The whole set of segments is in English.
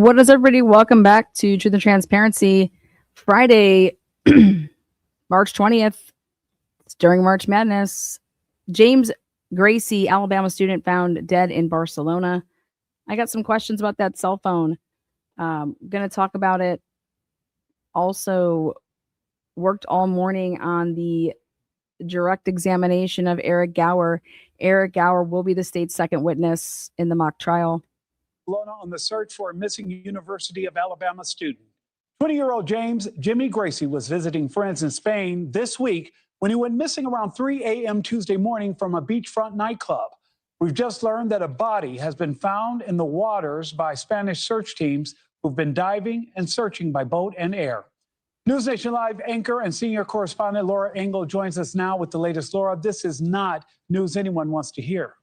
What is everybody? Welcome back to Truth and Transparency. Friday, March 20th. It's during March Madness. James Gracey, Alabama student, found dead in Barcelona. I got some questions about that cell phone. Going to talk about it. Also, worked all morning on the direct examination of Eric Gower. Eric Gower will be the state's second witness in the mock trial. On the search for a missing University of Alabama student. 20-year-old James Jimmy Gracey was visiting friends in Spain this week when he went missing around 3 a.m. Tuesday morning from a beachfront nightclub. We've just learned that a body has been found in the waters by Spanish search teams who've been diving and searching by boat and air. News Nation Live anchor and senior correspondent Laura Engel joins us now with the latest. Laura, this is not news anyone wants to hear.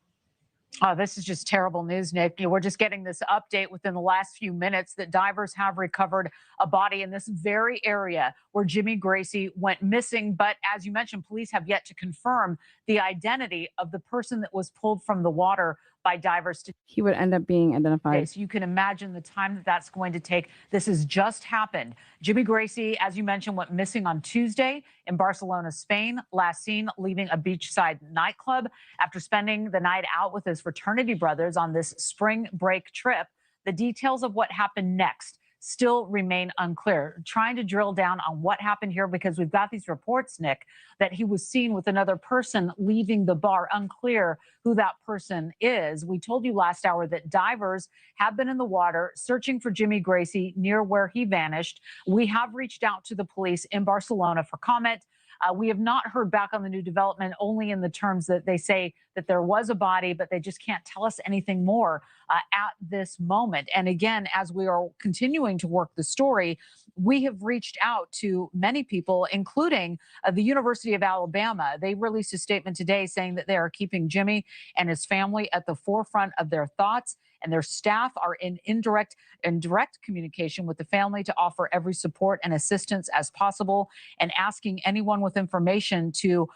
Oh, this is just terrible news, Nick. We're just getting this update within the last few minutes that divers have recovered a body in this very area where Jimmy Gracey went missing. But as you mentioned, police have yet to confirm the identity of the person that was pulled from the water by divers. He would end up being identified. So you can imagine the time that that's going to take. This has just happened. Jimmy Gracey, as you mentioned, went missing on Tuesday in Barcelona, Spain. Last seen leaving a beachside nightclub after spending the night out with his fraternity brothers on this spring break trip. The details of what happened next still remain unclear. Trying to drill down on what happened here because we've got these reports, Nick, that he was seen with another person leaving the bar. Unclear who that person is. We told you last hour that divers have been in the water searching for Jimmy Gracey near where he vanished. We have reached out to the police in Barcelona for comment. We have not heard back on the new development, only in the terms that they say that there was a body, but they just can't tell us anything more at this moment. And again, as we are continuing to work the story, we have reached out to many people, including the University of Alabama. They released a statement today saying that they are keeping Jimmy and his family at the forefront of their thoughts, and their staff are in direct communication with the family to offer every support and assistance as possible, and asking anyone with information to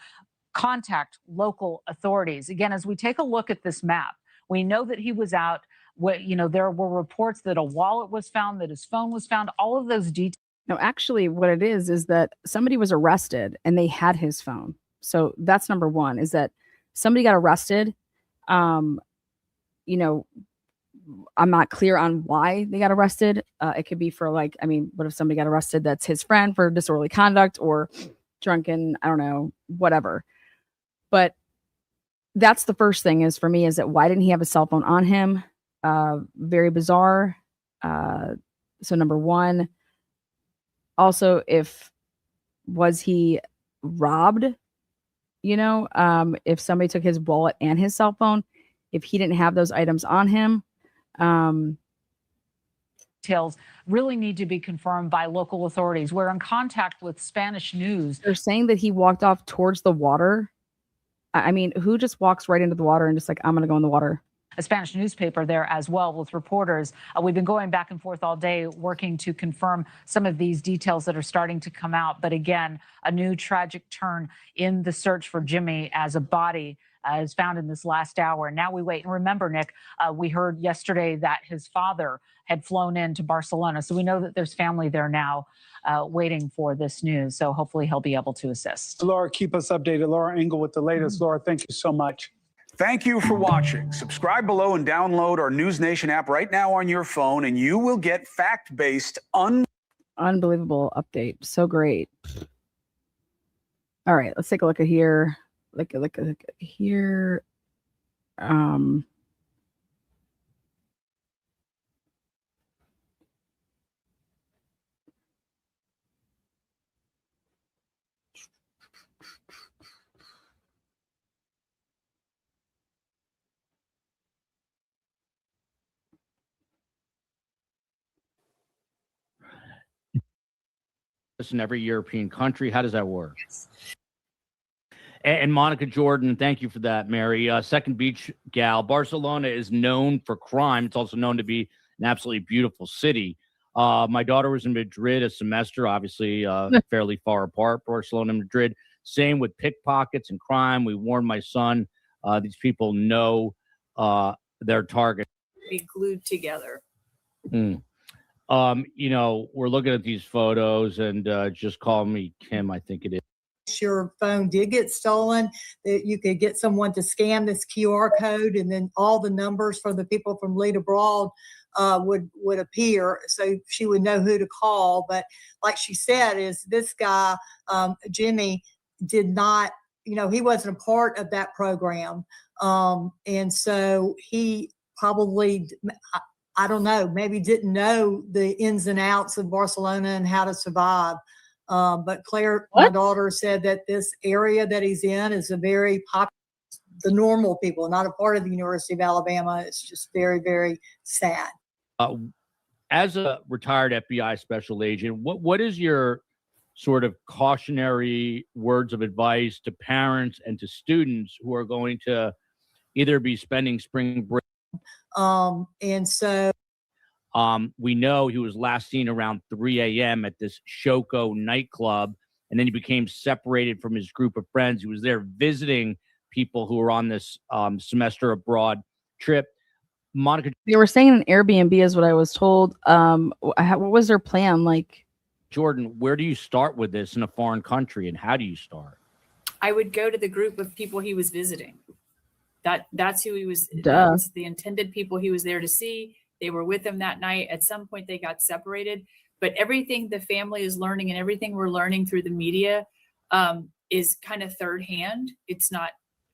contact local authorities. Again, as we take a look at this map, we know that he was out. There were reports that a wallet was found, that his phone was found, all of those details. No, actually, what it is that somebody was arrested and they had his phone. So that's number one, is that somebody got arrested. I'm not clear on why they got arrested. It could be for what if somebody got arrested that's his friend for disorderly conduct or drunken, I don't know, whatever. But that's the first thing is for me is that why didn't he have a cell phone on him? Very bizarre. So number one. Also, was he robbed? If somebody took his wallet and his cell phone, if he didn't have those items on him, details really need to be confirmed by local authorities. We're in contact with Spanish news. They're saying that he walked off towards the water. I mean, who just walks right into the water and just I'm going to go in the water? A Spanish newspaper there as well with reporters. We've been going back and forth all day working to confirm some of these details that are starting to come out. But again, a new tragic turn in the search for Jimmy as a body is found in this last hour. Now we wait. And remember, Nick, we heard yesterday that his father had flown into Barcelona. So we know that there's family there now waiting for this news. So hopefully he'll be able to assist. Laura, keep us updated. Laura Engel with the latest. Laura, thank you so much. Thank you for watching. Subscribe below and download our News Nation app right now on your phone, and you will get fact-based, unbelievable update. So great. All right, let's take a look at here. Look at here. In every European country. How does that work? And Monica Jordan, thank you for that, Mary. Second beach gal. Barcelona is known for crime. It's also known to be an absolutely beautiful city. My daughter was in Madrid a semester, obviously fairly far apart, Barcelona and Madrid. Same with pickpockets and crime. We warned my son. These people know their target. Be glued together. You know, we're looking at these photos, and just call me Kim, I think it is. Your phone did get stolen, that you could get someone to scan this QR code, and then all the numbers from the people from Lead Abroad would appear, so she would know who to call. But like she said, is this guy Jimmy did not, he wasn't a part of that program, and so he probably, I don't know, maybe didn't know the ins and outs of Barcelona and how to survive. But Claire, my daughter, said that this area that he's in is a very popular, the normal people, not a part of the University of Alabama. It's just very, very sad. As a retired FBI special agent, what is your sort of cautionary words of advice to parents and to students who are going to either be spending spring break? And so we know he was last seen around 3 a.m. at this Shoko nightclub, and then he became separated from his group of friends. He was there visiting people who were on this semester abroad trip. Monica, they were staying in an Airbnb, is what I was told. What was their plan? Like, Jordan, where do you start with this in a foreign country, and how do you start? I would go to the group of people he was visiting. That's who he was. Duh. That was the intended people he was there to see. They were with him that night. At some point, they got separated. But everything the family is learning and everything we're learning through the media is kind of third hand. It's not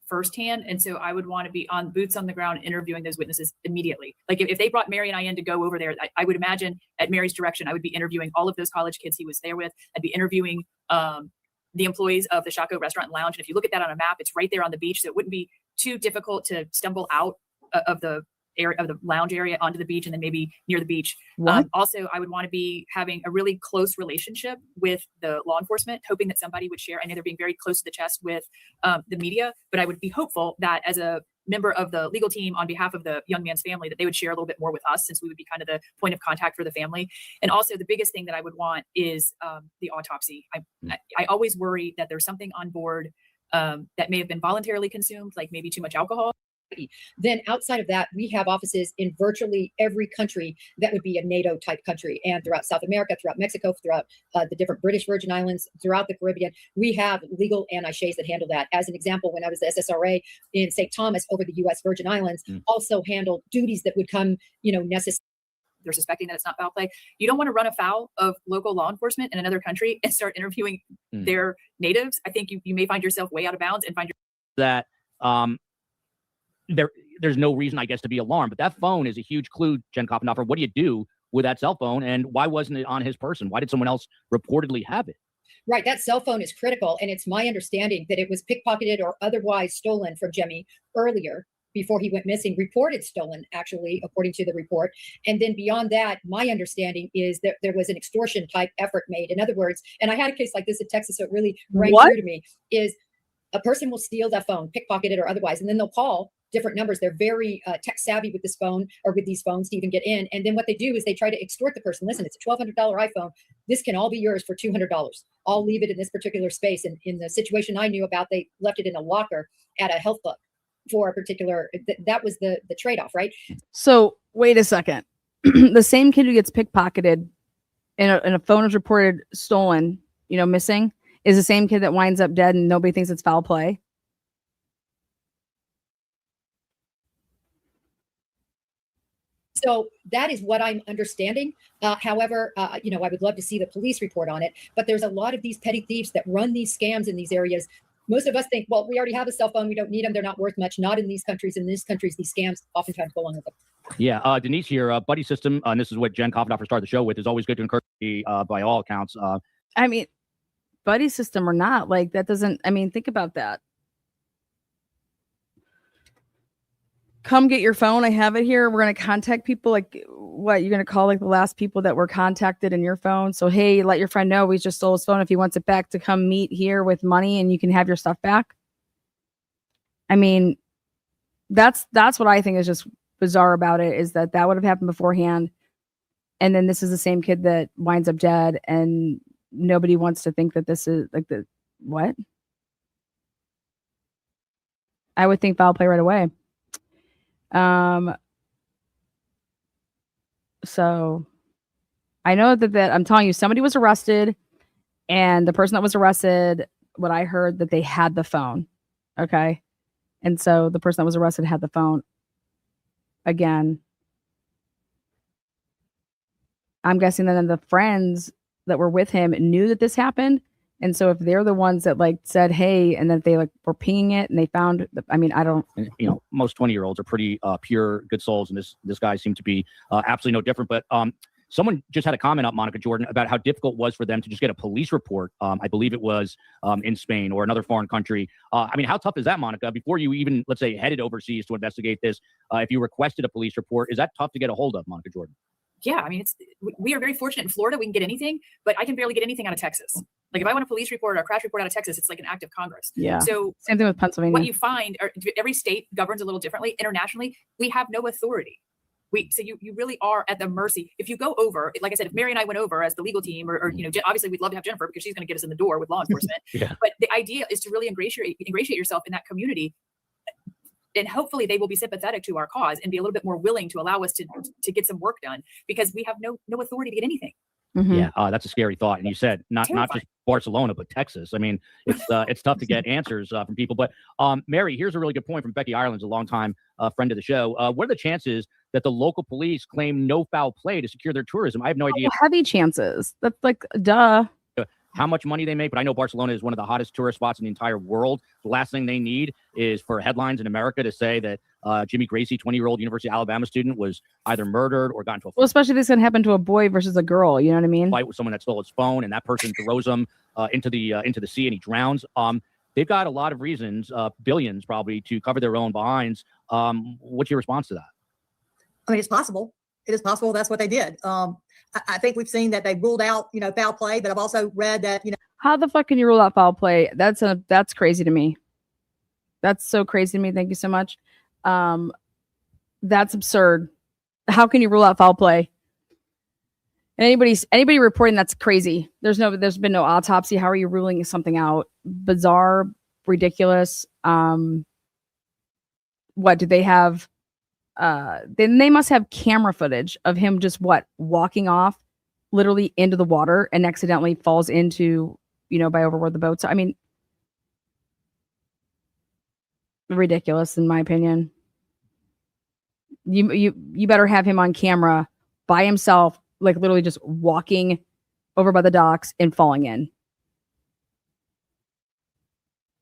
firsthand. And so I would want to be on boots on the ground interviewing those witnesses immediately. Like if they brought Mary and I in to go over there, I would imagine at Mary's direction, I would be interviewing all of those college kids he was there with. I'd be interviewing the employees of the Shako Restaurant and Lounge. And if you look at that on a map, it's right there on the beach. So it wouldn't be too difficult to stumble out of the area of the lounge area onto the beach and then maybe near the beach. Also, I would want to be having a really close relationship with the law enforcement, hoping that somebody would share. I know they're being very close to the chest with the media, but I would be hopeful that as a member of the legal team on behalf of the young man's family, that they would share a little bit more with us, since we would be kind of the point of contact for the family. And also the biggest thing that I would want is the autopsy. I always worry that there's something on board that may have been voluntarily consumed, like maybe too much alcohol. Then outside of that, we have offices in virtually every country that would be a NATO type country, and throughout South America, throughout Mexico, throughout the different British Virgin Islands, throughout the Caribbean. We have legal attaches that handle that. As an example, when I was the SSRA in St. Thomas over the U.S. Virgin Islands, also handled duties that would come, necessary. They're suspecting that it's not foul play. You don't want to run afoul of local law enforcement in another country and start interviewing their natives. I think you may find yourself way out of bounds and find that there's no reason, I guess, to be alarmed. But that phone is a huge clue, Jen Koppenhofer. What do you do with that cell phone, and why wasn't it on his person? Why did someone else reportedly have it? Right, that cell phone is critical, and it's my understanding that it was pickpocketed or otherwise stolen from Jimmy earlier, before he went missing, reported stolen, actually, according to the report. And then beyond that, my understanding is that there was an extortion type effort made. In other words, and I had a case like this in Texas, so it really rang true to me, is a person will steal that phone, pickpocket it or otherwise, and then they'll call different numbers. They're very tech savvy with this phone, or with these phones, to even get in. And then what they do is they try to extort the person. Listen, it's a $1,200 iPhone. This can all be yours for $200. I'll leave it in this particular space. And in the situation I knew about, they left it in a locker at a health club for a particular, that was the trade-off, right? So wait a second. The same kid who gets pickpocketed and a phone is reported stolen, missing, is the same kid that winds up dead and nobody thinks it's foul play. So that is what I'm understanding. However, I would love to see the police report on it, but there's a lot of these petty thieves that run these scams in these areas. Most of us think, well, we already have a cell phone. We don't need them. They're not worth much. Not in these countries. In these countries, these scams oftentimes go along with them. Yeah. Denise here, buddy system. And this is what Jen Koppenhofer started the show with, is always good to encourage by all accounts. I mean, buddy system or not, like that doesn't, think about that. Come get your phone. I have it here. We're going to contact people. Like, what? You're going to call like the last people that were contacted in your phone. So, hey, let your friend know we just stole his phone. If he wants it back, to come meet here with money and you can have your stuff back. I mean, that's what I think is just bizarre about it, is that would have happened beforehand. And then this is the same kid that winds up dead, and nobody wants to think that this is like what? I would think foul play right away. So I know that I'm telling you, somebody was arrested, and the person that was arrested, what I heard, that they had the phone. Okay. And so the person that was arrested had the phone. Again, I'm guessing that then the friends that were with him knew that this happened. And so if they're the ones that like said, hey, and that they like were pinging it and they found, I mean, I don't, And, you know, most 20-year-olds are pretty pure, good souls. And this guy seemed to be absolutely no different. But someone just had a comment up, Monica Jordan, about how difficult it was for them to just get a police report. I believe it was in Spain or another foreign country. I mean, how tough is that, Monica? Before you even, let's say, headed overseas to investigate this, if you requested a police report, is that tough to get a hold of, Monica Jordan? Yeah, I mean, we are very fortunate in Florida. We can get anything, but I can barely get anything out of Texas. Like if I want a police report or a crash report out of Texas, it's like an act of Congress. Yeah. So same thing with Pennsylvania. What you find, or every state governs a little differently. Internationally, we have no authority. So you really are at the mercy. If you go over, like I said, if Mary and I went over as the legal team, or you know, obviously we'd love to have Jennifer because she's going to get us in the door with law enforcement. Yeah. But the idea is to really ingratiate yourself in that community. And hopefully they will be sympathetic to our cause and be a little bit more willing to allow us to get some work done, because we have no authority to get anything. Mm-hmm. Yeah, that's a scary thought. And you said not just Barcelona, but Texas. I mean, it's tough to get answers from people. But Mary, here's a really good point from Becky Ireland's a longtime friend of the show. What are the chances that the local police claim no foul play to secure their tourism? I have no idea. Heavy chances. That's like, duh. How much money they make, but I know Barcelona is one of the hottest tourist spots in the entire world. The last thing they need is for headlines in America to say that Jimmy Gracey, 20-year-old University of Alabama student, was either murdered or got into a well, especially if this can happen to a boy versus a girl. You know what I mean? Fight with someone that stole his phone, and that person throws him into the sea, and he drowns. They've got a lot of reasons, billions probably, to cover their own behinds. What's your response to that? I mean, it's possible. It is possible that's what they did. I think we've seen that they ruled out, foul play, but I've also read that, how the fuck can you rule out foul play? That's crazy to me. That's so crazy to me. Thank you so much. That's absurd. How can you rule out foul play? Anybody reporting that's crazy. There's been no autopsy. How are you ruling something out? Bizarre, ridiculous. What do they have? Then they must have camera footage of him just walking off literally into the water and accidentally falls into, by overboard the boat. So, I mean, ridiculous in my opinion. You better have him on camera by himself, like literally just walking over by the docks and falling in.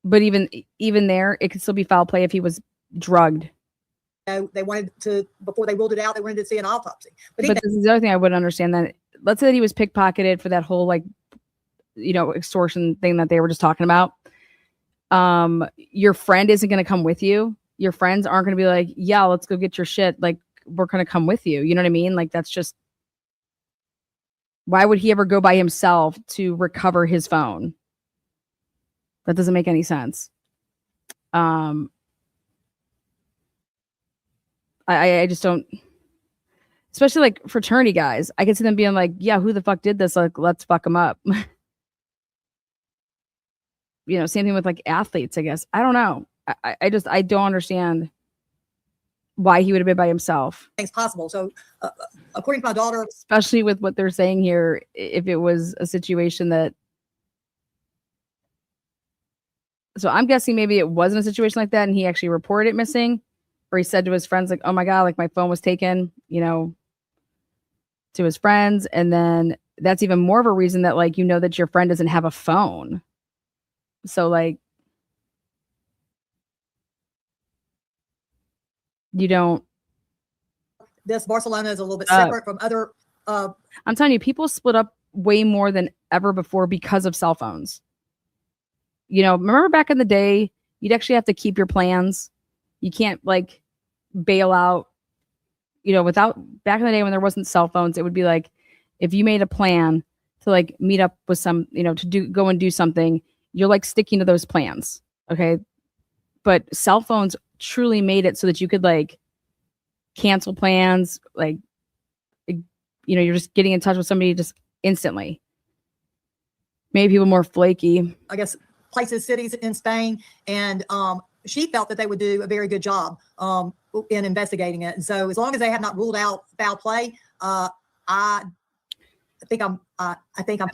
But even there, it could still be foul play if he was drugged. They wanted to, before they ruled it out, they wanted to see an autopsy. But this is the other thing I wouldn't understand. That let's say that he was pickpocketed for that whole extortion thing that they were just talking about. Your friend isn't going to come with you. Your friends aren't going to be like, yeah, let's go get your shit. Like, we're going to come with you. You know what I mean? Like, that's just, why would he ever go by himself to recover his phone? That doesn't make any sense. I just don't, especially like fraternity guys. I can see them being like, yeah, who the fuck did this? Like, let's fuck them up. Same thing with like athletes, I guess. I don't know. I don't understand why he would have been by himself. It's possible. So according to my daughter, especially with what they're saying here, if it was a situation that, so I'm guessing maybe it wasn't a situation like that and he actually reported it missing. Or he said to his friends, like, oh my God, like my phone was taken, to his friends. And then that's even more of a reason that like, that your friend doesn't have a phone. So like, you don't. This Barcelona is a little bit separate from other. I'm telling you, people split up way more than ever before because of cell phones. Remember back in the day, you'd actually have to keep your plans. You can't like bail out, without, back in the day when there wasn't cell phones, it would be like, if you made a plan to like meet up with some, go and do something, you're like sticking to those plans. Okay. But cell phones truly made it so that you could like cancel plans. Like, you're just getting in touch with somebody just instantly. Maybe people more flaky. I guess places, cities in Spain. And, she felt that they would do a very good job in investigating it. And so as long as they have not ruled out foul play, think I'm. I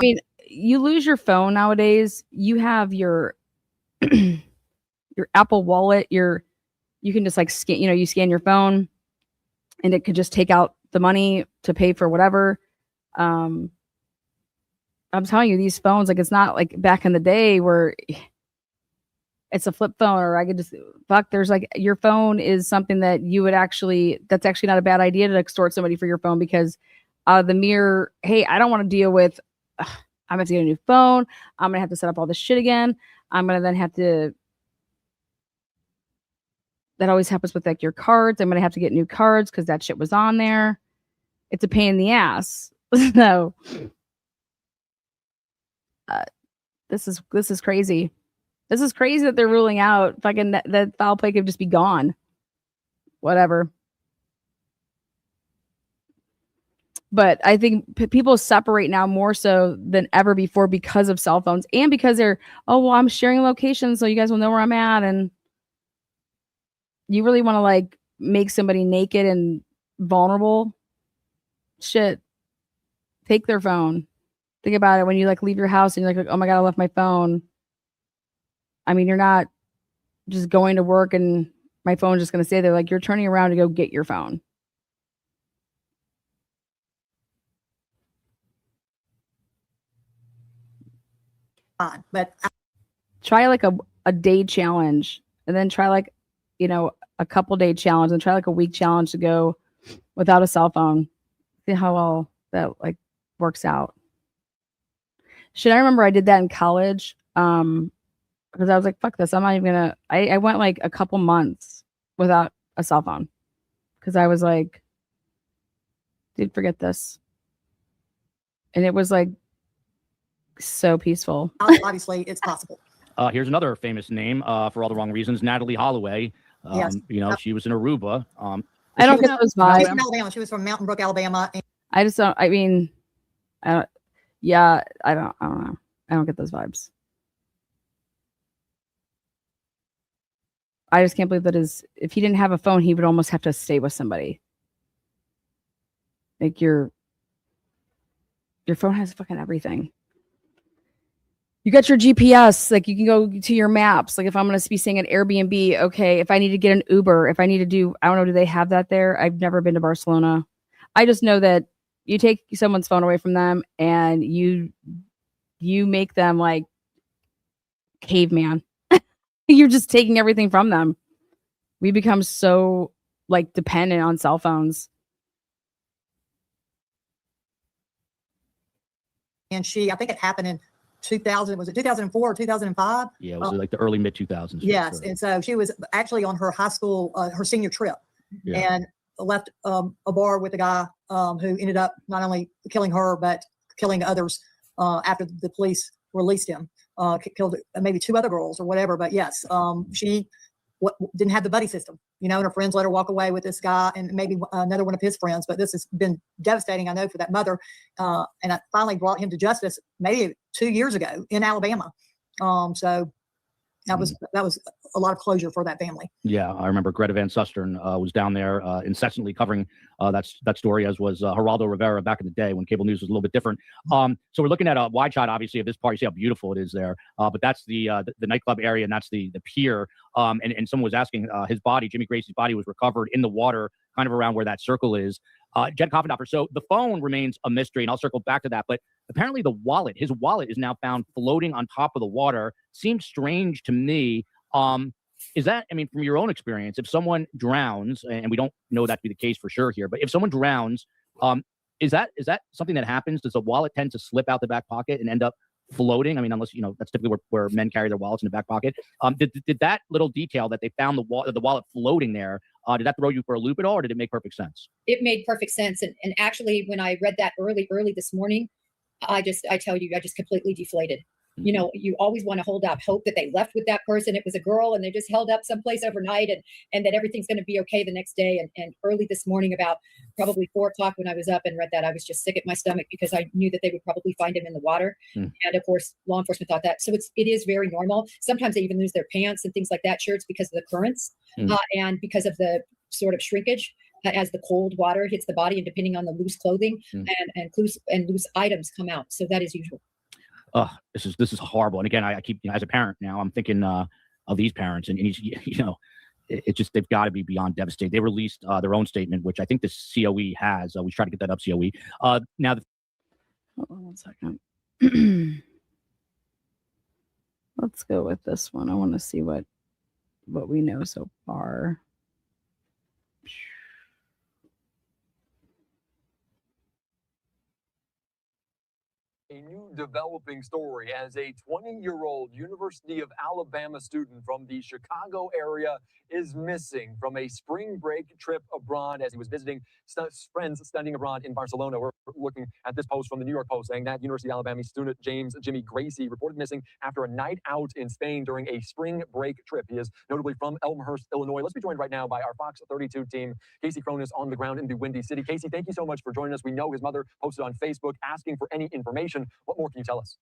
mean, you lose your phone nowadays. You have your your Apple Wallet. You can just like scan. You scan your phone, and it could just take out the money to pay for whatever. I'm telling you, these phones, like, it's not like back in the day where it's a flip phone, or I could just there's like, your phone is something that that's actually not a bad idea to extort somebody for your phone, because the mere, hey, I don't want to deal with, I'm gonna have to get a new phone. I'm gonna have to set up all this shit again. I'm gonna then have to, that always happens with like your cards. I'm gonna have to get new cards because that shit was on there. It's a pain in the ass. So this is crazy. This is crazy that they're ruling out fucking that foul play could just be gone. Whatever. But I think people separate now more so than ever before because of cell phones, and because they're, oh, well, I'm sharing location so you guys will know where I'm at. And you really want to like make somebody naked and vulnerable? Shit. Take their phone. Think about it when you like leave your house and you're like, oh my God, I left my phone. I mean, you're not just going to work and my phone's just going to stay there. Like, you're turning around to go get your phone. But try like a day challenge, and then try like, a couple day challenge, and try like a week challenge to go without a cell phone. See how well that like works out. Shit, I remember I did that in college. Because I was like, fuck this. I'm not even gonna, I went like a couple months without a cell phone. Because I was like, dude, forget this. And it was like so peaceful. obviously it's possible. Here's another famous name for all the wrong reasons, Natalie Holloway. Yes. She was in Aruba. I don't get those vibes. She was from Alabama. She was from Mountain Brook, Alabama. I just don't, I mean, I don't know. I don't get those vibes. I just can't believe that if he didn't have a phone, he would almost have to stay with somebody. Like, your phone has fucking everything. You got your GPS, like you can go to your maps. Like, if I'm going to be staying at Airbnb, okay, if I need to get an Uber, if I need to do, I don't know, do they have that there? I've never been to Barcelona. I just know that you take someone's phone away from them and you make them like caveman. You're just taking everything from them. We become so like dependent on cell phones. And I think it happened in 2000. Was it 2004 or 2005? Yeah, it was like the early mid 2000s. Yes. Sure. And so she was actually on her high school, her senior trip, and left a bar with a guy who ended up not only killing her, but killing others after the police released him. Killed maybe 2 other girls or whatever. But yes, she didn't have the buddy system, and her friends let her walk away with this guy and maybe another one of his friends. But this has been devastating, I know, for that mother. And I finally brought him to justice maybe 2 years ago in Alabama. So that was a lot of closure for that family. Yeah, I remember Greta Van Susteren was down there incessantly covering that story, as was Geraldo Rivera back in the day when cable news was a little bit different. So we're looking at a wide shot, obviously, of this part. You see how beautiful it is there. But that's the nightclub area, and that's the pier. And someone was asking, his body, Jimmy Gracey's body, was recovered in the water, kind of around where that circle is. Jen Koffendorfer. So the phone remains a mystery, and I'll circle back to that. But apparently his wallet is now found floating on top of the water. Seems strange to me. Is that, I mean, from your own experience, if someone drowns, and we don't know that to be the case for sure here, but if someone drowns, is that something that happens? Does the wallet tend to slip out the back pocket and end up floating? I mean, unless, that's typically where men carry their wallets in the back pocket. Did that little detail that they found the wallet floating there, did that throw you for a loop at all, or did it make perfect sense? It made perfect sense. And actually, when I read that early this morning, I just completely deflated. You always want to hold out hope that they left with that person. It was a girl and they just held up someplace overnight and that everything's going to be okay the next day. And early this morning, about probably 4 o'clock, when I was up and read that, I was just sick at my stomach because I knew that they would probably find him in the water. And of course, law enforcement thought that. So it is very normal. Sometimes they even lose their pants and things like that, shirts, because of the currents and because of the sort of shrinkage. as the cold water hits the body, and depending on the loose clothing and loose items come out. So that is usual. This is horrible. And again, I keep, as a parent now, I'm thinking of these parents, and he's, it's just, they've got to be beyond devastated. They released their own statement, which I think the COE has. We tried to get that up, COE. Now, hold on 1 second. Let's go with this one. I want to see what we know so far. A new developing story as a 20-year-old University of Alabama student from the Chicago area is missing from a spring break trip abroad as he was visiting friends studying abroad in Barcelona. We're looking at this post from the New York Post saying that University of Alabama student Jimmy Gracey reported missing after a night out in Spain during a spring break trip. He is notably from Elmhurst, Illinois. Let's be joined right now by our Fox 32 team, Casey Cronus, on the ground in the Windy City. Casey, thank you so much for joining us. We know his mother posted on Facebook asking for any information. What more can you tell us?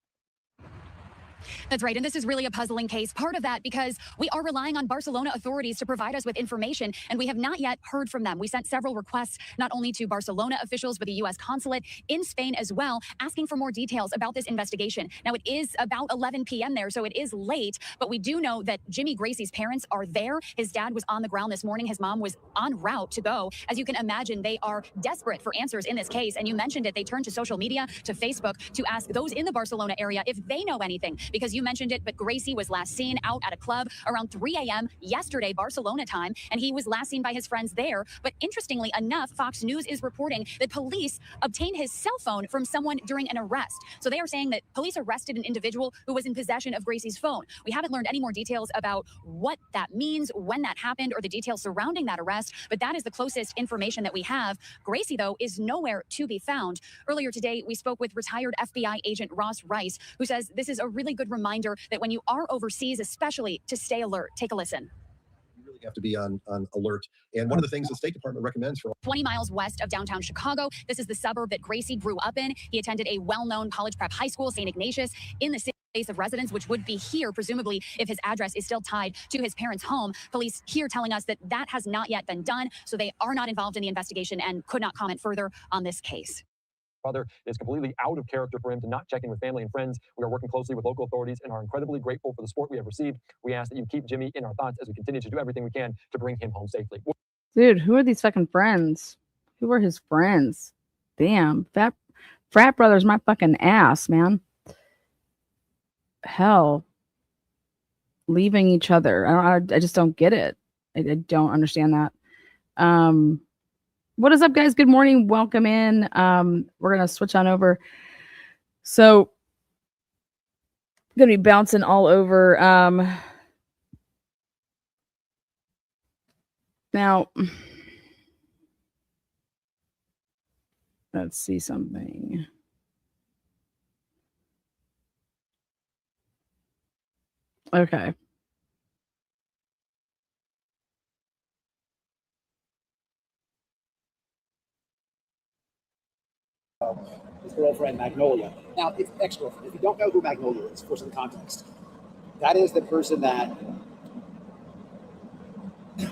That's right. And this is really a puzzling case. Part of that because we are relying on Barcelona authorities to provide us with information, and we have not yet heard from them. We sent several requests, not only to Barcelona officials, but the U.S. consulate in Spain as well, asking for more details about this investigation. Now, it is about 11 p.m. there, so it is late, but we do know that Jimmy Gracey's parents are there. His dad was on the ground this morning. His mom was en route to go. As you can imagine, they are desperate for answers in this case. And you mentioned it. They turned to social media, to Facebook, to ask those in the Barcelona area if they know anything, because you mentioned it, but Gracey was last seen out at a club around 3 a.m. yesterday, Barcelona time, and he was last seen by his friends there. But interestingly enough, Fox News is reporting that police obtained his cell phone from someone during an arrest. So they are saying that police arrested an individual who was in possession of Gracey's phone. We haven't learned any more details about what that means, when that happened, or the details surrounding that arrest, but that is the closest information that we have. Gracey, though, is nowhere to be found. Earlier today, we spoke with retired FBI agent Ross Rice, who says this is a really good reminder that when you are overseas, especially, to stay alert. Take a listen. You really have to be on alert. And one of the things the State Department recommends for 20 miles west of downtown Chicago, this is the suburb that Gracey grew up in. He attended a well-known college prep high school, St. Ignatius, in the place of residence, which would be here, presumably, if his address is still tied to his parents' home. Police here telling us that that has not yet been done, so they are not involved in the investigation and could not comment further on this case. Brother, it's completely out of character for him to not check in with family and friends. We are working closely with local authorities and are incredibly grateful for the support we have received. We ask that you keep Jimmy in our thoughts as we continue to do everything we can to bring him home safely. Dude, who are these fucking friends? Who are his friends? Damn, frat brothers, my fucking ass, man. Hell, leaving each other. I just don't get it. I don't understand that. What is up, guys? Good morning. Welcome in. We're going to switch on over. So, going to be bouncing all over. Now, let's see something. Okay. His girlfriend, Magnolia. Now, it's ex-girlfriend. If you don't know who Magnolia is, for some context, that is the person that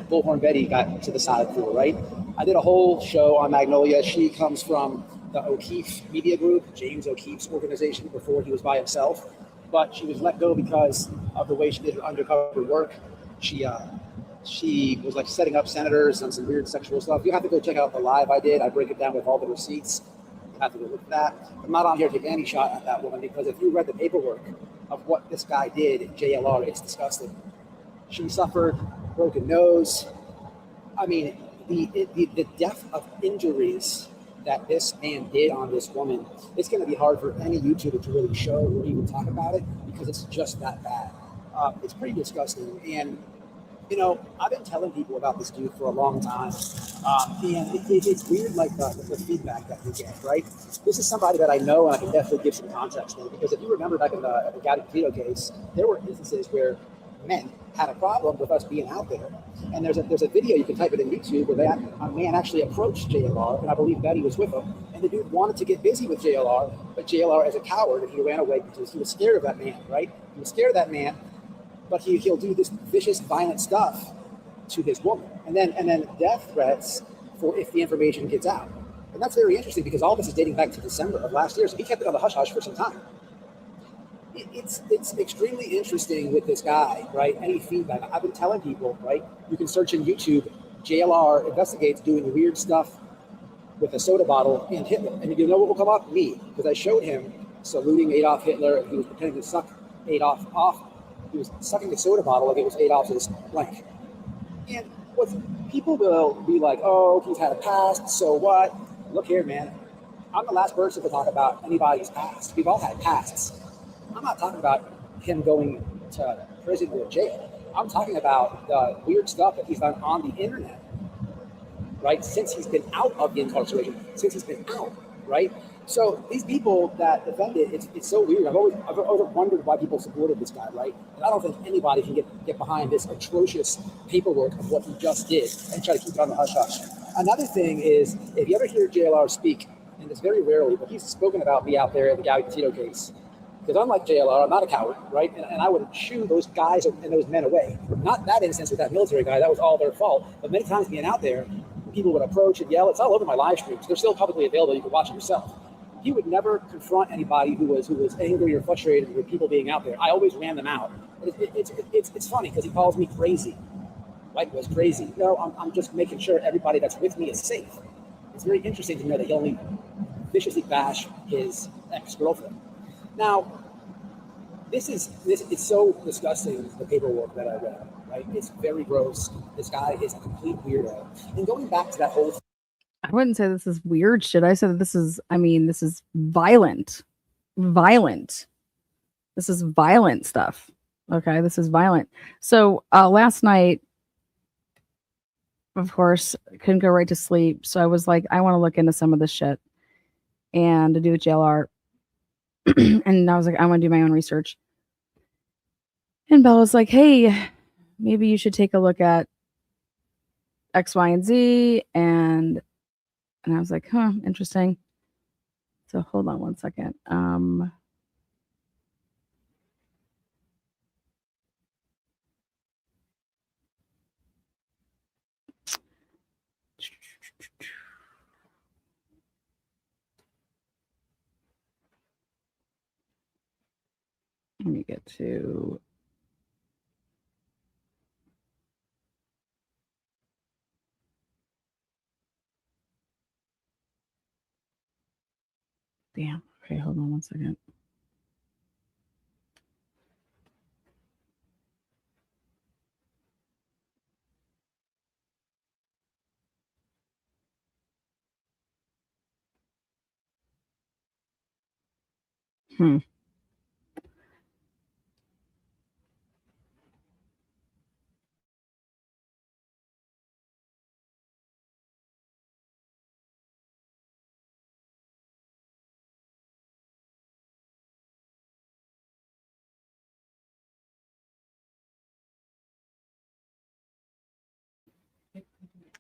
Bullhorn Betty got to the side for, right? I did a whole show on Magnolia. She comes from the O'Keefe Media Group, James O'Keefe's organization, before he was by himself. But she was let go because of the way she did her undercover work. She was like setting up senators on some weird sexual stuff. You have to go check out the live I did. I break it down with all the receipts. You have to go look at that. I'm not on here to take any shot at that woman, because if you read the paperwork of what this guy did at JLR, it's disgusting. She suffered broken nose. I mean, the depth of injuries that this man did on this woman, it's going to be hard for any YouTuber to really show or even talk about it, because it's just that bad. It's pretty disgusting. And you know, I've been telling people about this dude for a long time, and it's weird, like the feedback that we get, right? This is somebody that I know, and I can definitely give some context in, because if you remember back in the Gatti Petito case, there were instances where men had a problem with us being out there. And there's a video, you can type it in YouTube, where a man actually approached JLR, and I believe Betty was with him, and the dude wanted to get busy with JLR, but JLR, as a coward, and he ran away because he was scared of that man, right? He was scared of that man. But he'll do this vicious, violent stuff to his woman, and then death threats for if the information gets out. And that's very interesting because all this is dating back to December of last year. So he kept it on the hush hush for some time. It's extremely interesting with this guy, right? Any feedback. I've been telling people, right? You can search in YouTube, JLR investigates doing weird stuff with a soda bottle and Hitler. And you know what will come up? Me. Because I showed him saluting Adolf Hitler and he was pretending to suck Adolf off. He was sucking the soda bottle like it was Adolf's blank. And what people will be like, oh, he's had a past, so what? Look here, man. I'm the last person to talk about anybody's past. We've all had pasts. I'm not talking about him going to prison or jail. I'm talking about the weird stuff that he's done on the internet, right? Since he's been out of the incarceration, since he's been out, right? So these people that defend it, it's so weird. I've always wondered why people supported this guy, right? And I don't think anybody can get behind this atrocious paperwork of what he just did and try to keep it on the hush hush. Another thing is, if you ever hear JLR speak, and it's very rarely, but he's spoken about me out there in the Gary Petito case. Because unlike JLR, I'm not a coward, right? And I would shoo those guys and those men away. Not that instance with that military guy, that was all their fault. But many times being out there, people would approach and yell. It's all over my live streams. They're still publicly available. You can watch it yourself. He would never confront anybody who was angry or frustrated with people being out there. I always ran them out. It's funny because he calls me crazy. White was crazy. No, I'm just making sure everybody that's with me is safe. It's very interesting to know that he only viciously bash his ex-girlfriend. Now, it's so disgusting, the paperwork that I read, right? It's very gross. This guy is a complete weirdo. And going back to that whole thing, I wouldn't say this is weird shit. I said this is violent. This is violent stuff. Okay, this is violent. So last night, of course, I couldn't go right to sleep. So I was like, I want to look into some of this shit and to do with JLR. And I was like, I want to do my own research. And Bella was like, hey, maybe you should take a look at X, Y, and Z. And I was like, huh, interesting. So hold on one second. Let me get to damn. Okay, hold on one second.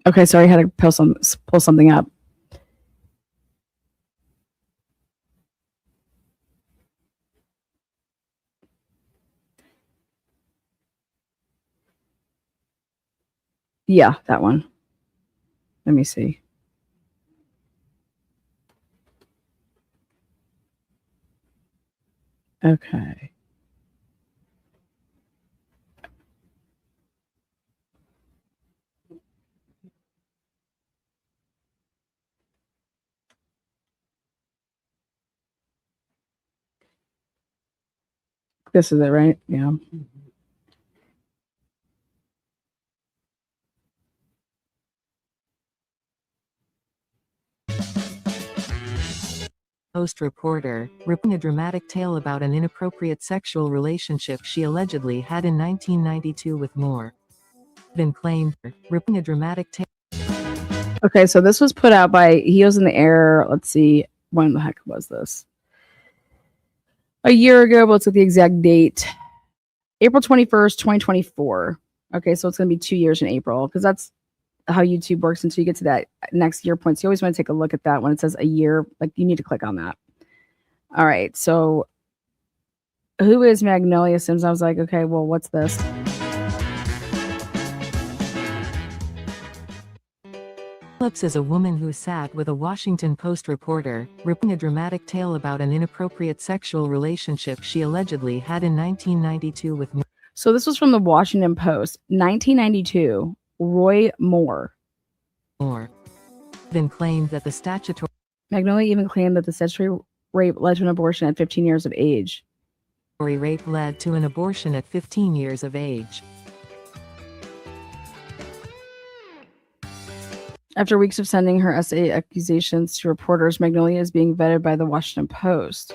Okay, sorry, I had to pull something up. Yeah, that one. Let me see. Okay. This is it, right? Yeah. Post reporter, ripping a dramatic tale about an inappropriate sexual relationship she allegedly had in 1992 with Moore. Been claimed, ripping a dramatic tale. Okay, so this was put out by Heels in the Air. Let's see, when the heck was this? A year ago, but let's get the exact date. April 21st, 2024. Okay, so it's going to be 2 years in April because that's how YouTube works until you get to that next year point. So you always want to take a look at that when it says a year, like you need to click on that. All right. So who is Magnolia Sims? I was like, okay, well, what's this? Autopsy is a woman who sat with a Washington Post reporter, ripping a dramatic tale about an inappropriate sexual relationship she allegedly had in 1992 with. So this was from the Washington Post, 1992. Roy Moore. Then claimed that the statutory. Magnolia even claimed that the statutory rape led to an abortion at 15 years of age. Rape led to an abortion at 15 years of age. After weeks of sending her essay accusations to reporters, Magnolia is being vetted by the Washington Post.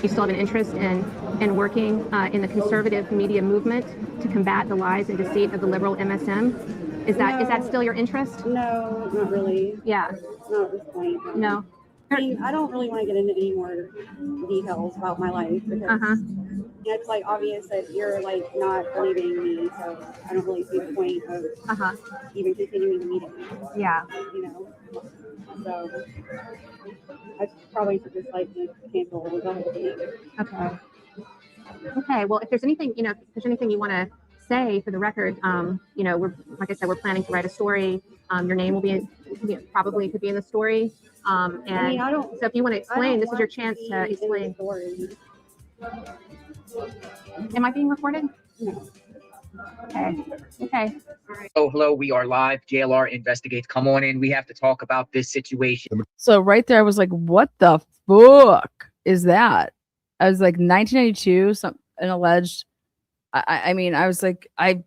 You still have an interest in working in the conservative media movement to combat the lies and deceit of the liberal MSM? Is that still your interest? No, not really. Yeah. Not at this point. No. I mean, I don't really want to get into any more details about my life because it's like obvious that you're like not believing me, so I don't really see the point of even continuing the meeting. Yeah. You know. So I probably should just like cancel the whole thing. Okay. Okay. Well, if there's anything, if there's anything you want to say for the record, we're, like I said, we're planning to write a story. Your name will be probably could be in the story. And I mean, so if you want to explain, this is your chance to explain. Am I being recorded? No. Okay. Okay. All right. Oh, hello. We are live. JLR investigates. Come on in. We have to talk about this situation. So right there, I was like, what the fuck is that? I was like, 1992, an alleged. I mean, I was like, I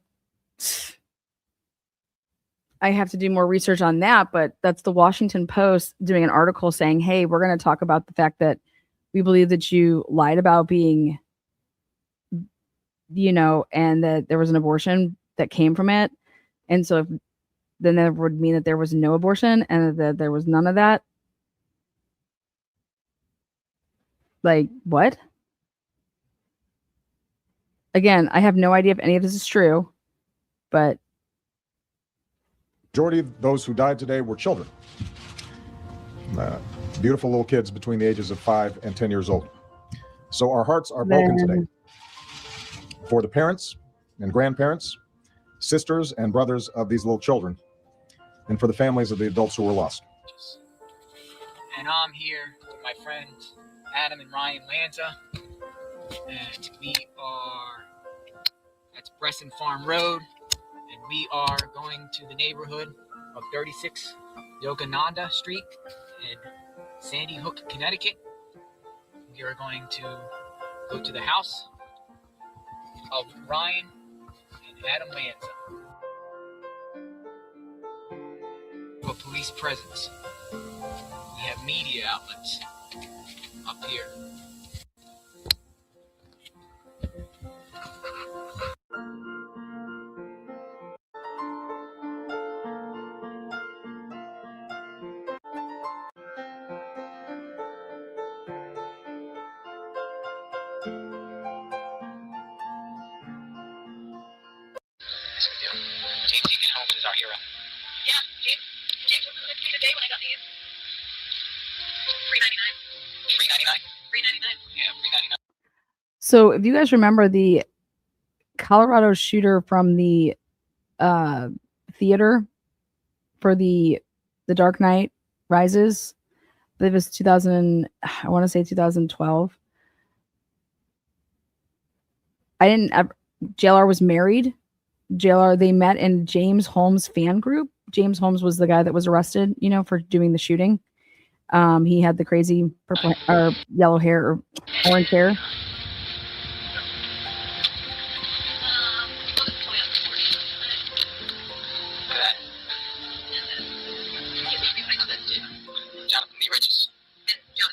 have to do more research on that, but that's the Washington Post doing an article saying, hey, we're going to talk about the fact that we believe that you lied about being, and that there was an abortion that came from it. And so then that would mean that there was no abortion and that there was none of that. Like, what? Again, I have no idea if any of this is true, but majority of those who died today were children. Beautiful little kids between the ages of 5 and 10 years old. So our hearts are broken today for the parents and grandparents, sisters and brothers of these little children, and for the families of the adults who were lost. And I'm here with my friends Adam and Ryan Lanza, and we are at Bresson Farm Road, and we are going to the neighborhood of 36 Yogananda Street in Sandy Hook, Connecticut. We are going to go to the house of Ryan and Adam Lanza. A police presence. We have media outlets up here. James Egan Holmes is our hero. Yeah, James was with me today when I got these. $3.99. Yeah, $3.99. so if you guys remember the Colorado shooter from the theater for the Dark Knight Rises, I believe it was 2000, I want to say 2012. JLR was married. JLR, they met in James Holmes fan group. James Holmes was the guy that was arrested, for doing the shooting. He had the crazy purple or yellow hair or orange hair. Jonathan Lee Riches. Yeah,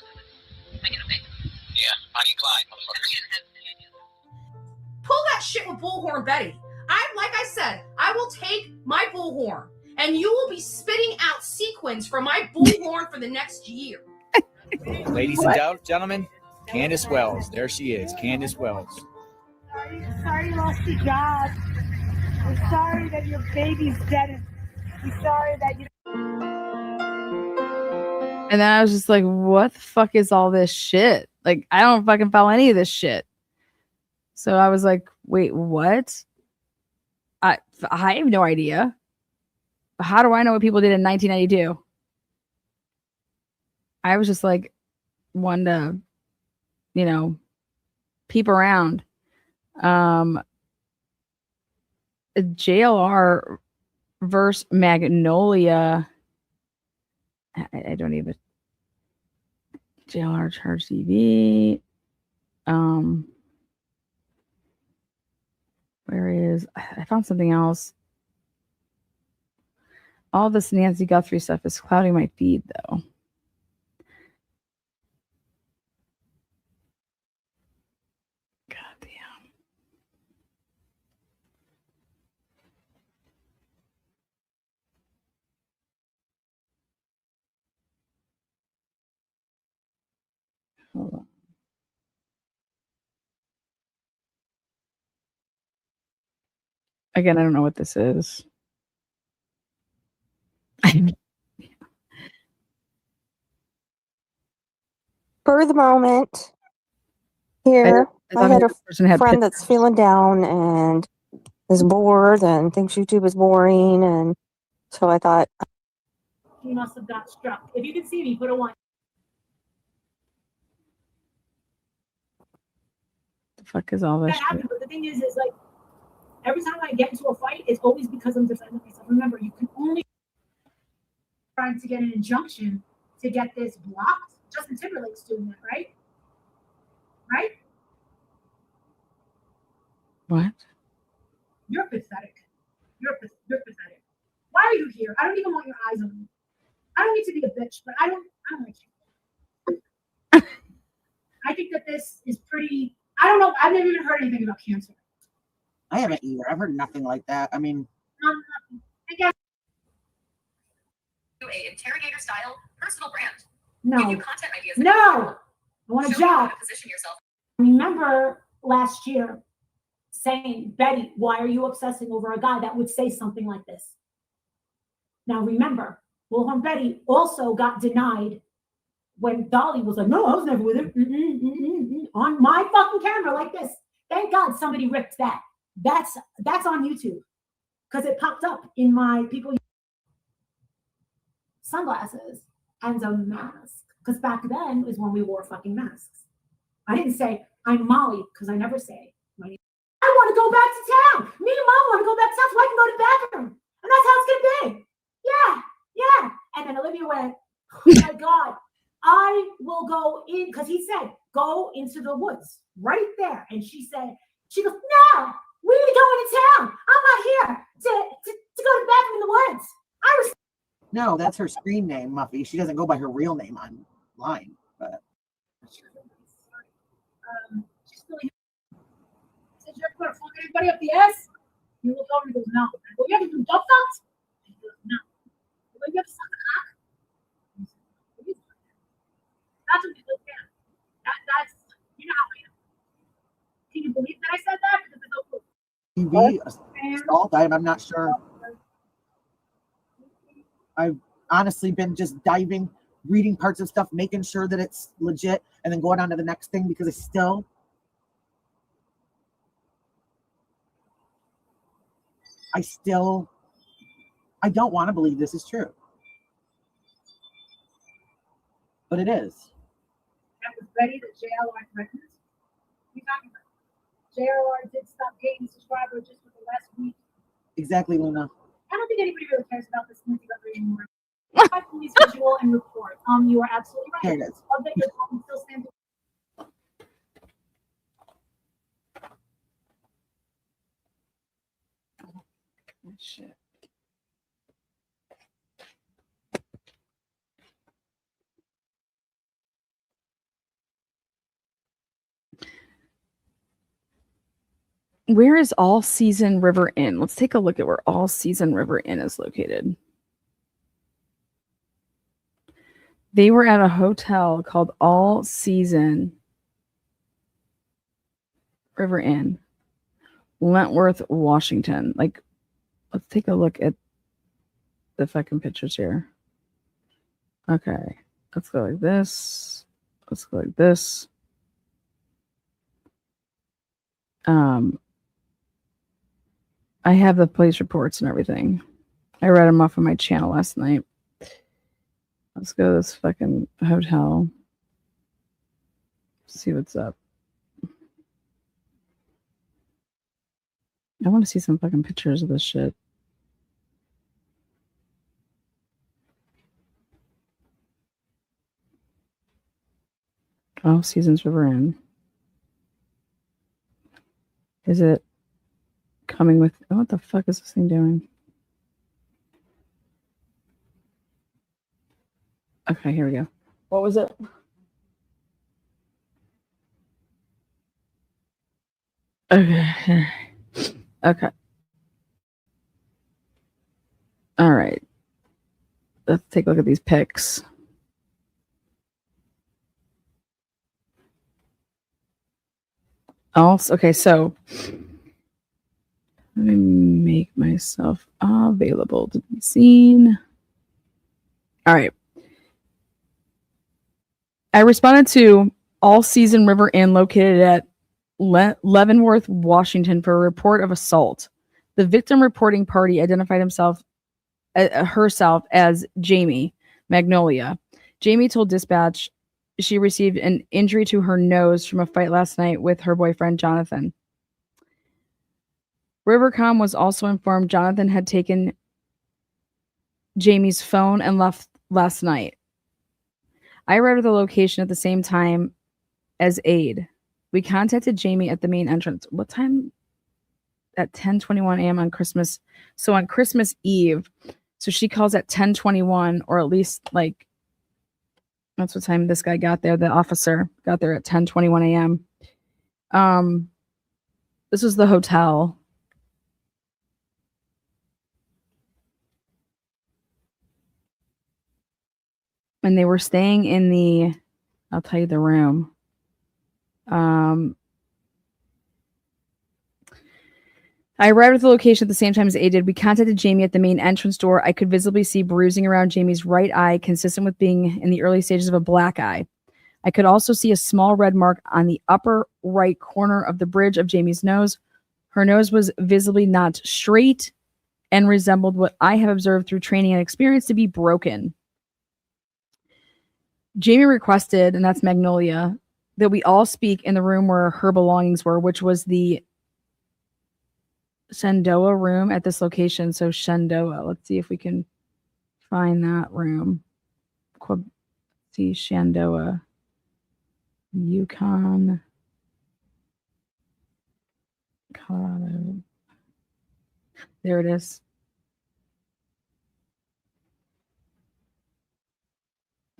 Bonnie and Clyde, motherfuckers. Pull that shit with Bullhorn Betty. Like I said, I will take my bullhorn and you will be spitting out sequins from my bullhorn for the next year. Ladies and gentlemen, Candace Wells. There she is, Candace Wells. Sorry you lost your job. We're sorry that your baby's dead. We're sorry that you. And then I was just like, what the fuck is all this shit? Like, I don't fucking follow any of this shit. So I was like, wait, what? I have no idea. How do I know what people did in 1992? I was just like one to, peep around. JLR versus Magnolia. I don't even. JLR Charge TV. Where is? I found something else. All this Nancy Guthrie stuff is clouding my feed, though. God damn. Hold on. Again, I don't know what this is. For the moment, here, I had a friend that's feeling down and is bored and thinks YouTube is boring. And so I thought, He must have got struck. If you can see me, put a 1. The fuck is all this That happened, but the thing is like every time I get into a fight, it's always because I'm defending myself. Remember, you can only trying to get an injunction to get this blocked. Justin Timberlake's doing that, right? Right? What? You're pathetic. You're pathetic. Why are you here? I don't even want your eyes on you. I don't need to be a bitch, but I don't like you. I think that this is pretty. I don't know. I've never even heard anything about cancer. I haven't either. I've heard nothing like that. I mean, I guess A interrogator style personal brand. no. Give you content ideas. No. I want a Show you how job. to position yourself. Remember last year saying, Betty, why are you obsessing over a guy that would say something like this? Now remember, Wilhelm Betty also got denied when Dolly was like, no, I was never with him. On my fucking camera like this. Thank God somebody ripped that. That's on YouTube because it popped up in my people sunglasses and a mask. Because back then is when we wore fucking masks. I didn't say I'm Molly because I never say my name. I want to go back to town. Me and Mom want to go back to town so I can go to the bathroom. And that's how it's gonna be. Yeah. And then Olivia went, oh my God, I will go in because he said, go into the woods right there. And she goes, no, we need to go into town. I'm not here to go to the bathroom in the woods. no, that's her screen name, Muffy. She doesn't go by her real name online. But She's really said you're gonna fuck anybody up the ass. You look over and goes, no. I go, you have to do dump thoughts? She goes, no. I go, you have to suck the cock? That's what people can. That's you know how I am. Can you believe that I said that? Because it's no proof. TV assault, I'm not sure. I've honestly been just diving, reading parts of stuff, making sure that it's legit, and then going on to the next thing because I don't want to believe this is true. But it is. That was Betty, the JLR threatened. What are you talking about? JLR did stop paying subscribers just for the last week. Exactly, Luna. I don't think anybody really cares about this Nancy Guthrie anymore. Police visual and report. You are absolutely right. There it is. Love that your phone still stands. Shit. Where is All Season River Inn? Let's take a look at where All Season River Inn is located. They were at a hotel called All Season River Inn, Wentworth, Washington. Like, let's take a look at the fucking pictures here. Okay, let's go like this. Let's go like this. I have the police reports and everything. I read them off of my channel last night. Let's go to this fucking hotel. See what's up. I want to see some fucking pictures of this shit. Oh, Seasons River Inn. Is it coming with... Oh, what the fuck is this thing doing? Okay, here we go. What was it? Okay. Okay. All right. Let's take a look at these pics. Also, okay, so let me make myself available to be seen. All right. I responded to All Season River Inn located at Leavenworth, Washington for a report of assault. The victim reporting party identified herself as Jamie Magnolia. Jamie told dispatch she received an injury to her nose from a fight last night with her boyfriend, Jonathan. Rivercom was also informed Jonathan had taken Jamie's phone and left last night. I arrived at the location at the same time as aid. We contacted Jamie at the main entrance. What time? At 10:21 a.m. on Christmas. So on Christmas Eve. So she calls at 10:21, or at least like that's what time this guy got there. The officer got there at 10:21 a.m. This was the hotel. And they were staying in the, I'll tell you the room. I arrived at the location at the same time as A did. We contacted Jamie at the main entrance door. I could visibly see bruising around Jamie's right eye, consistent with being in the early stages of a black eye. I could also see a small red mark on the upper right corner of the bridge of Jamie's nose. Her nose was visibly not straight and resembled what I have observed through training and experience to be broken. Jamie requested, and that's Magnolia, that we all speak in the room where her belongings were, which was the Shenandoah room at this location. So Shenandoah, let's see if we can find that room. See Shenandoah, Yukon, Colorado. There it is.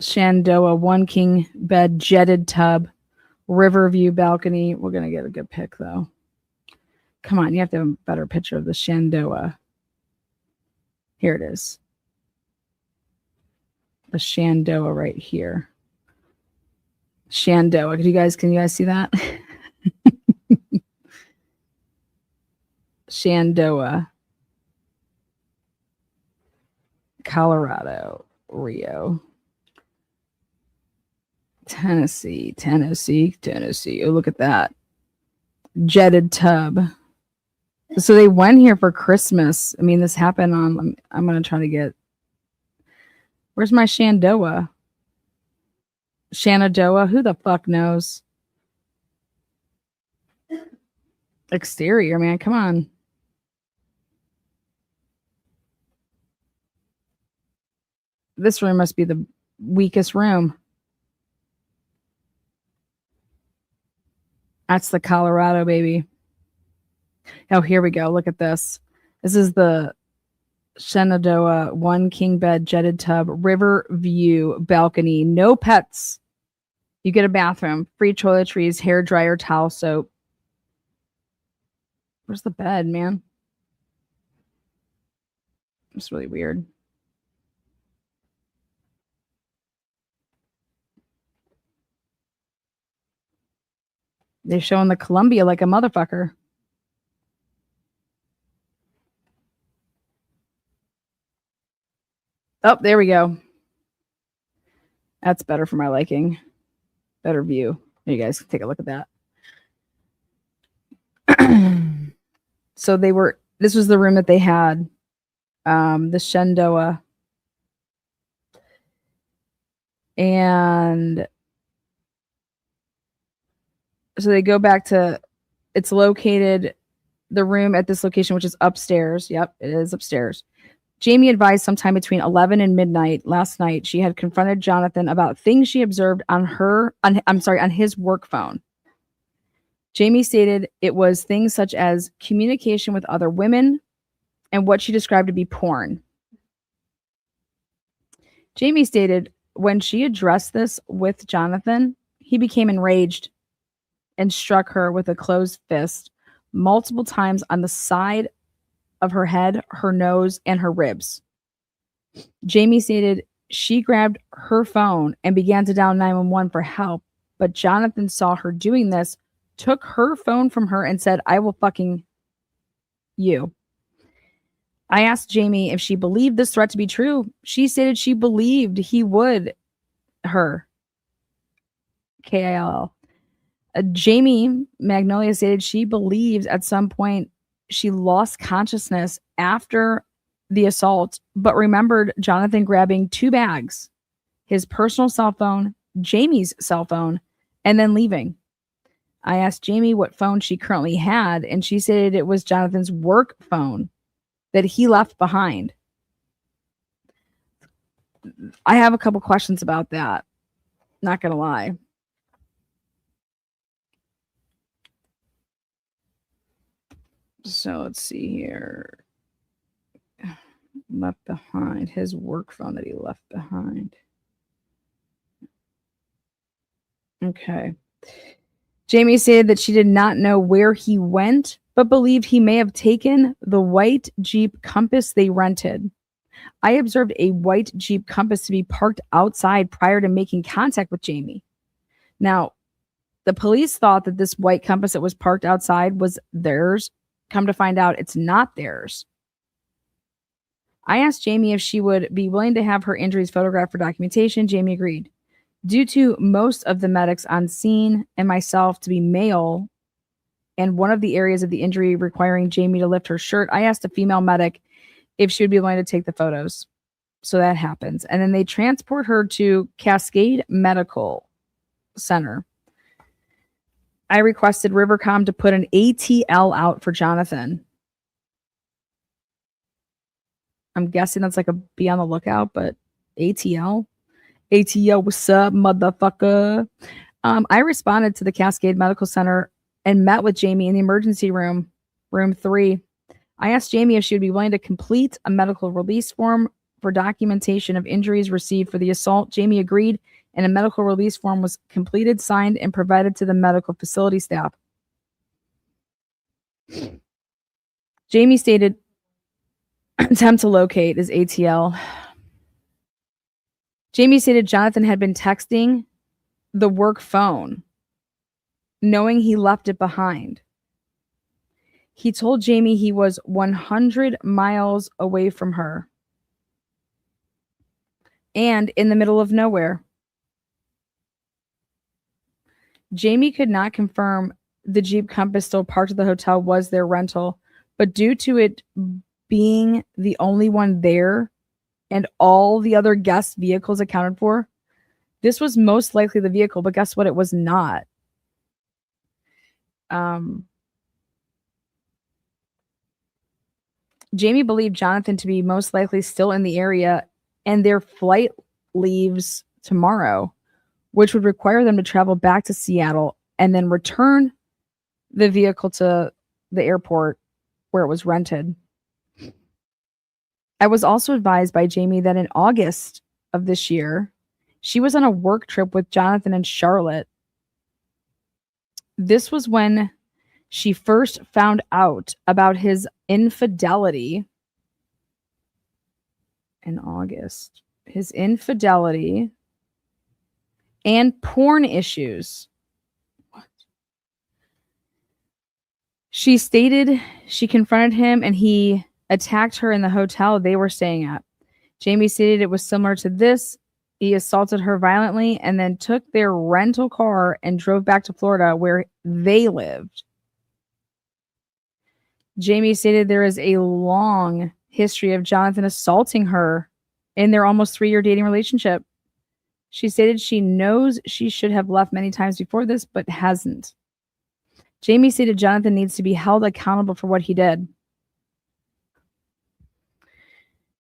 Shenandoah, 1 king bed, jetted tub, river view balcony. We're going to get a good pic though. Come on, you have to have a better picture of the Shenandoah. Here it is. The Shenandoah right here. Shenandoah. Can you guys see that? Shenandoah, Colorado, Rio, Tennessee. Oh, look at that. Jetted tub. So they went here for Christmas. I mean, this happened on, I'm going to try to get, where's my Shenandoah? Shenandoah? Who the fuck knows? Exterior, man. Come on. This room must be the weakest room. That's the Colorado, baby. Oh, here we go. Look at this. This is the Shenandoah 1 king bed, jetted tub, river view balcony. No pets. You get a bathroom, free toiletries, hair dryer, towel soap. Where's the bed, man? It's really weird. They're showing the Columbia like a motherfucker. Oh, there we go. That's better for my liking. Better view. You guys can take a look at that. So they were This was the room that they had, the Shenandoah. And so they go back to, it's located, the room at this location, which is upstairs. Yep, it is upstairs. Jamie advised sometime between 11 and midnight last night she had confronted Jonathan about things she observed on his work phone. Jamie stated it was things such as communication with other women and what she described to be porn. Jamie stated when she addressed this with Jonathan, he became enraged and struck her with a closed fist multiple times on the side of her head, her nose, and her ribs. Jamie stated she grabbed her phone and began to dial 911 for help, but Jonathan saw her doing this, took her phone from her, and said, "I will fucking you." I asked Jamie if she believed this threat to be true. She stated she believed he would her. Kill. Jamie Magnolia stated she believes at some point she lost consciousness after the assault, but remembered Jonathan grabbing 2 bags, his personal cell phone, Jamie's cell phone, and then leaving. I asked Jamie what phone she currently had, and she stated it was Jonathan's work phone that he left behind. I have a couple questions about that. Not gonna lie. So let's see here. Left behind his work phone that he left behind. Okay. Jamie said that she did not know where he went, but believed he may have taken the white Jeep Compass they rented. I observed a white Jeep Compass to be parked outside prior to making contact with Jamie. Now, the police thought that this white Compass that was parked outside was theirs. Come to find out, it's not theirs. I asked Jamie if she would be willing to have her injuries photographed for documentation. Jamie agreed. Due to most of the medics on scene and myself to be male, and one of the areas of the injury requiring Jamie to lift her shirt, I asked a female medic if she would be willing to take the photos. So that happens. And then they transport her to Cascade Medical Center. I requested Rivercom to put an ATL out for Jonathan. I'm guessing that's like a be on the lookout, but ATL? ATL, what's up, motherfucker? I responded to the Cascade Medical Center and met with Jamie in the emergency room, room 3. I asked Jamie if she would be willing to complete a medical release form for documentation of injuries received for the assault. Jamie agreed, and a medical release form was completed, signed, and provided to the medical facility staff. Jamie stated, attempt to locate is ATL. Jamie stated Jonathan had been texting the work phone, knowing he left it behind. He told Jamie he was 100 miles away from her and in the middle of nowhere. Jamie could not confirm the Jeep Compass still parked at the hotel was their rental, but due to it being the only one there and all the other guest vehicles accounted for, this was most likely the vehicle, but guess what? It was not. Jamie believed Jonathan to be most likely still in the area, and their flight leaves tomorrow, which would require them to travel back to Seattle and then return the vehicle to the airport where it was rented. I was also advised by Jamie that in August of this year, she was on a work trip with Jonathan and Charlotte. This was when she first found out about his infidelity in August. His infidelity and porn issues. What? She stated she confronted him and he attacked her in the hotel they were staying at. Jamie stated it was similar to this. He assaulted her violently and then took their rental car and drove back to Florida where they lived. Jamie stated there is a long history of Jonathan assaulting her in their almost 3-year dating relationship. She stated she knows she should have left many times before this, but hasn't. Jamie stated Jonathan needs to be held accountable for what he did.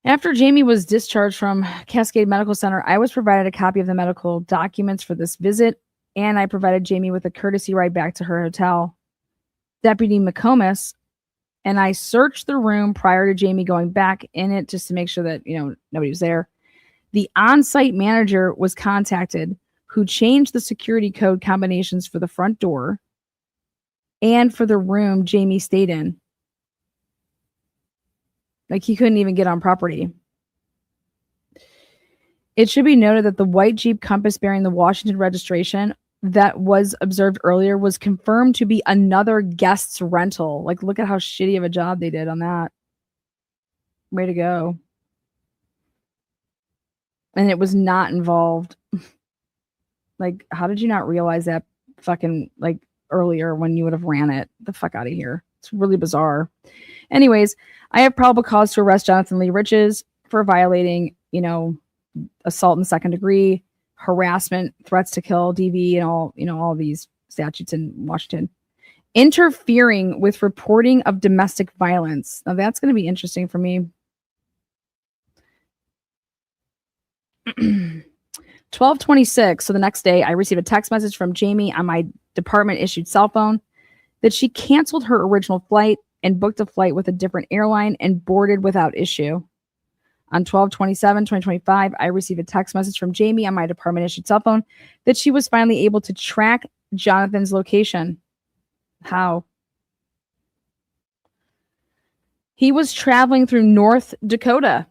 After Jamie was discharged from Cascade Medical Center, I was provided a copy of the medical documents for this visit, and I provided Jamie with a courtesy ride back to her hotel. Deputy McComas and I searched the room prior to Jamie going back in it just to make sure that, nobody was there. The on-site manager was contacted, who changed the security code combinations for the front door and for the room Jamie stayed in. Like, he couldn't even get on property. It should be noted that the white Jeep Compass bearing the Washington registration that was observed earlier was confirmed to be another guest's rental. Like, look at how shitty of a job they did on that. Way to go. And it was not involved. Like, how did you not realize that fucking, like, earlier when you would have ran it? The fuck out of here. It's really bizarre. Anyways, I have probable cause to arrest Jonathan Lee Riches for violating, assault in the second degree, harassment, threats to kill, DV, and all these statutes in Washington. Interfering with reporting of domestic violence. Now that's going to be interesting for me. 12:26. So the next day, I received a text message from Jamie on my department issued cell phone that she canceled her original flight and booked a flight with a different airline and boarded without issue. On 12/27/2025, I received a text message from Jamie on my department issued cell phone that she was finally able to track Jonathan's location. How? He was traveling through North Dakota.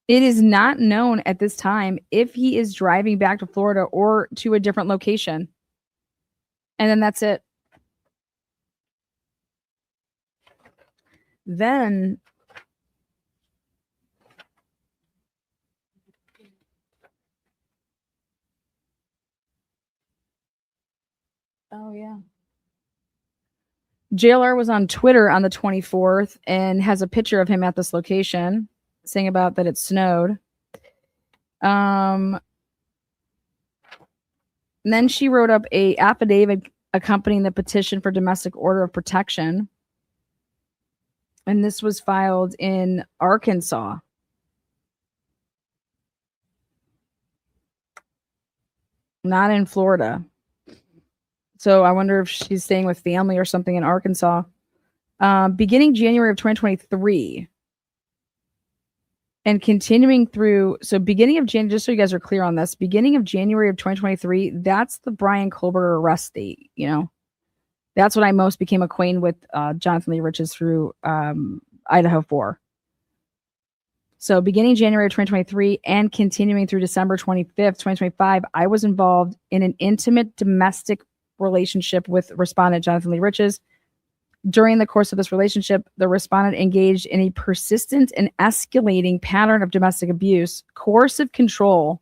It is not known at this time if he is driving back to Florida or to a different location. And then that's it. Then oh yeah. JLR was on Twitter on the 24th and has a picture of him at this location saying about that it snowed. And then she wrote up a affidavit accompanying the petition for domestic order of protection. And this was filed in Arkansas. Not in Florida. So I wonder if she's staying with family or something in Arkansas. Beginning January of 2023 and continuing through. So beginning of January, just so you guys are clear on this, beginning of January of 2023, that's the Brian Colbert arrest date, That's when I most became acquainted with Jonathan Lee Riches through Idaho 4. So beginning January 2023 and continuing through December 25th, 2025, I was involved in an intimate domestic relationship with respondent Jonathan Lee Riches. During the course of this relationship, the respondent engaged in a persistent and escalating pattern of domestic abuse, coercive control,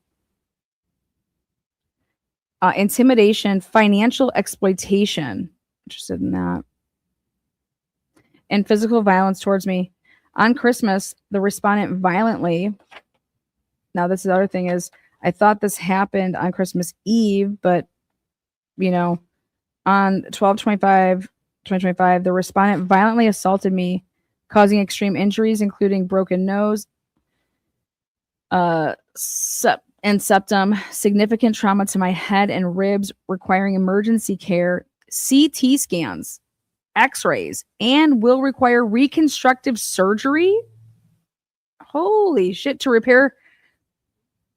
intimidation, financial exploitation. Interested in that. And physical violence towards me. On Christmas, the respondent violently, now this is the other thing is, I thought this happened on Christmas Eve, but, on 12/25/2025, the respondent violently assaulted me, causing extreme injuries, including broken nose, and septum, significant trauma to my head and ribs, requiring emergency care, CT scans, x-rays, and will require reconstructive surgery. Holy shit, to repair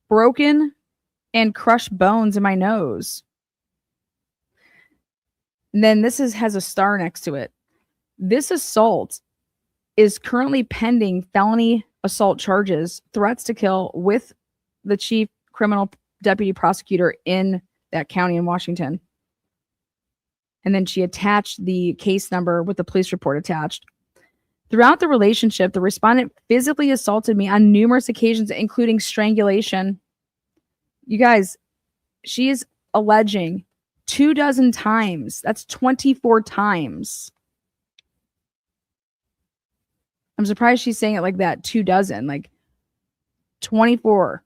broken and crushed bones in my nose. And then this has a star next to it. This assault is currently pending felony assault charges, threats to kill with the chief criminal deputy prosecutor in that county in Washington. And then she attached the case number with the police report attached. Throughout the relationship, the respondent physically assaulted me on numerous occasions, including strangulation. You guys, she is alleging 24 times. That's 24 times. I'm surprised she's saying it like that. 24. Like 24.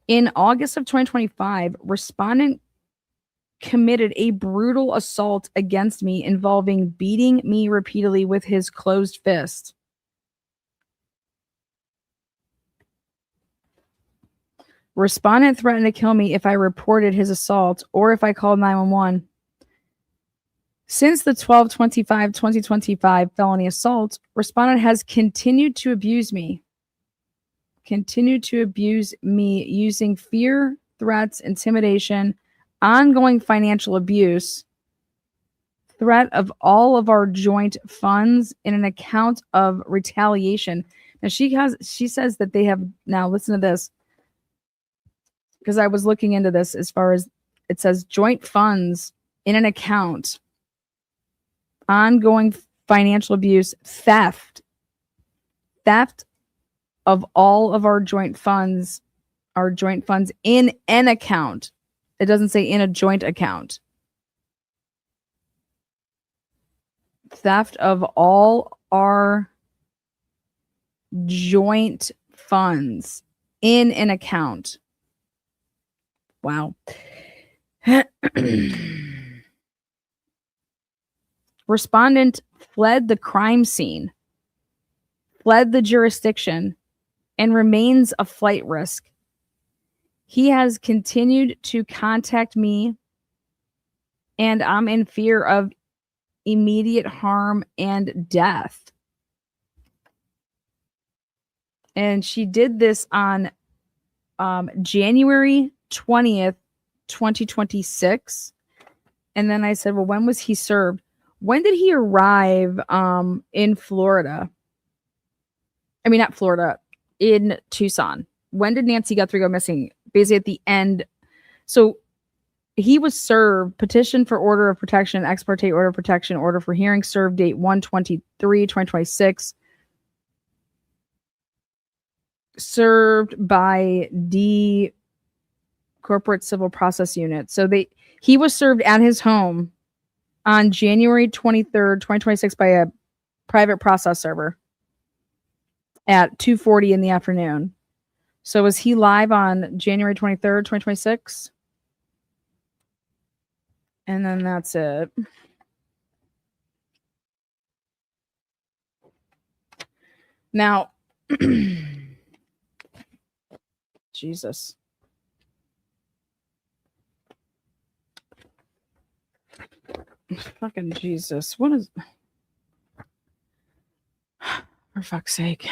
In August of 2025, respondent committed a brutal assault against me involving beating me repeatedly with his closed fist. Respondent threatened to kill me if I reported his assault or if I called 911. Since the 12/25/2025 felony assault, respondent has continued to abuse me. Using fear, threats, intimidation, ongoing financial abuse, threat of all of our joint funds in an account of retaliation. Now she says that they have now, listen to this, because I was looking into this as far as it says joint funds in an account, ongoing financial abuse, theft of all of our joint funds in an account. It doesn't say in a joint account. Theft of all our joint funds in an account. Wow. Respondent fled the crime scene, fled the jurisdiction, and remains a flight risk. He has continued to contact me, and I'm in fear of immediate harm and death. And she did this on January 20th, 2026. And then I said, well, when was he served? When did he arrive in Florida? I mean, not Florida, in Tucson. When did Nancy Guthrie go missing? Basically at the end. So he was served petition for order of protection, ex parte order of protection, order for hearing, served date 1/23/2026. Served by D Corporate Civil Process Unit. So he was served at his home on January 23rd, 2026 by a private process server at 2:40 in the afternoon. So was he live on January 23rd, 2026? And then that's it. Now, Jesus. Fucking Jesus. What is... For fuck's sake.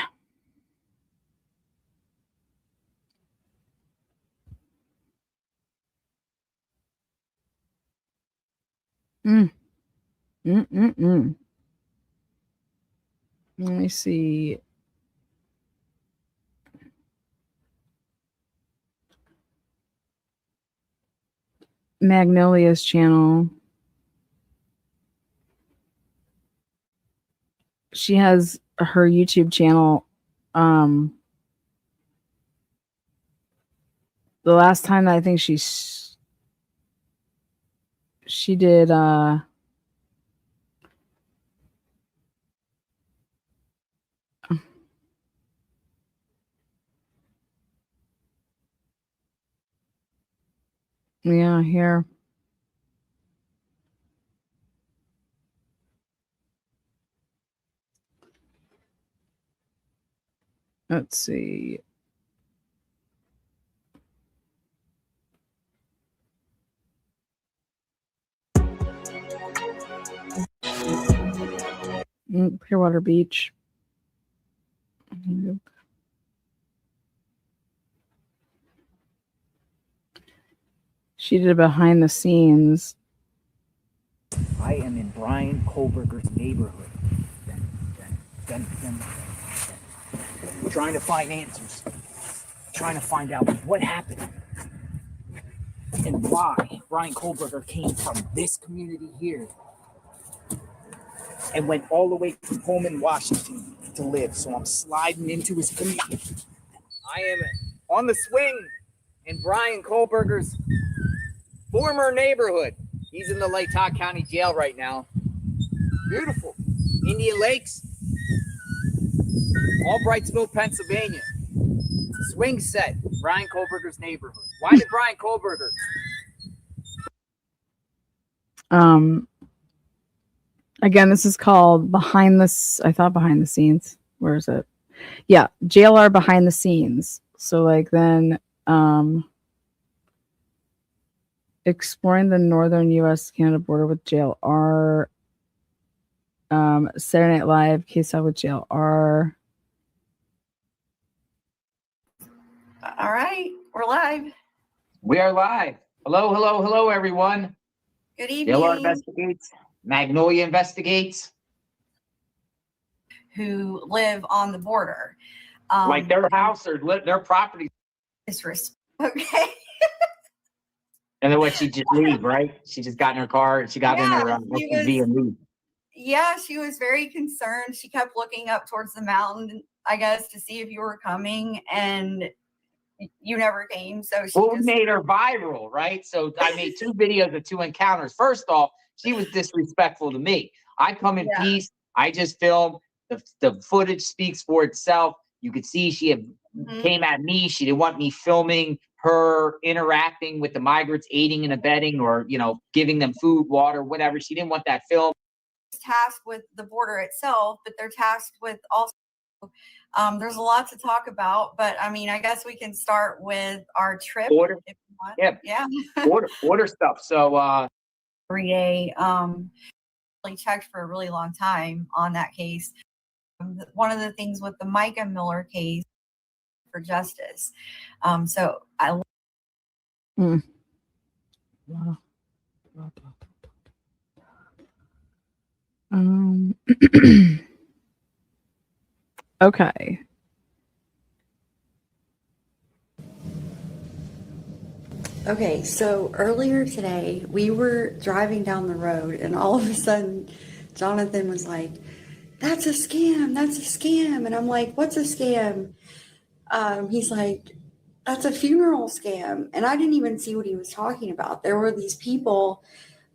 Let me see. Magnolia's channel. She has her YouTube channel. The last time that I think she did yeah, here. Let's see. Clearwater Beach. She did behind the scenes. I am in Brian Kohlberger's neighborhood. Trying to find answers. Trying to find out what happened. And why Brian Kohlberger came from this community here and went all the way from Pullman, Washington to live. So I'm sliding into his community. I am on the swing in Brian Kohlberger's former neighborhood. He's in the Lake Tahoe County Jail right now. Beautiful. Indian Lakes. Albrightsville, Pennsylvania. Swing set, Brian Kohlberger's neighborhood. Why did Brian Kohlberger? Again, this is called Behind this. I thought Behind the Scenes. Where is it? Yeah, JLR Behind the Scenes. So like then exploring the northern U.S. Canada border with JLR. Saturday Night Live case out with JLR. All right, we're live. We are live. Hello, hello, hello, everyone. Good evening. JLR investigates. Magnolia investigates. Who live on the border. Like their house or their property. Okay. And then what, she just leave, right? She just got in her car. She got in her SUV and leave. Yeah, she was very concerned. She kept looking up towards the mountain, I guess, to see if you were coming, and you never came. So she we made her viral, right? So I made 2 videos of 2 encounters. First off, she was disrespectful to me. I come in peace. I just filmed. The footage speaks for itself. You could see she had came at me. She didn't want me filming her interacting with the migrants, aiding and abetting, or, you know, giving them food, water, whatever. She didn't want that film. Tasked with the border itself, but they're tasked with also there's a lot to talk about, but I mean, I guess we can start with our trip Border. if you want. Yeah. Border stuff. So every day checked for a really long time on that case. One of the things with the Micah Miller case for justice. So I Okay. Okay, so earlier today we were driving down the road, and all of a sudden Jonathan was like, "That's a scam, that's a scam." And I'm like, "What's a scam?" He's like, "That's a funeral scam." And I didn't even see what he was talking about. There were these people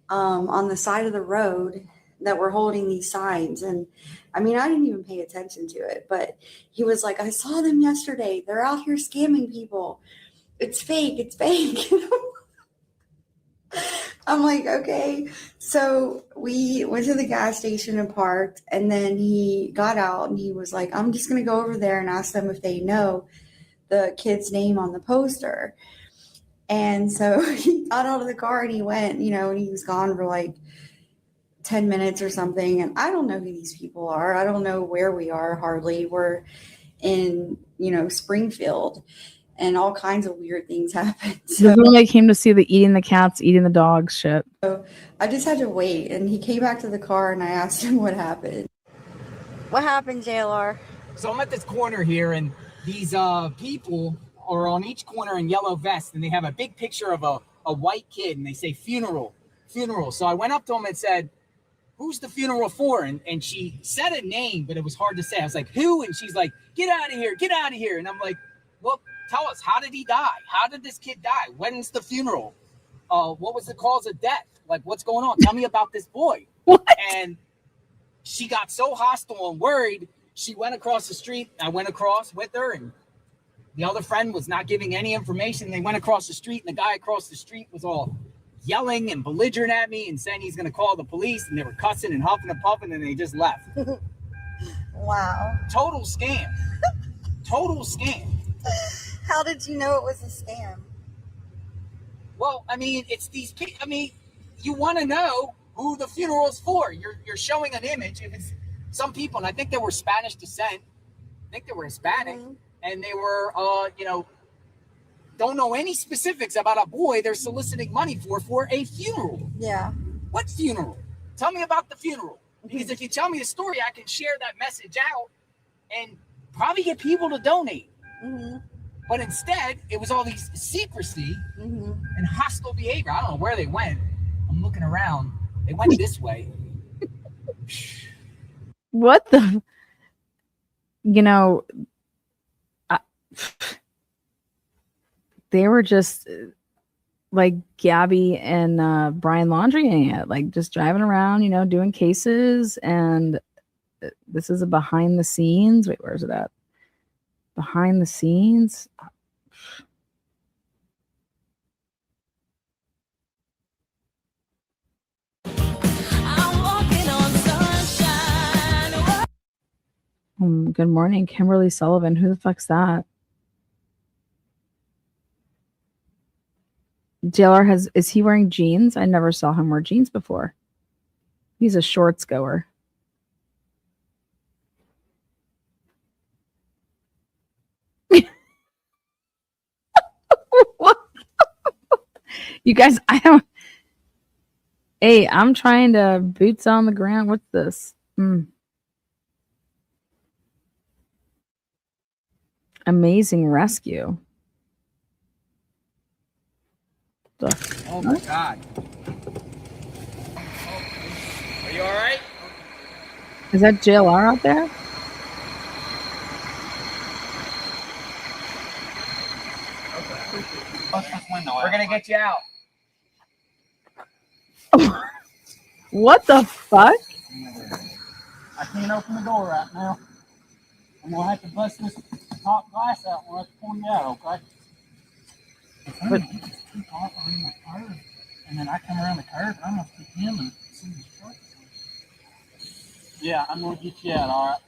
on the side of the road that were holding these signs. And I mean, I didn't even pay attention to it, but he was like, "I saw them yesterday. They're out here scamming people. It's fake, it's fake." I'm like, okay. So we went to the gas station and parked, and then he got out and he was like, "I'm just going to go over there and ask them if they know the kid's name on the poster." And so he got out of the car and he went, you know, and he was gone for like 10 minutes or something. And I don't know who these people are. I don't know where we are hardly. We're in, you know, Springfield. And all kinds of weird things happened. So this is when they came to see the eating the cats, eating the dogs shit. So I just had to wait, and he came back to the car, and I asked him what happened. What happened, JLR? So I'm at this corner here, and these people are on each corner in yellow vests, and they have a big picture of a white kid, and they say funeral. So I went up to him and said, "Who's the funeral for?" And she said a name, but it was hard to say. I was like, "Who?" And she's like, "Get out of here, get out of here." And I'm like, "Well, tell us, how did he die? How did this kid die? When's the funeral? What was the cause of death? Like, what's going on? Tell me about this boy." What? And she got so hostile and worried, she went across the street. I went across with her, and the other friend was not giving any information. They went across the street, and the guy across the street was all yelling and belligerent at me and saying he's going to call the police, and they were cussing and huffing and puffing, and they just left. Wow. Total scam. Total scam. How did you know it was a scam? Well, I mean, it's these people. I mean, you want to know who the funeral is for. You're showing an image. If it's some people, and I think they were Spanish descent. I think they were Hispanic, and they were, you know, don't know any specifics about a boy they're soliciting money for a funeral. Yeah. What funeral? Tell me about the funeral. Because if you tell me the story, I can share that message out and probably get people to donate. But instead, it was all these secrecy and hostile behavior. I don't know where they went. I'm looking around. They went this way. What the? You know, they were just like Gabby and Brian laundrying it, like just driving around, you know, doing cases. And this is a behind the scenes. Wait, where is it at? Behind the scenes. Good morning, Kimberly Sullivan. Who the fuck's that? JLR is he wearing jeans? I never saw him wear jeans before. He's a shorts goer. What? You guys, I don't. Hey, I'm trying to boots on the ground. What's this? Amazing rescue. Oh my God. Are you all right? Is that JLR out there? We're gonna get you out. What the fuck? I can't open the door right now. I'm gonna have to bust this top glass out when I pull you out, okay? But and then I come around the curve, and I'm gonna pick him and see his truck. Yeah, I'm gonna get you out, all right?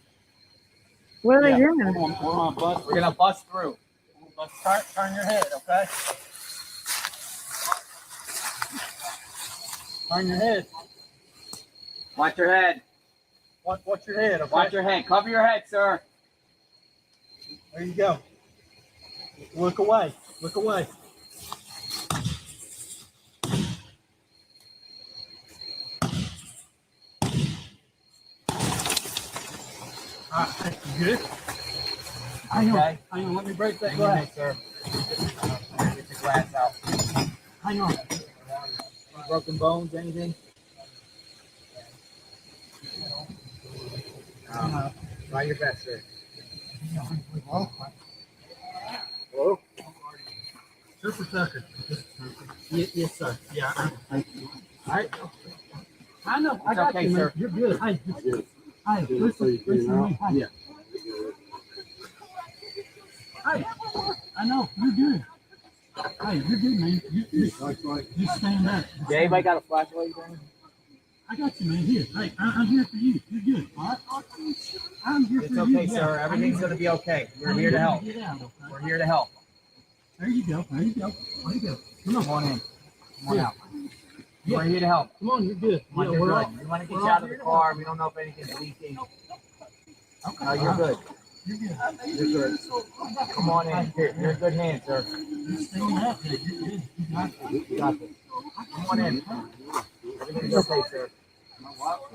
What are they doing? We're gonna bust through. Let's turn your head, okay? Turn your head. Watch your head. Watch your head, okay? Watch your head. Cover your head, sir. There you go. Look away. Look away. All right, you good? Hang on. Hang on. Let me break that glass, sir. Get the glass out. Hang on. Any broken bones, anything? Try your best, sir. Hello? Super Tucker. Yes, sir. Yeah. All right. I know. I got okay, you, sir. man. You're good. Hey, hey, listen to me. Hey. Yeah. Hey, I know. You're good. Hey, you're good, man. You stand up. Yeah, anybody got a flashlight? I got you, man. Here. Hey, I'm here for you. You're good. All right? I'm here It's for you. okay, sir. Everything's going to be okay. We're here to help. We're here to help. There you go. There you go. There you go. Come on in. Come on out. We're here to help. Come on, you're good. Come on, you're good. We want to get you out of the car. We don't know if anything's leaking. Okay. No, you're good. You're good. You're good. Come on in. Here, you're in good hands, sir. You're staying up there. You're good. You got it. You got this. Come on in. Everything's okay, sir.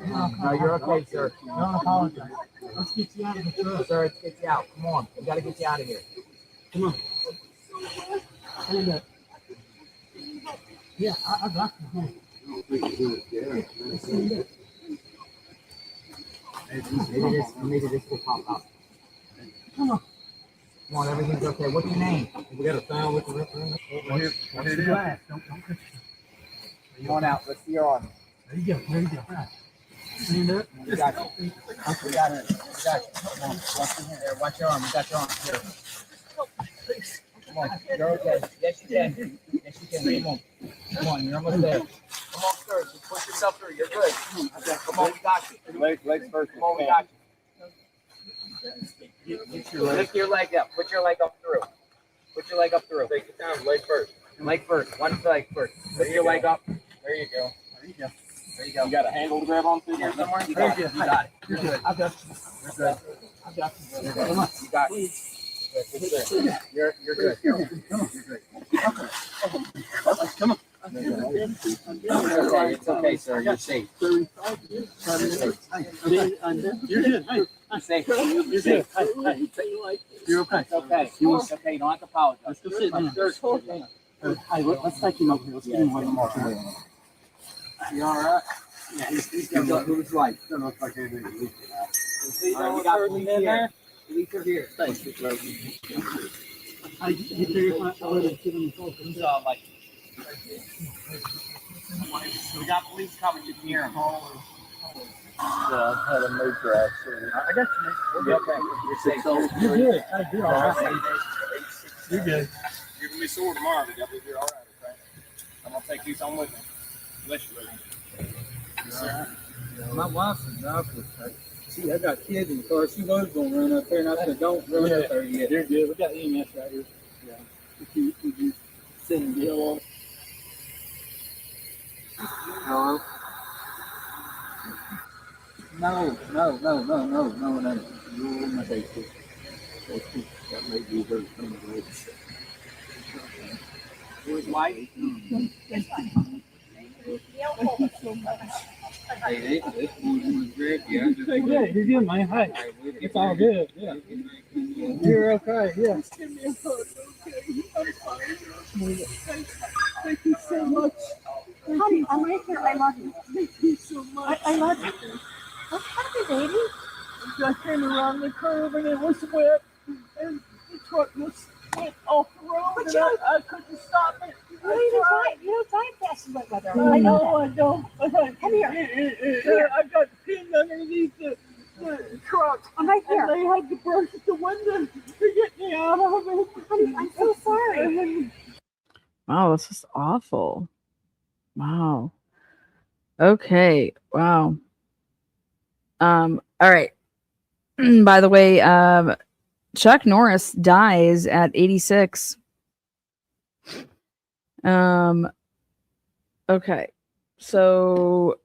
No, you're okay, sir. Don't apologize. Let's get you out of the truck. Sir, let's get you out. Come on. We got to get you out of here. Come on. Stand up. Yeah, I got you. Stand up. Maybe this will pop out. Come on. Come on, everything's okay. What's your name? We got a sound with the reference. Here, the glass. Don't touch it. Come on out. Let's see your arm. There you go. There you go. Stand up. We got you. We got you. We got you. Come on. Watch your arm. We got your arm. Here. Come on. You're okay. Yes, you can. Yes, you can. Come on. Come on. You're almost there. Come on, sir. Just push yourself through. You're good. Come on. We got you. Legs first. Come on. We got you. Lift your leg up. Put your leg up through. Put your leg up through. Take it down. Leg first. Leg first. One leg first. Lift your leg up. There you go. There you go. There you go. You got a handle to grab onto there somewhere? You got it. You got it. You're good. I got you. You're good. I got you. You're good. Come on. You got it. You're good. Come on. Come on. It's okay, sir. You're safe. You're good. Hey, Safe. you're good. Hey, you're okay. It's okay. It's okay. You don't have to apologize. Let's go sit down. Hey, let's take him over here. Let's get him one more. You all right? Yeah, he's going to move his life. Don't look like anything to leak it out. See, we got police here. Police are here. Thanks. Hey, you figure if I let him sit on the phone? We got police coming. You can hear them. Yeah, I've had a major accident. I got you. We'll get back. You're good. I do all right. You're good. You're gonna be sore tomorrow, but you'll be here all right. Okay. I'm gonna take these home with me. Bless you, baby. Yes, sir. My wife's a doctor. See, I got kids in the car. She was gonna run up there, and I said, "Don't run up there yet." You're good. We got EMS right here. Yeah. You send the deal on. Hello. No. You're my safety. That may be her coming to this. Yours white? Thank you so much. Hey, this was great. Yeah. You're good. You're good, man. Hey, it's all good. Yeah. You're okay. Yeah. Give me a hug, okay? I'm fine. Thank you so much. Honey, I'm right here. I love you. Thank you so much. I love you. What's happening, baby? I came around the curve and it was wet, and the truck just went off the road, and I couldn't stop it. You don't drive fast in wet weather. I know I don't. Come here. I got pinned underneath the truck. I'm right here. And they had to burst the window to get me out of it. Honey, I'm so sorry. Wow, that's just awful. Wow. Okay. Wow. All right. By the way, Chuck Norris dies at 86. Okay. So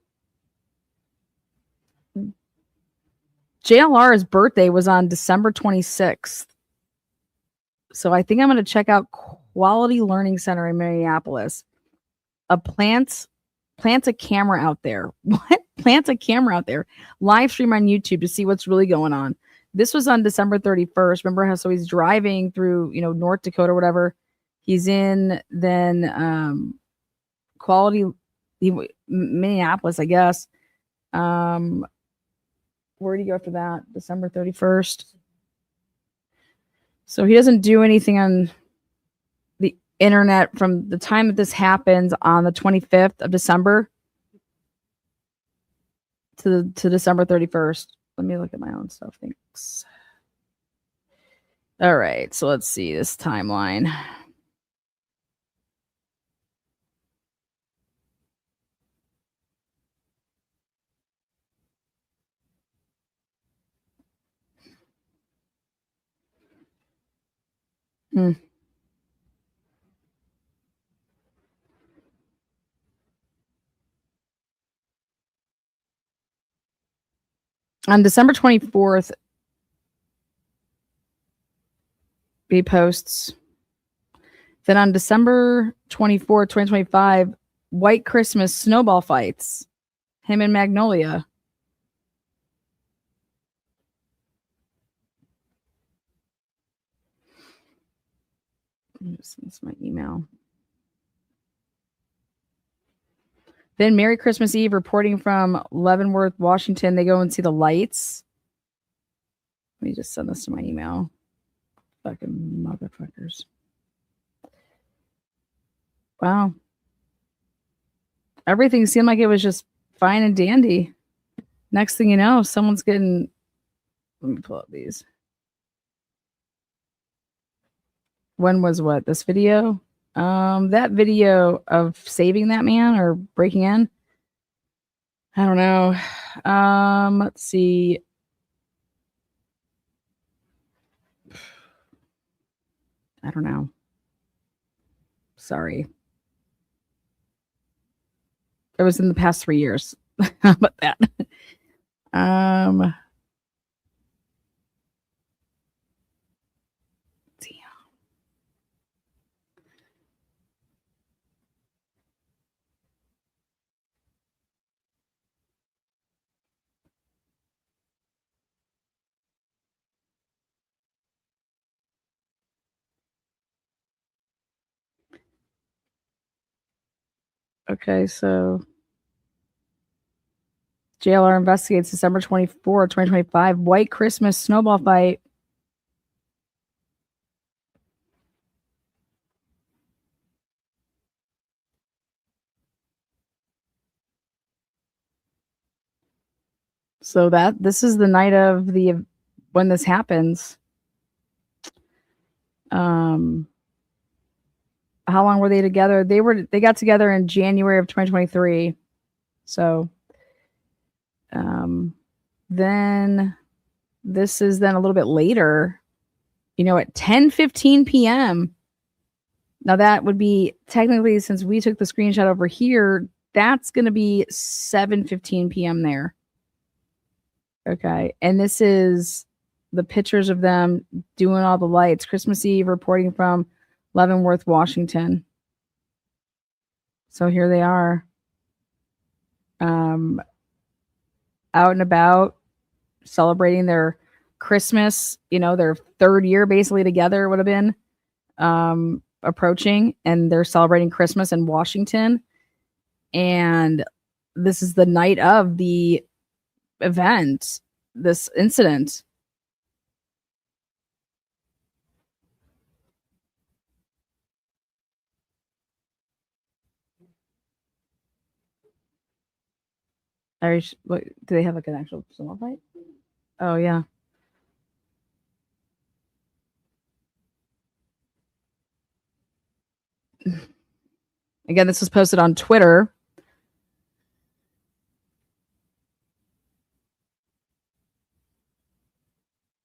JLR's birthday was on December 26th. So I think I'm going to check out Quality Learning Center in Minneapolis. Plants a camera out there. What? Plants a camera out there. Live stream on YouTube to see what's really going on. This was on December 31st. Remember how he's driving through, North Dakota or whatever. He's in then Minneapolis, I guess. Where did he go after that? December 31st. So he doesn't do anything on the internet from the time that this happens on the 25th of December to December 31st. Let me look at my own stuff. Thanks. All right. So let's see this timeline. On December 24th, he posts. Then on December 24th, 2025, White Christmas snowball fights. Him and Magnolia. That's my email. Then Merry Christmas Eve, reporting from Leavenworth, Washington. They go and see the lights. Let me just send this to my email. Fucking motherfuckers. Wow. Everything seemed like it was just fine and dandy. Next thing you know, someone's getting... Let me pull up these. When was what? This video? That video of saving that man or breaking in. I don't know. Let's see. I don't know. Sorry. It was in the past 3 years. How about that? Okay, so JLR investigates December 24, 2025, White Christmas snowball fight. So this is the night of when this happens. How long were they together? They got together in January of 2023. So then this is then a little bit later, at 10:15 p.m. Now that would be technically, since we took the screenshot over here, that's going to be 7:15 p.m. there. Okay. And this is the pictures of them doing all the lights. Christmas Eve, reporting from Leavenworth, Washington. So here they are. Out and about, celebrating their Christmas, their third year basically together would have been approaching, and they're celebrating Christmas in Washington. And this is the night of the event, this incident. Do they have like an actual snowball fight? Oh yeah. Again, this was posted on Twitter.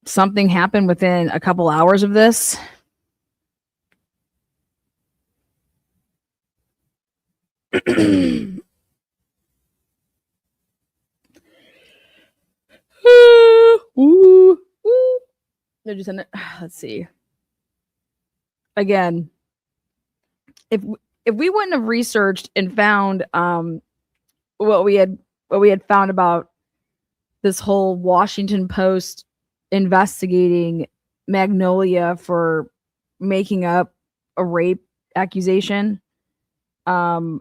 Something happened within a couple hours of this. They're just in it. Let's see. Again, if we wouldn't have researched and found what we had found about this whole Washington Post investigating Magnolia for making up a rape accusation, I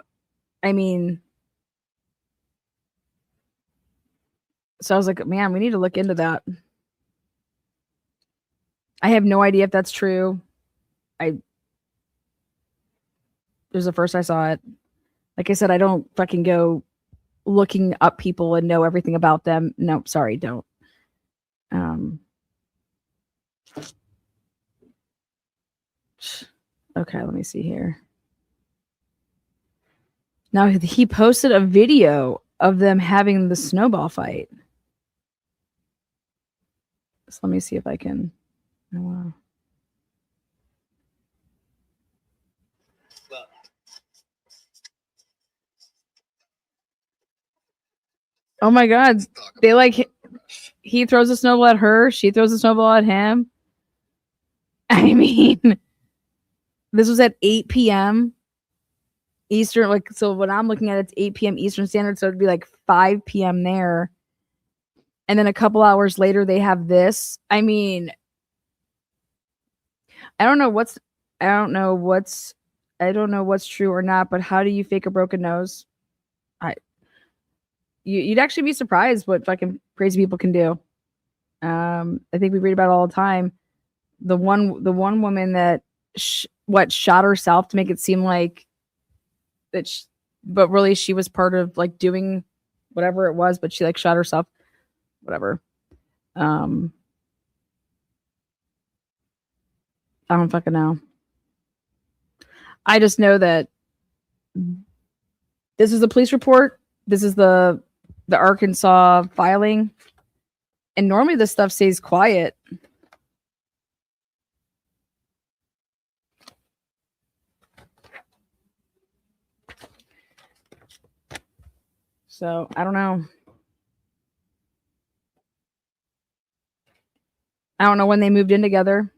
mean, so I was like, man, we need to look into that. I have no idea if that's true. It was the first I saw it. Like I said, I don't fucking go looking up people and know everything about them. Nope, sorry, don't. Okay, let me see here. Now he posted a video of them having the snowball fight. So let me see if I can. Oh, wow. Oh my God. They he throws a snowball at her. She throws a snowball at him. I mean, this was at 8 p.m. Eastern. So when I'm looking at it, it's 8 p.m. Eastern Standard. So it'd be like 5 p.m. there. And then a couple hours later, they have this. I mean, I don't know what's true or not, but how do you fake a broken nose? You'd actually be surprised what fucking crazy people can do. I think we read about it all the time. The one woman that shot herself to make it seem like that, but really she was part of doing whatever it was, but she shot herself. Whatever. I don't fucking know. I just know that this is the police report. This is the Arkansas filing. And normally this stuff stays quiet. So I don't know. I don't know when they moved in together.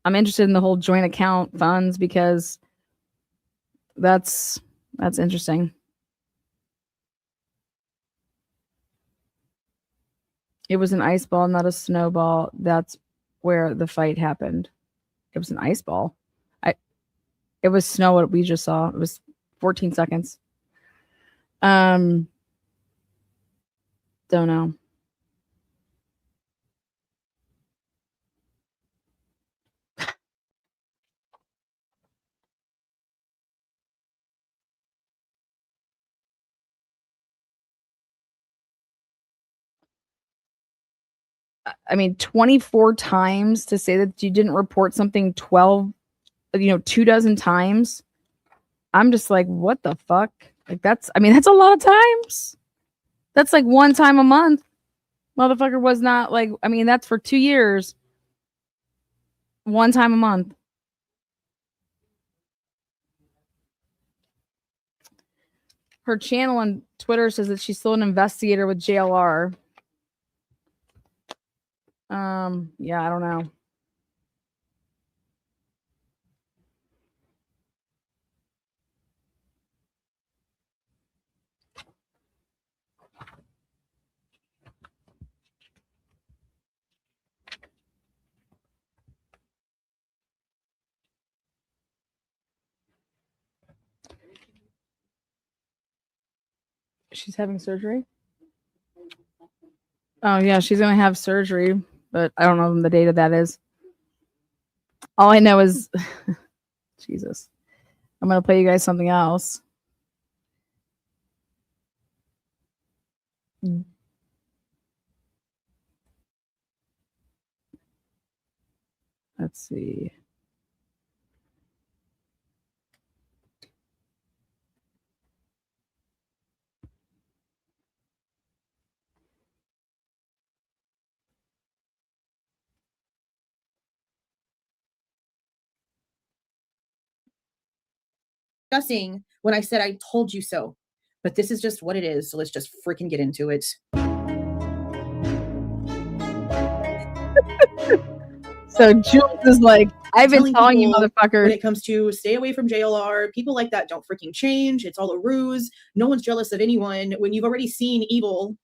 I'm interested in the whole joint account funds because that's interesting. It was an ice ball, not a snowball. That's where the fight happened. It was an ice ball. It was snow what we just saw. It was 14 seconds. Don't know. I mean, 24 times to say that you didn't report something 12, 24 times. I'm just like, what the fuck? Like, that's a lot of times. That's like one time a month. Motherfucker was not like, that's for 2 years. One time a month. Her channel on Twitter says that she's still an investigator with JLR. Yeah, I don't know. She's having surgery? Oh, yeah, she's going to have surgery, but I don't know when the date of that is. All I know is, Jesus, I'm going to play you guys something else. Let's see. Discussing when I said I told you so, but this is just what it is. So let's just freaking get into it. So Jules is like, I've been telling you, motherfucker. When it comes to stay away from JLR, people like that don't freaking change. It's all a ruse. No one's jealous of anyone. When you've already seen evil,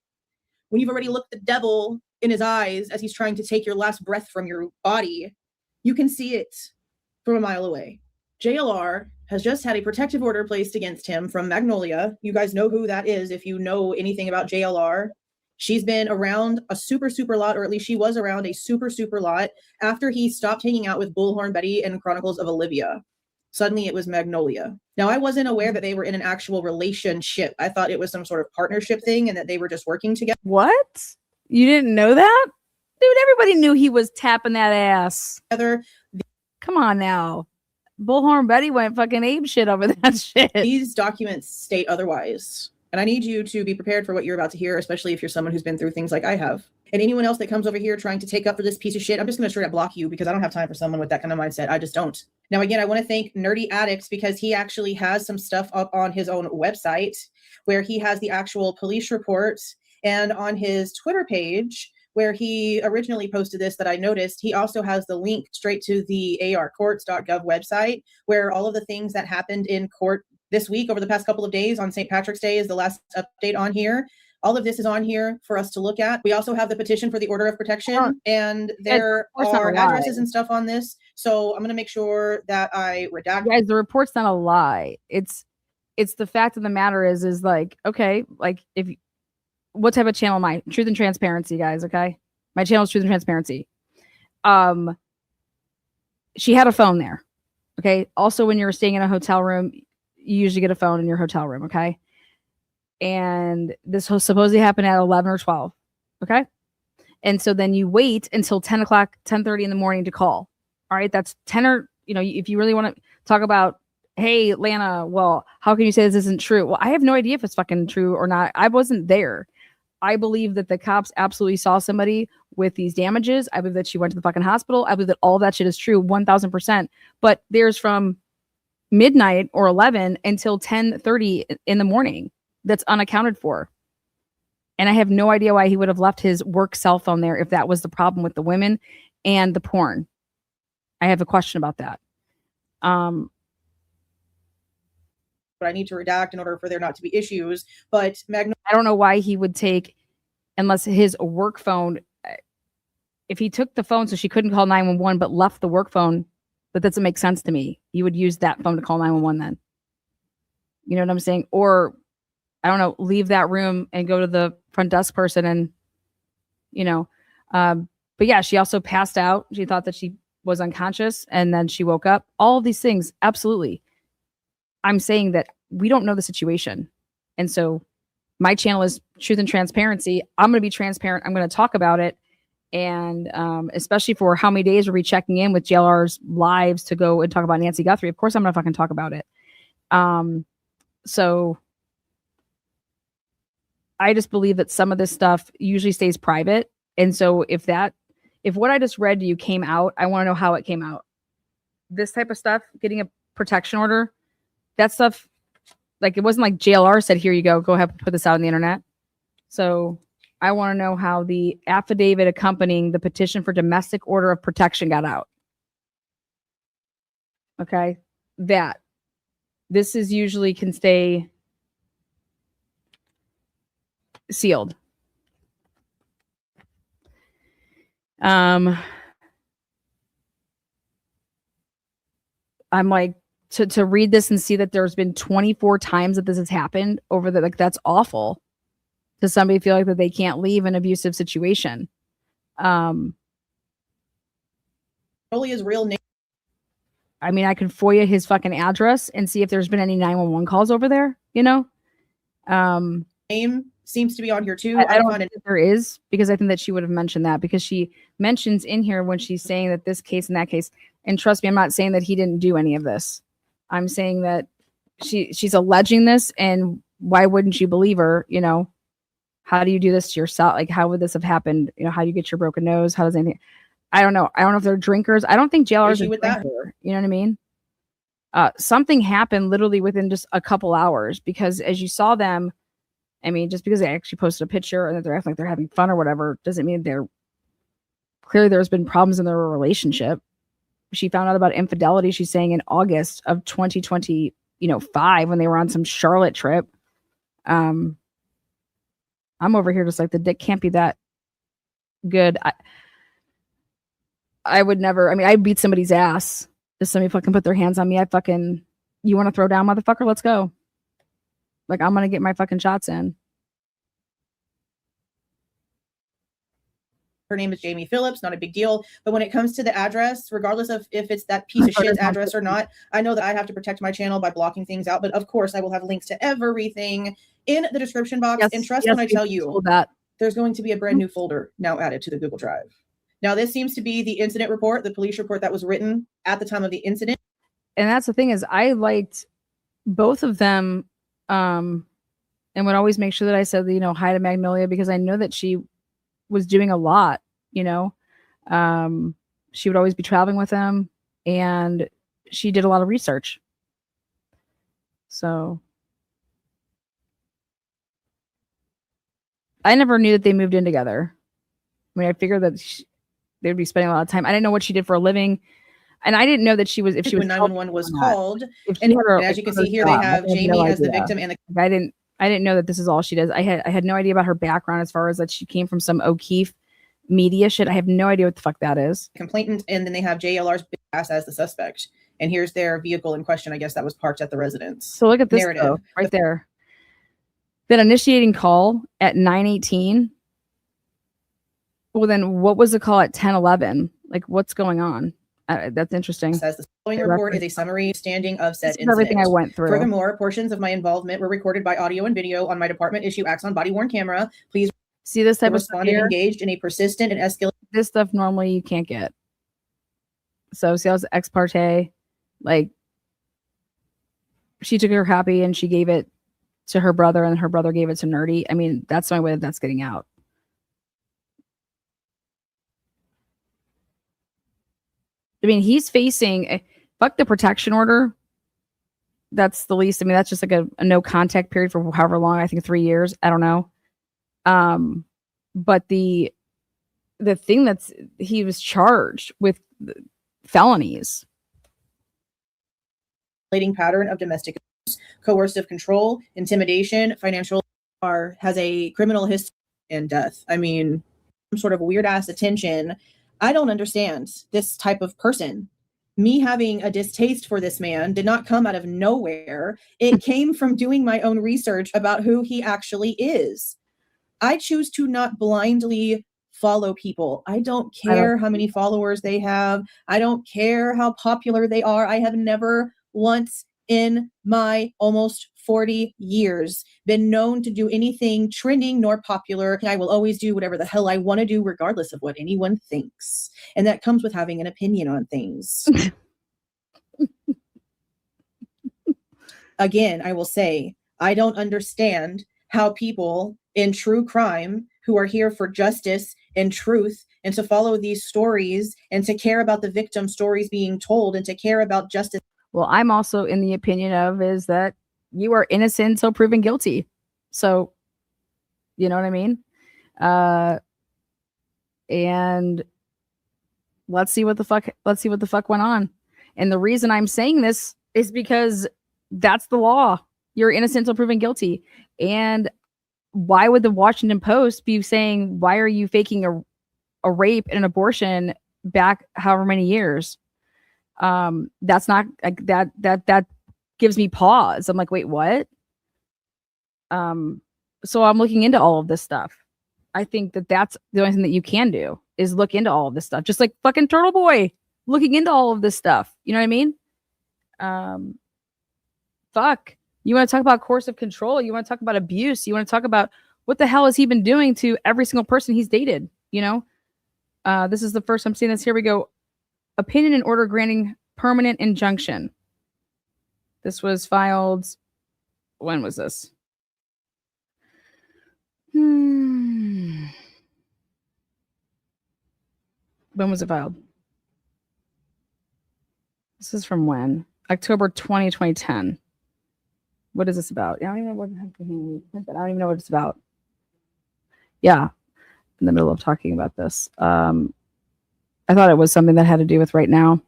when you've already looked the devil in his eyes as he's trying to take your last breath from your body, you can see it from a mile away. JLR has just had a protective order placed against him from Magnolia. You guys know who that is if you know anything about JLR. She's been around a super lot, or at least she was around a super lot after he stopped hanging out with Bullhorn Betty and Chronicles of Olivia. Suddenly it was Magnolia. Now, I wasn't aware that they were in an actual relationship. I thought it was some sort of partnership thing and that they were just working together. What? You didn't know that? Dude, everybody knew he was tapping that ass. Come on now. Bullhorn Betty went fucking ape shit over that shit. These documents state otherwise. And I need you to be prepared for what you're about to hear, especially if you're someone who's been through things like I have. And anyone else that comes over here trying to take up for this piece of shit, I'm just going to straight up block you because I don't have time for someone with that kind of mindset. I just don't. Now, again, I want to thank Nerdy Addicts because he actually has some stuff up on his own website where he has the actual police reports, and on his Twitter page where he originally posted this that I noticed, he also has the link straight to the arcourts.gov website where all of the things that happened in court this week over the past couple of days on St. Patrick's Day is the last update on here. All of this is on here for us to look at. We also have the petition for the order of protection, and there are addresses and stuff on this. So I'm going to make sure that I redact. Guys, the report's not a lie. It's the fact of the matter is like, okay, like what type of channel am I? Truth and Transparency, guys, okay? My channel is Truth and Transparency. She had a phone there, okay? Also, when you're staying in a hotel room, you usually get a phone in your hotel room, okay? And this supposedly happened at 11 or 12, okay? And so then you wait until 10 o'clock, 10:30 in the morning to call. All right, that's 10 or, if you really want to talk about, hey, Lana, well, how can you say this isn't true? Well, I have no idea if it's fucking true or not. I wasn't there. I believe that the cops absolutely saw somebody with these damages. I believe that she went to the fucking hospital. I believe that all that shit is true, 1000%. But there's from midnight or 11 until 10:30 in the morning that's unaccounted for. And I have no idea why he would have left his work cell phone there if that was the problem with the women and the porn. I have a question about that. But I need to redact in order for there not to be issues. But I don't know why he would take, unless his work phone, if he took the phone so she couldn't call 911 but left the work phone, that doesn't make sense to me. You would use that phone to call 911 then. You know what I'm saying? Or, I don't know, leave that room and go to the front desk person and, but yeah, she also passed out. She thought that she was unconscious and then she woke up. All of these things, absolutely. I'm saying that we don't know the situation. And so my channel is Truth and Transparency. I'm going to be transparent. I'm going to talk about it. And especially for how many days were we checking in with JLR's lives to go and talk about Nancy Guthrie? Of course, I'm gonna fucking talk about it. So I just believe that some of this stuff usually stays private. And so if what I just read to you came out, I want to know how it came out. This type of stuff, getting a protection order, that stuff, like it wasn't like JLR said, here you go ahead, put this out on the internet. So I want to know how the affidavit accompanying the petition for domestic order of protection got out. Okay. This is usually can stay sealed. I'm like, to read this and see that there's been 24 times that this has happened over the, like, that's awful to somebody feel like that they can't leave an abusive situation. Rolly is real name. I mean, I can FOIA his fucking address and see if there's been any 911 calls over there, you know? Name seems to be on here too. I don't think there is, because I think that she would have mentioned that, because she mentions in here when she's saying that this case and that case, and trust me, I'm not saying that he didn't do any of this. I'm saying that she's alleging this, and why wouldn't you believe her? You know, how do you do this to yourself? Like, how would this have happened? You know, how do you get your broken nose? How does anything? I don't know. I don't know if they're drinkers. I don't think JLR's a drinker. You know what I mean? Something happened literally within just a couple hours, because as you saw them, I mean, just because they actually posted a picture and that they're acting like they're having fun or whatever, doesn't mean they're clearly there's been problems in their relationship. She found out about infidelity, she's saying, in August of 2025 when they were on some Charlotte trip. I'm over here just like, the dick can't be that good. I would never, I mean, I'd beat somebody's ass if somebody fucking put their hands on me. You want to throw down, motherfucker? Let's go. Like, I'm going to get my fucking shots in. Her name is Jamie Phillips, not a big deal. But when it comes to the address, regardless of if it's that piece of shit's address or not, I know that I have to protect my channel by blocking things out. But of course, I will have links to everything in the description box. And trust when I tell you that there's going to be a brand new folder now added to the Google Drive. Now, this seems to be the incident report, the police report that was written at the time of the incident. And that's the thing, is I liked both of them, and would always make sure that I said, you know, hi to Magnolia, because I know that she was doing a lot, you know. She would always be traveling with them, and she did a lot of research. So I never knew that they moved in together. I mean, I figured that they would be spending a lot of time. I didn't know what she did for a living, and I didn't know that she was, if she was 911 was called. And as you can see here, they have Jamie as the victim, and I didn't know that this is all she does. I had no idea about her background, as far as that she came from some O'Keefe media shit. I have no idea what the fuck that is. Complainant, and then they have JLR's big ass as the suspect. And here's their vehicle in question, I guess, that was parked at the residence. So look at this narrative though, right there. That initiating call at 9:18. Well, then what was the call at 10:11? Like, what's going on? That's interesting. Says the following report is a summary standing of said incident. Everything I went through. Furthermore, portions of my involvement were recorded by audio and video on my department issue Axon body worn camera. Please see this type of stuff here? Engaged in a persistent and escalating. This stuff normally you can't get. So see how it's ex parte, like she took her copy and she gave it to her brother, and her brother gave it to Nerdy. I mean, that's the only way that's getting out. I mean, he's facing fuck the protection order. That's the least. I mean, that's just like a no contact period for however long. I think 3 years. I don't know. But the thing that's, he was charged with felonies. Pattern of domestic abuse, coercive control, intimidation, financial, has a criminal history, and death. I mean, some sort of weird ass attention. I don't understand this type of person. Me having a distaste for this man did not come out of nowhere. It came from doing my own research about who he actually is. I choose to not blindly follow people. I don't care how many followers they have. I don't care how popular they are. I have never once in my almost 40 years, been known to do anything trending nor popular. I will always do whatever the hell I want to do, regardless of what anyone thinks. And that comes with having an opinion on things. Again, I will say, I don't understand how people in true crime who are here for justice and truth and to follow these stories and to care about the victim stories being told and to care about justice. Well, I'm also in the opinion of is that you are innocent until proven guilty. So, you know what I mean? And let's see what the fuck went on. And the reason I'm saying this is because that's the law. You're innocent until proven guilty. And why would the Washington Post be saying, why are you faking a rape and an abortion back however many years? That's not like that gives me pause. I'm like, wait, what? So I'm looking into all of this stuff. I think that's the only thing that you can do is look into all of this stuff. Just like fucking Turtle Boy looking into all of this stuff. You know what I mean? Fuck. You want to talk about coercive control? You want to talk about abuse? You want to talk about what the hell has he been doing to every single person he's dated? You know, this is the first I'm seeing this. Here we go. Opinion and order granting permanent injunction. This was filed. When was this? When was it filed? This is from when? October 2010. What is this about? I don't even know what it's about. Yeah, in the middle of talking about this. I thought it was something that had to do with right now.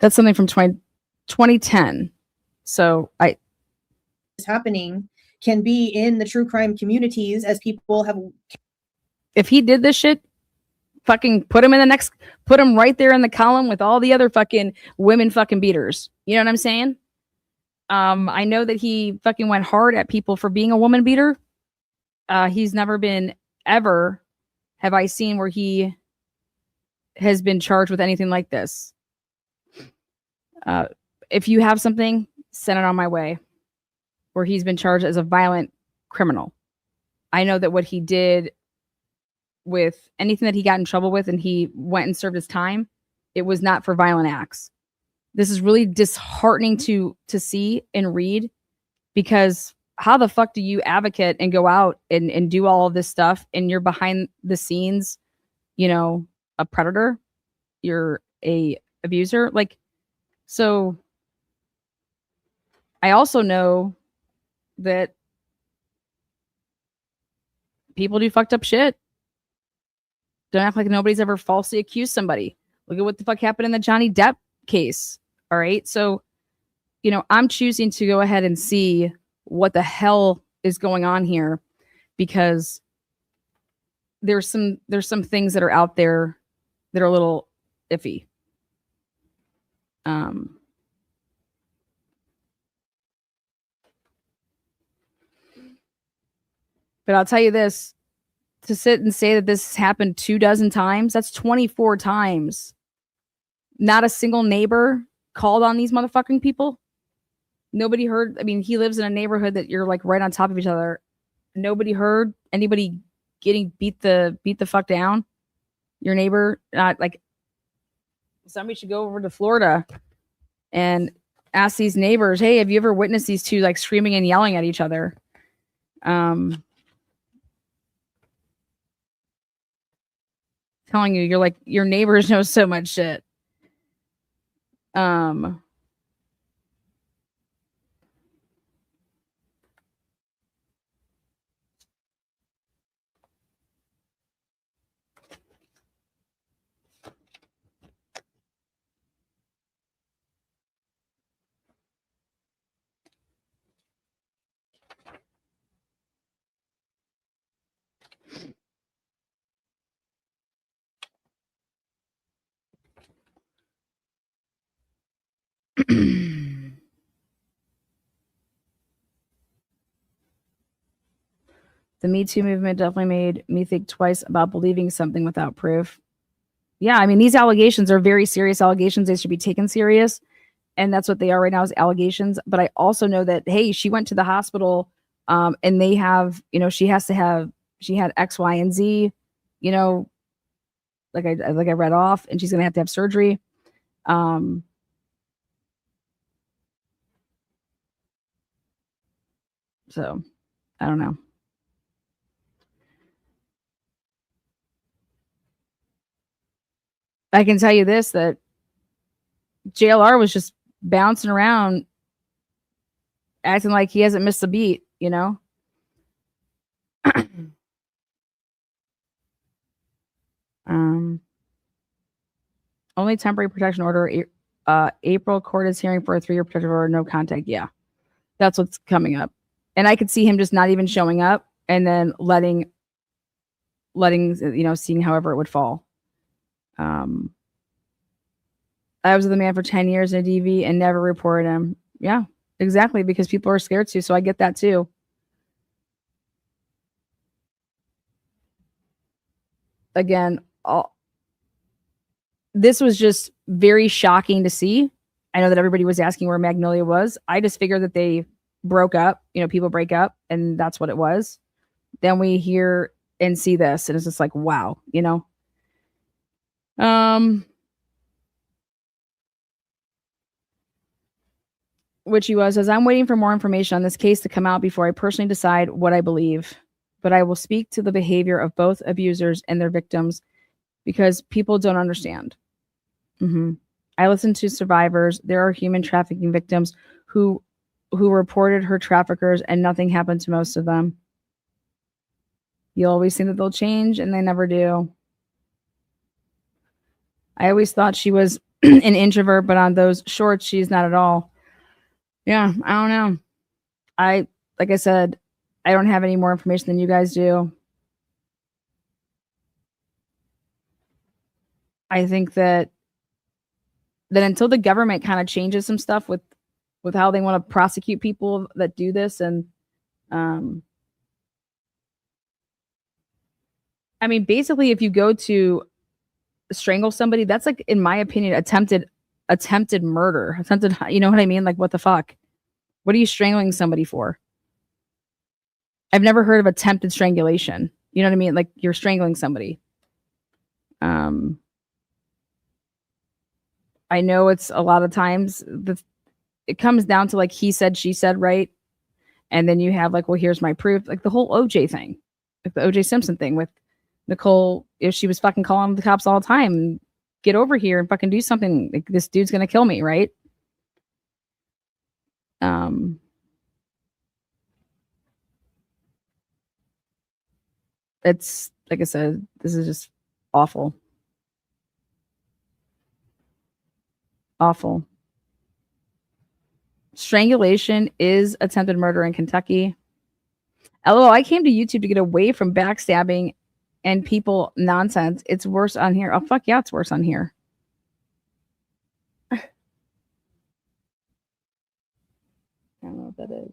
That's something from 2010. So Is happening can be in the true crime communities as people have. If he did this shit, fucking put him right there in the column with all the other fucking women fucking beaters. You know what I'm saying? I know that he fucking went hard at people for being a woman beater. He's never been ever have I seen where he has been charged with anything like this. If you have something, send it on my way. Where he's been charged as a violent criminal. I know that what he did with anything that he got in trouble with and he went and served his time, it was not for violent acts. This is really disheartening to see and read, because how the fuck do you advocate and go out and do all of this stuff and you're behind the scenes, you know, a predator, you're a abuser? Like, so I also know that people do fucked up shit. Don't act like nobody's ever falsely accused somebody. Look at what the fuck happened in the Johnny Depp case. All right. So, you know, I'm choosing to go ahead and see what the hell is going on here, because there's some things that are out there that are a little iffy. But I'll tell you this, to sit and say that this happened 24 times, that's 24 times. Not a single neighbor called on these motherfucking people. Nobody heard. I mean, he lives in a neighborhood that you're like right on top of each other. Nobody heard anybody getting beat the fuck down. Your neighbor, not like, somebody should go over to Florida and ask these neighbors, hey, have you ever witnessed these two like screaming and yelling at each other? Telling you, you're like, your neighbors know so much shit. The Me Too movement definitely made me think twice about believing something without proof. Yeah, I mean, these allegations are very serious allegations. They should be taken serious. and that's what they are right now, is allegations. But I also know that, hey, she went to the hospital, and they have, she had X, Y, and Z, like I read off, and she's gonna have to have surgery. So I don't know. I can tell you this, that JLR was just bouncing around, acting like he hasn't missed a beat, Only temporary protection order. April court is hearing for a 3-year protective order, no contact. Yeah, that's what's coming up. And I could see him just not even showing up, and then letting seeing however it would fall. I was with a man for 10 years in a DV and never reported him. Yeah, exactly, because people are scared to. So I get that too. Again, this was just very shocking to see. I know that everybody was asking where Magnolia was. I just figured that they broke up. People break up, and that's what it was. Then we hear and see this, and it's just like, wow, Which he was, says, I'm waiting for more information on this case to come out before I personally decide what I believe. But I will speak to the behavior of both abusers and their victims, because people don't understand. I listen to survivors. There are human trafficking victims who reported her traffickers, and nothing happened to most of them. You always think that they'll change, and they never do. I always thought she was an introvert, but on those shorts, she's not at all. Yeah, I don't know. Like I said, I don't have any more information than you guys do. I think that until the government kind of changes some stuff with how they want to prosecute people that do this, and I mean, basically, if you go to strangle somebody, that's like, in my opinion, attempted murder. You know what I mean? Like, what the fuck? What are you strangling somebody for? I've never heard of attempted strangulation. You know what I mean? Like, you're strangling somebody. I know it's a lot of times it comes down to like he said, she said, right? And then you have like, well, here's my proof. Like the whole OJ thing, like the OJ Simpson thing with Nicole. If she was fucking calling the cops all the time, get over here and fucking do something. Like, this dude's gonna kill me, right? It's like I said, this is just awful. Awful. Strangulation is attempted murder in Kentucky. LOL, I came to YouTube to get away from backstabbing and people nonsense. It's worse on here. Oh, fuck yeah, it's worse on here. I don't know what that is.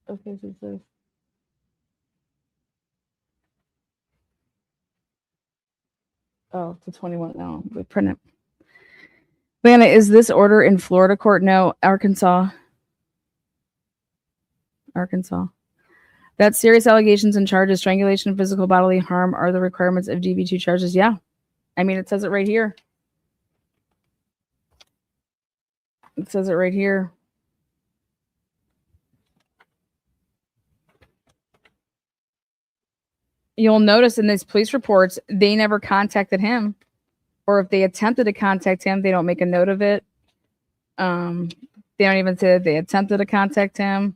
Okay, so it's this. Oh, it's a 21 now. We print it. Lana, is this order in Florida court? No, Arkansas. That serious allegations and charges, strangulation, physical bodily harm, are the requirements of DV2 charges. Yeah. I mean, it says it right here. It says it right here. You'll notice in these police reports, they never contacted him. Or if they attempted to contact him, they don't make a note of it. They don't even say that they attempted to contact him.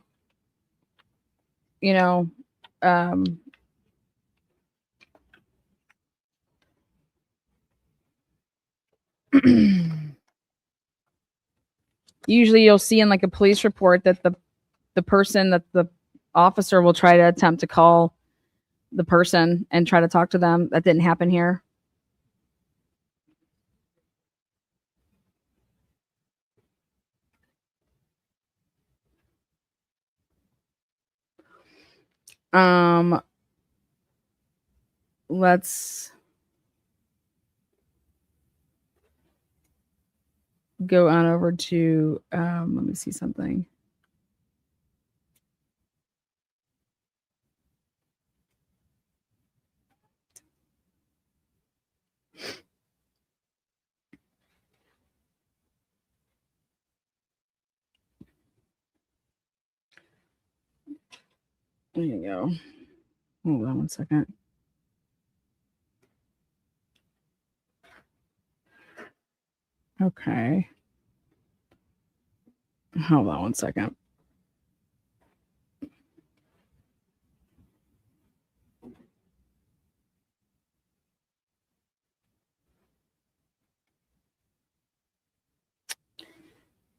Usually you'll see in like a police report that the person, that the officer will try to attempt to call the person and try to talk to them. That didn't happen here. Let's go on over to, let me see something. There you go. Hold on one second. Okay. Hold on one second.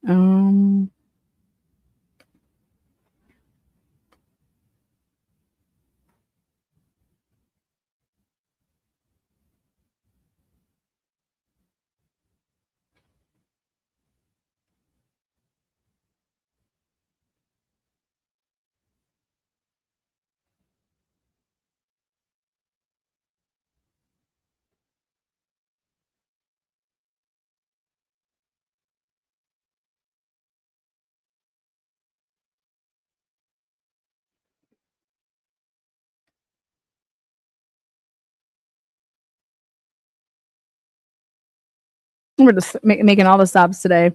Um, we're just making all the stops today.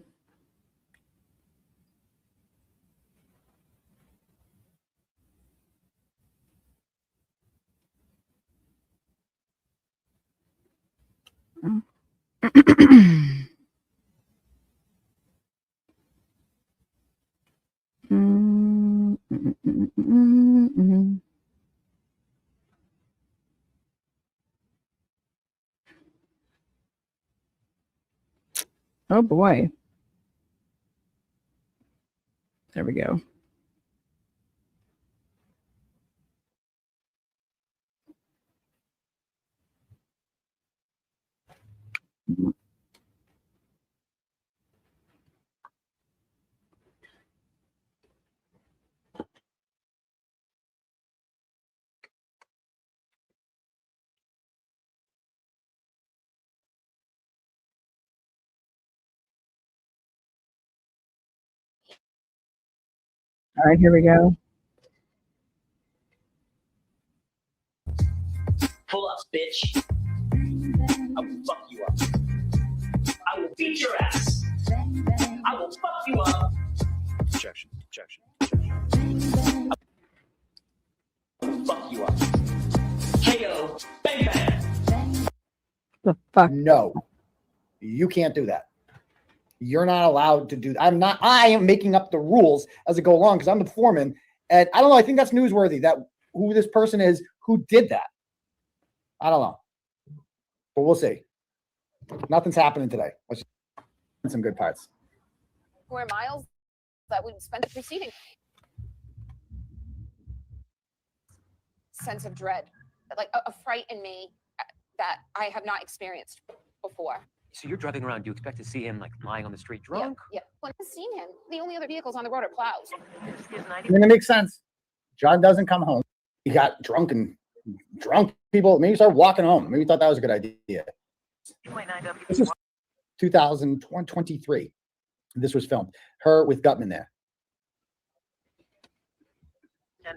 Oh boy. There we go. All right, here we go. Pull up, bitch. I will fuck you up. I will beat your ass. I will fuck you up. Objection. Objection. I will fuck you up. KO. Bang bang. The fuck? No, you can't do that. You're not allowed to do that. I am making up the rules as I go along because I'm the foreman. And I don't know. I think that's newsworthy that who this person is who did that. I don't know. But we'll see. Nothing's happening today. Let's just some good parts. Square miles that we spent the preceding sense of dread, like a fright in me that I have not experienced before. So you're driving around. Do you expect to see him like lying on the street drunk? Yeah. When I've seen him, the only other vehicles on the road are plows. I mean, it makes sense. John doesn't come home. He got drunk people. Maybe start walking home. Maybe he thought that was a good idea. This is 2023. This was filmed. Her with Gutman there.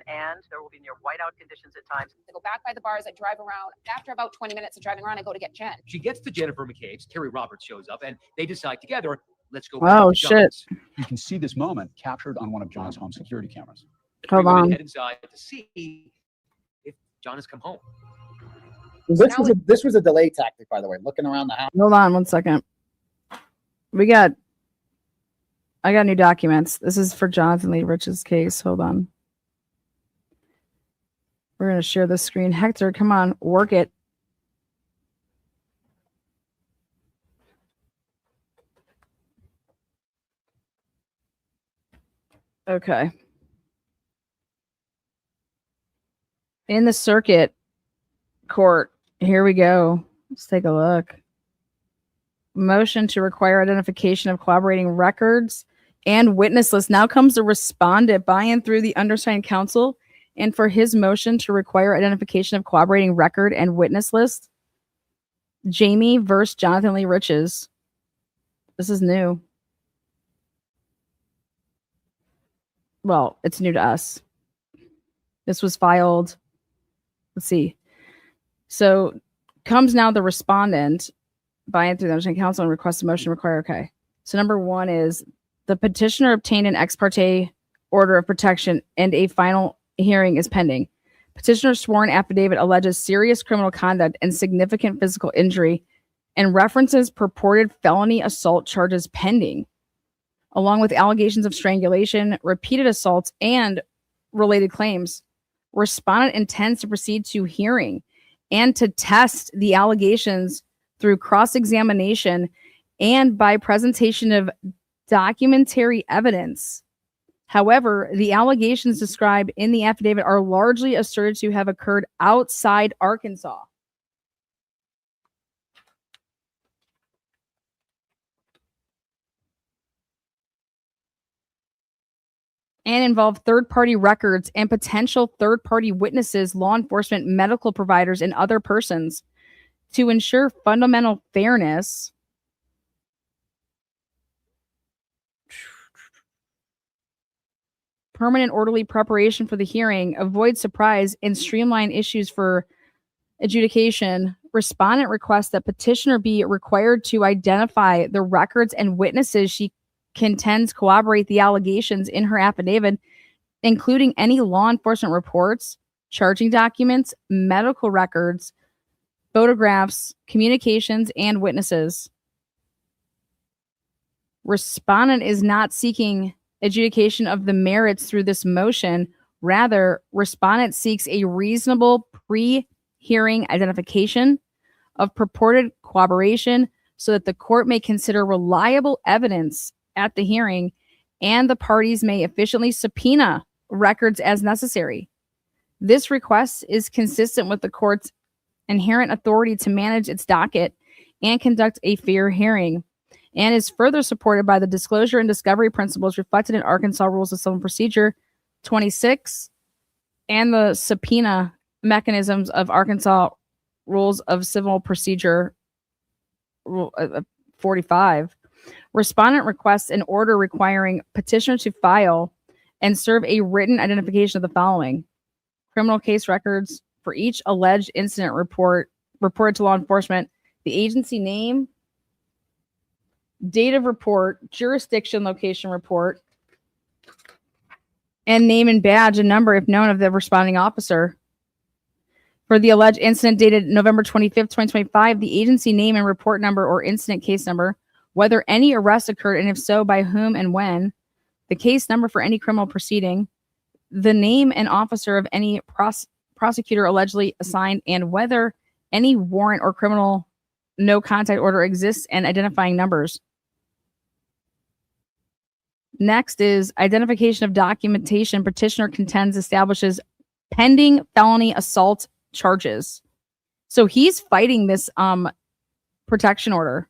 And there will be near whiteout conditions at times. I go back by the bars. I drive around. After about 20 minutes of driving around, I go to get Jen. She gets to Jennifer McCabe's. Terry Roberts shows up, and they decide together, let's go. Oh, shit. John's. You can see this moment captured on one of John's home security cameras. Hold on. Head inside to see if John has come home. This was a delay tactic, by the way. Looking around the house. Hold on one second. I got new documents. This is for Jonathan Lee Rich's case. Hold on. We're going to share the screen. Hector, come on, work it. Okay. In the circuit court, here we go. Let's take a look. Motion to require identification of collaborating records and witness list. Now comes the respondent by and through the undersigned counsel, and for his motion to require identification of collaborating record and witness list, Jamie versus Jonathan Lee Riches. This is new. Well, it's new to us. This was filed. Let's see. So comes now the respondent by and through the Understanding Council and requests a motion to require. Okay. So number one is the petitioner obtained an ex parte order of protection and a final hearing is pending. Petitioner's sworn affidavit alleges serious criminal conduct and significant physical injury and references purported felony assault charges pending, along with allegations of strangulation, repeated assaults, and related claims. Respondent intends to proceed to hearing and to test the allegations through cross-examination and by presentation of documentary evidence. However, the allegations described in the affidavit are largely asserted to have occurred outside Arkansas. And involve third-party records and potential third-party witnesses, law enforcement, medical providers, and other persons to ensure fundamental fairness. Permanent orderly preparation for the hearing, avoid surprise, and streamline issues for adjudication. Respondent requests that petitioner be required to identify the records and witnesses she contends corroborate the allegations in her affidavit, including any law enforcement reports, charging documents, medical records, photographs, communications, and witnesses. Respondent is not seeking adjudication of the merits through this motion. Rather, respondent seeks a reasonable pre-hearing identification of purported corroboration so that the court may consider reliable evidence at the hearing and the parties may efficiently subpoena records as necessary. This request is consistent with the court's inherent authority to manage its docket and conduct a fair hearing, and is further supported by the disclosure and discovery principles reflected in Arkansas Rules of Civil Procedure 26 and the subpoena mechanisms of Arkansas Rules of Civil Procedure 45. Respondent requests an order requiring petitioner to file and serve a written identification of the following: criminal case records for each alleged incident reported to law enforcement, the agency name, date of report, jurisdiction, location report, and name and badge and number, if known, of the responding officer. For the alleged incident dated November 25th, 2025, the agency name and report number or incident case number, whether any arrest occurred and if so, by whom and when, the case number for any criminal proceeding, the name and officer of any prosecutor allegedly assigned, and whether any warrant or criminal no contact order exists, and identifying numbers. Next is identification of documentation petitioner contends establishes pending felony assault charges. So he's fighting this protection order.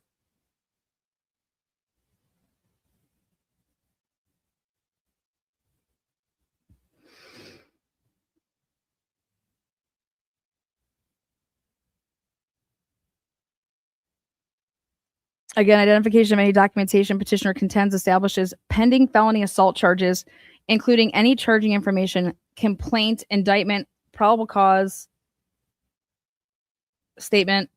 Again, identification of any documentation petitioner contends establishes pending felony assault charges, including any charging information, complaint, indictment, probable cause statement,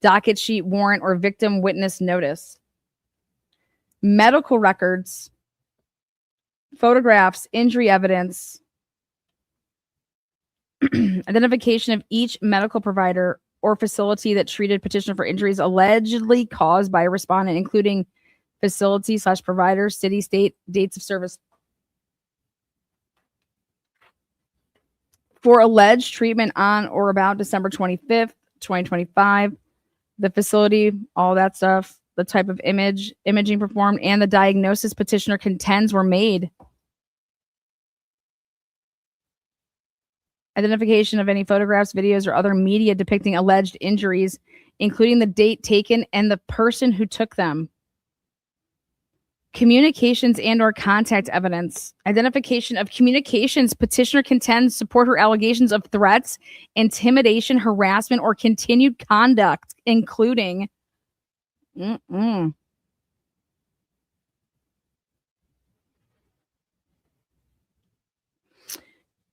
docket sheet, warrant, or victim witness notice. Medical records, photographs, injury evidence, identification of each medical provider or facility that treated petitioner for injuries allegedly caused by a respondent, including facility/provider, city, state, dates of service. For alleged treatment on or about December 25th, 2025, the facility, all that stuff, the type of imaging performed, and the diagnosis petitioner contends were made. Identification of any photographs, videos, or other media depicting alleged injuries, including the date taken and the person who took them. Communications and or contact evidence. Identification of communications petitioner contends support her allegations of threats, intimidation, harassment, or continued conduct, including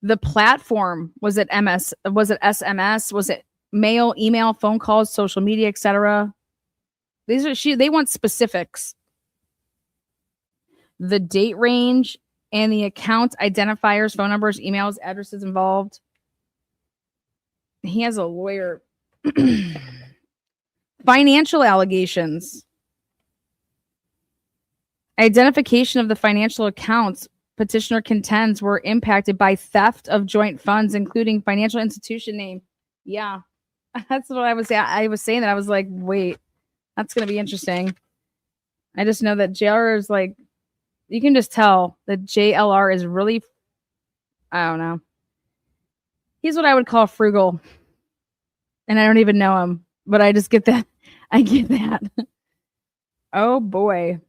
The platform, was it MS? Was it SMS? Was it mail, email, phone calls, social media, etc.? They want specifics. The date range and the account identifiers, phone numbers, emails, addresses involved. He has a lawyer. Financial allegations. Identification of the financial accounts petitioner contends were impacted by theft of joint funds, including financial institution name. Yeah, that's what I was saying. I was saying that. I was like, wait, that's going to be interesting. I just know that JLR is like, you can just tell that JLR is really, I don't know. He's what I would call frugal. And I don't even know him, but I just get that. I get that. Oh boy.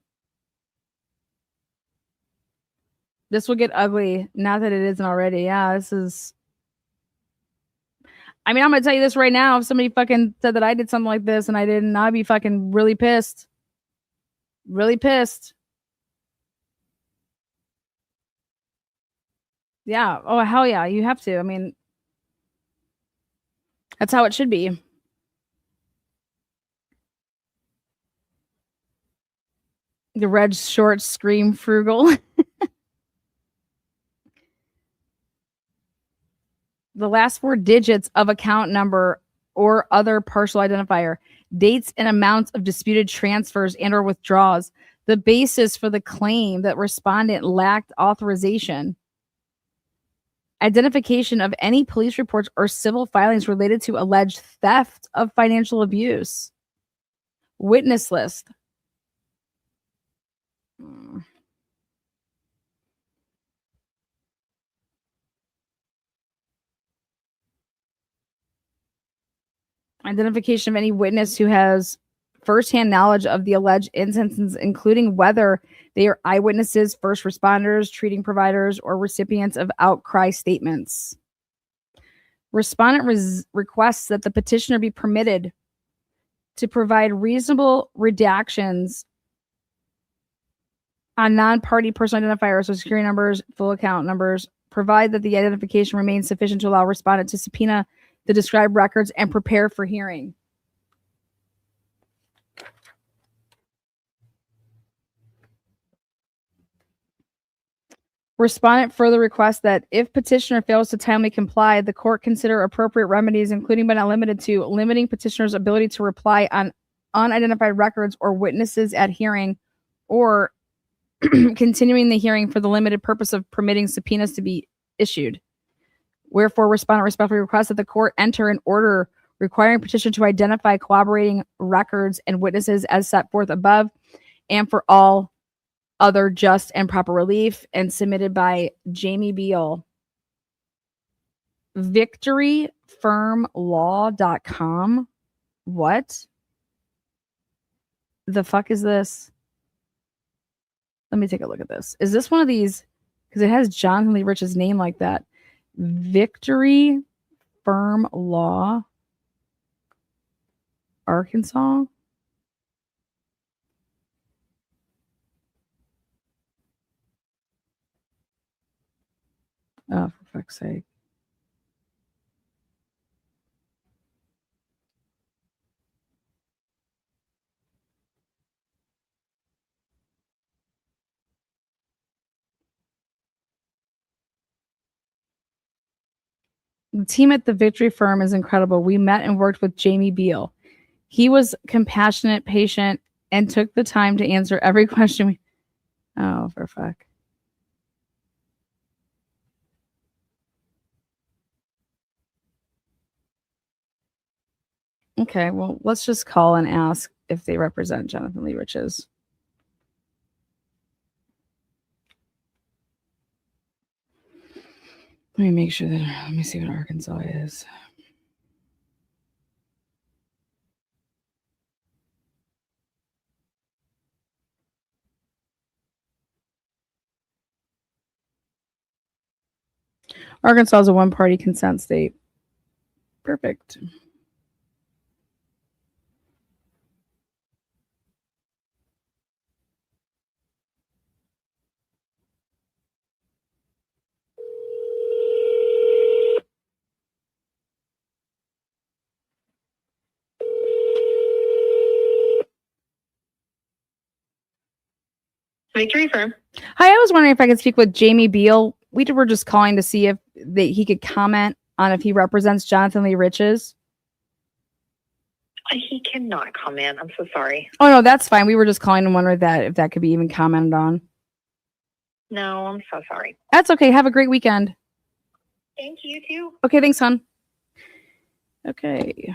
This will get ugly. Not that it isn't already. Yeah, this is. I mean, I'm going to tell you this right now. If somebody fucking said that I did something like this and I didn't, I'd be fucking really pissed. Really pissed. Yeah. Oh, hell yeah. You have to. I mean, that's how it should be. The red shorts scream frugal. The last 4 digits of account number or other partial identifier, dates and amounts of disputed transfers and or withdrawals, the basis for the claim that respondent lacked authorization, identification of any police reports or civil filings related to alleged theft of financial abuse, witness list. Identification of any witness who has firsthand knowledge of the alleged instances, including whether they are eyewitnesses, first responders, treating providers, or recipients of outcry statements. Respondent requests that the petitioner be permitted to provide reasonable redactions on non-party personal identifiers, so security numbers, full account numbers, provide that the identification remains sufficient to allow respondent to subpoena the described records and prepare for hearing. Respondent further requests that if petitioner fails to timely comply, the court consider appropriate remedies, including but not limited to limiting petitioner's ability to reply on unidentified records or witnesses at hearing, or continuing the hearing for the limited purpose of permitting subpoenas to be issued. Wherefore, respondent respectfully requests that the court enter an order requiring petitioner to identify corroborating records and witnesses as set forth above, and for all other just and proper relief, and submitted by Jamie Beal. Victoryfirmlaw.com. What the fuck is this? Let me take a look at this. Is this one of these? Because it has Jonathan Lee Rich's name like that. Victory Firm Law, Arkansas. Oh, for fuck's sake. The team at the Victory Firm is incredible. We met and worked with Jamie Beal. He was compassionate, patient, and took the time to answer every question. Oh, for fuck. Okay, well, let's just call and ask if they represent Jonathan Lee Rich's. Let me make sure that, let me see what Arkansas is. Arkansas is a one-party consent state. Perfect. Victory firm. Hi, I was wondering if I could speak with Jamie Beal. We were just calling to see if he could comment on if he represents Jonathan Lee Riches. He cannot comment. I'm so sorry. Oh no, that's fine. We were just calling and wondering if that could be even commented on. No, I'm so sorry. That's okay. Have a great weekend. Thank you too. Okay, thanks, hon. Okay.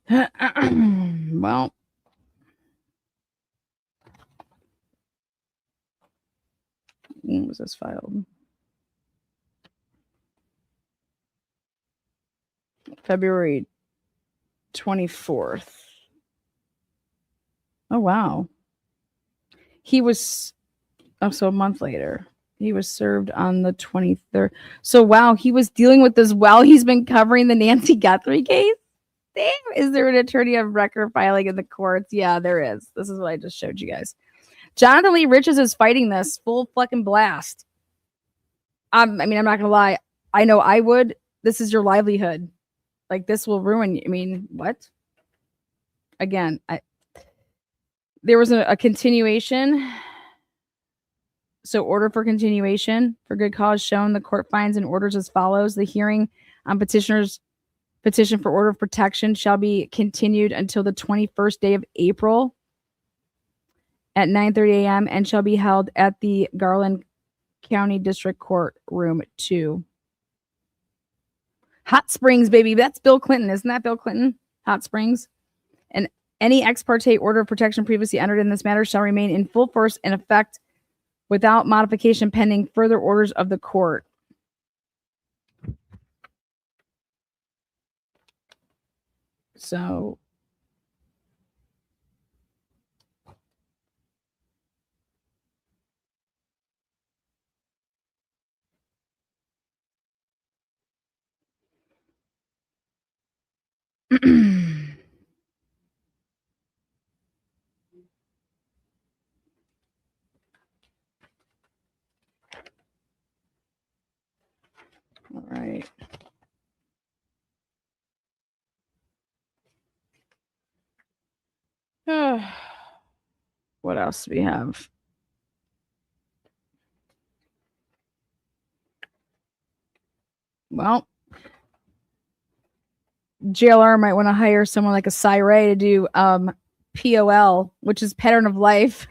Well, when was this filed? February 24th. Oh, wow. He was, so a month later. He was served on the 23rd. So, wow, he was dealing with this while he's been covering the Nancy Guthrie case? Damn, is there an attorney of record filing in the courts? Yeah, there is. This is what I just showed you guys. Jonathan Lee Riches is fighting this full fucking blast. I mean, I'm not going to lie. I know I would. This is your livelihood. Like, this will ruin you. I mean, what? Again, there was a continuation. So order for continuation for good cause shown. The court finds and orders as follows. The hearing on petitioner's petition for order of protection shall be continued until the 21st day of April at 9:30 a.m. and shall be held at the Garland County District Court, Room 2. Hot Springs, baby. That's Bill Clinton. Isn't that Bill Clinton? Hot Springs. And any ex parte order of protection previously entered in this matter shall remain in full force and effect without modification pending further orders of the court. So all right. What else do we have? Well, JLR might want to hire someone like a Cyray to do POL, which is pattern of life.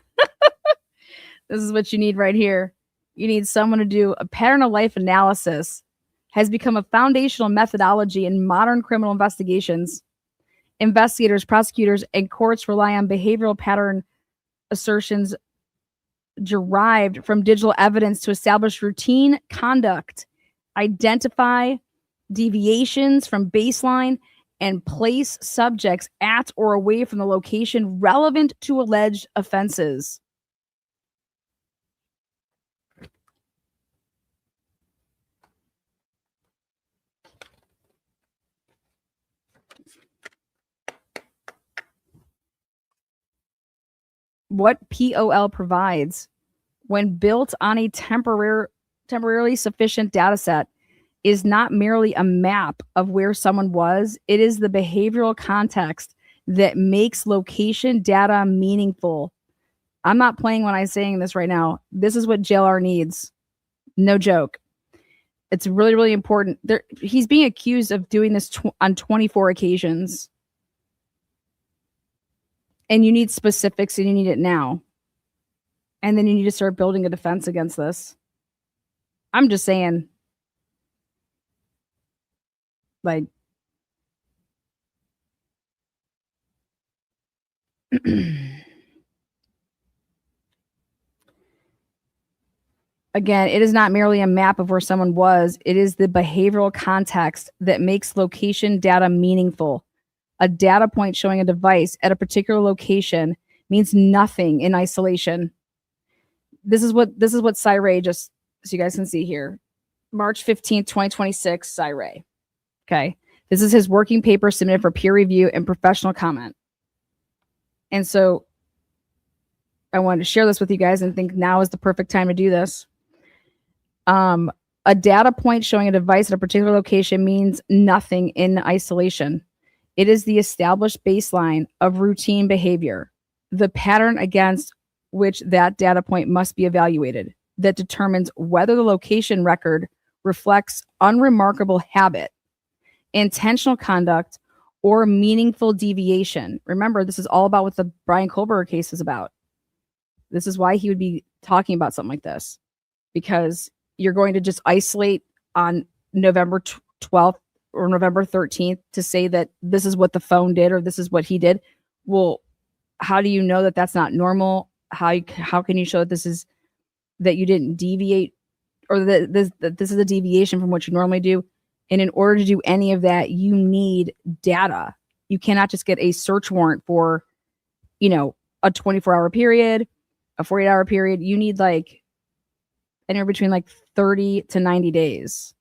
This is what you need right here. You need someone to do a pattern of life analysis. Has become a foundational methodology in modern criminal investigations. Investigators, prosecutors, and courts rely on behavioral pattern assertions derived from digital evidence to establish routine conduct, identify deviations from baseline, and place subjects at or away from the location relevant to alleged offenses. What POL provides, when built on a temporarily sufficient data set, is not merely a map of where someone was. It is the behavioral context that makes location data meaningful. I'm not playing when I'm saying this right now. This is what JLR needs. No joke. It's really, really important. He's being accused of doing this on 24 occasions. And you need specifics and you need it now. And then you need to start building a defense against this. I'm just saying. Like, again, it is not merely a map of where someone was. It is the behavioral context that makes location data meaningful. A data point showing a device at a particular location means nothing in isolation. This is what Cyray, just so you guys can see here. March 15th, 2026, Cyray. Okay. This is his working paper submitted for peer review and professional comment. And so I wanted to share this with you guys and think now is the perfect time to do this. A data point showing a device at a particular location means nothing in isolation. It is the established baseline of routine behavior, the pattern against which that data point must be evaluated, that determines whether the location record reflects unremarkable habit, intentional conduct, or meaningful deviation. Remember, this is all about what the Brian Kohlberger case is about. This is why he would be talking about something like this, because you're going to just isolate on November 12th or November 13th to say that this is what the phone did or this is what he did. Well, how do you know that that's not normal? How can you show that this is, that you didn't deviate, or that this is a deviation from what you normally do? And in order to do any of that, you need data. You cannot just get a search warrant for, a 24-hour period, a 48-hour period. You need like anywhere between like 30 to 90 days.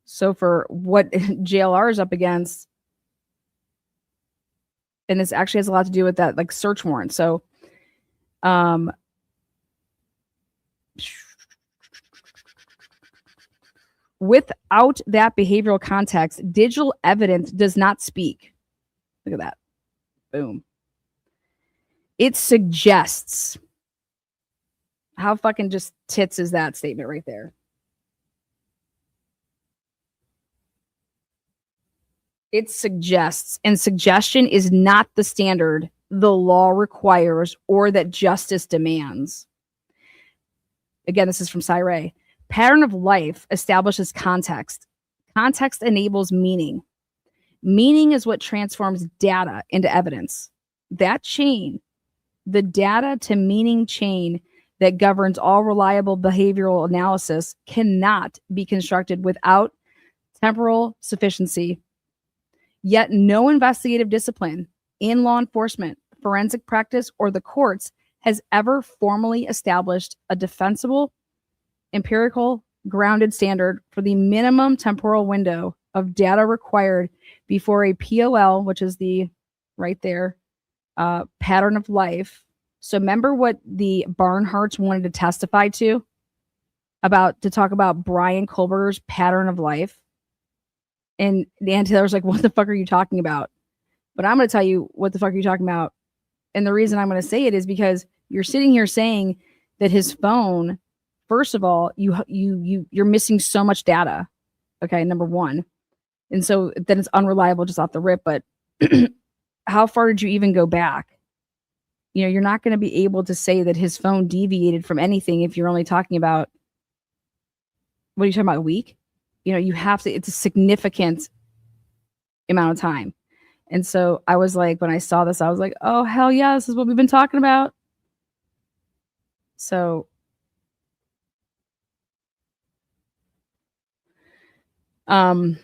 So for what JLR is up against, and this actually has a lot to do with that, like search warrant. So, without that behavioral context, digital evidence does not speak. Look at that. Boom. It suggests. How fucking just tits is that statement right there? It suggests, and suggestion is not the standard the law requires or that justice demands. Again, this is from Cyre. Pattern of life establishes context. Context enables meaning. Meaning is what transforms data into evidence. That chain, the data to meaning chain that governs all reliable behavioral analysis, cannot be constructed without temporal sufficiency. Yet no investigative discipline in law enforcement, forensic practice, or the courts has ever formally established a defensible, empirical, grounded standard for the minimum temporal window of data required before a POL, which is the right there, pattern of life. So remember what the Barnharts wanted to testify to talk about Brian Kohlberger's pattern of life. And Dan Taylor's like, what the fuck are you talking about? But I'm going to tell you what the fuck are you talking about. And the reason I'm going to say it is because you're sitting here saying that his phone, first of all, you're missing so much data. Okay, number one. And so then it's unreliable just off the rip. But how far did you even go back? You're not going to be able to say that his phone deviated from anything if you're only talking about, what are you talking about, a week? You have to, it's a significant amount of time. And so I was like, when I saw this, I was like, oh, hell yeah, this is what we've been talking about. So pattern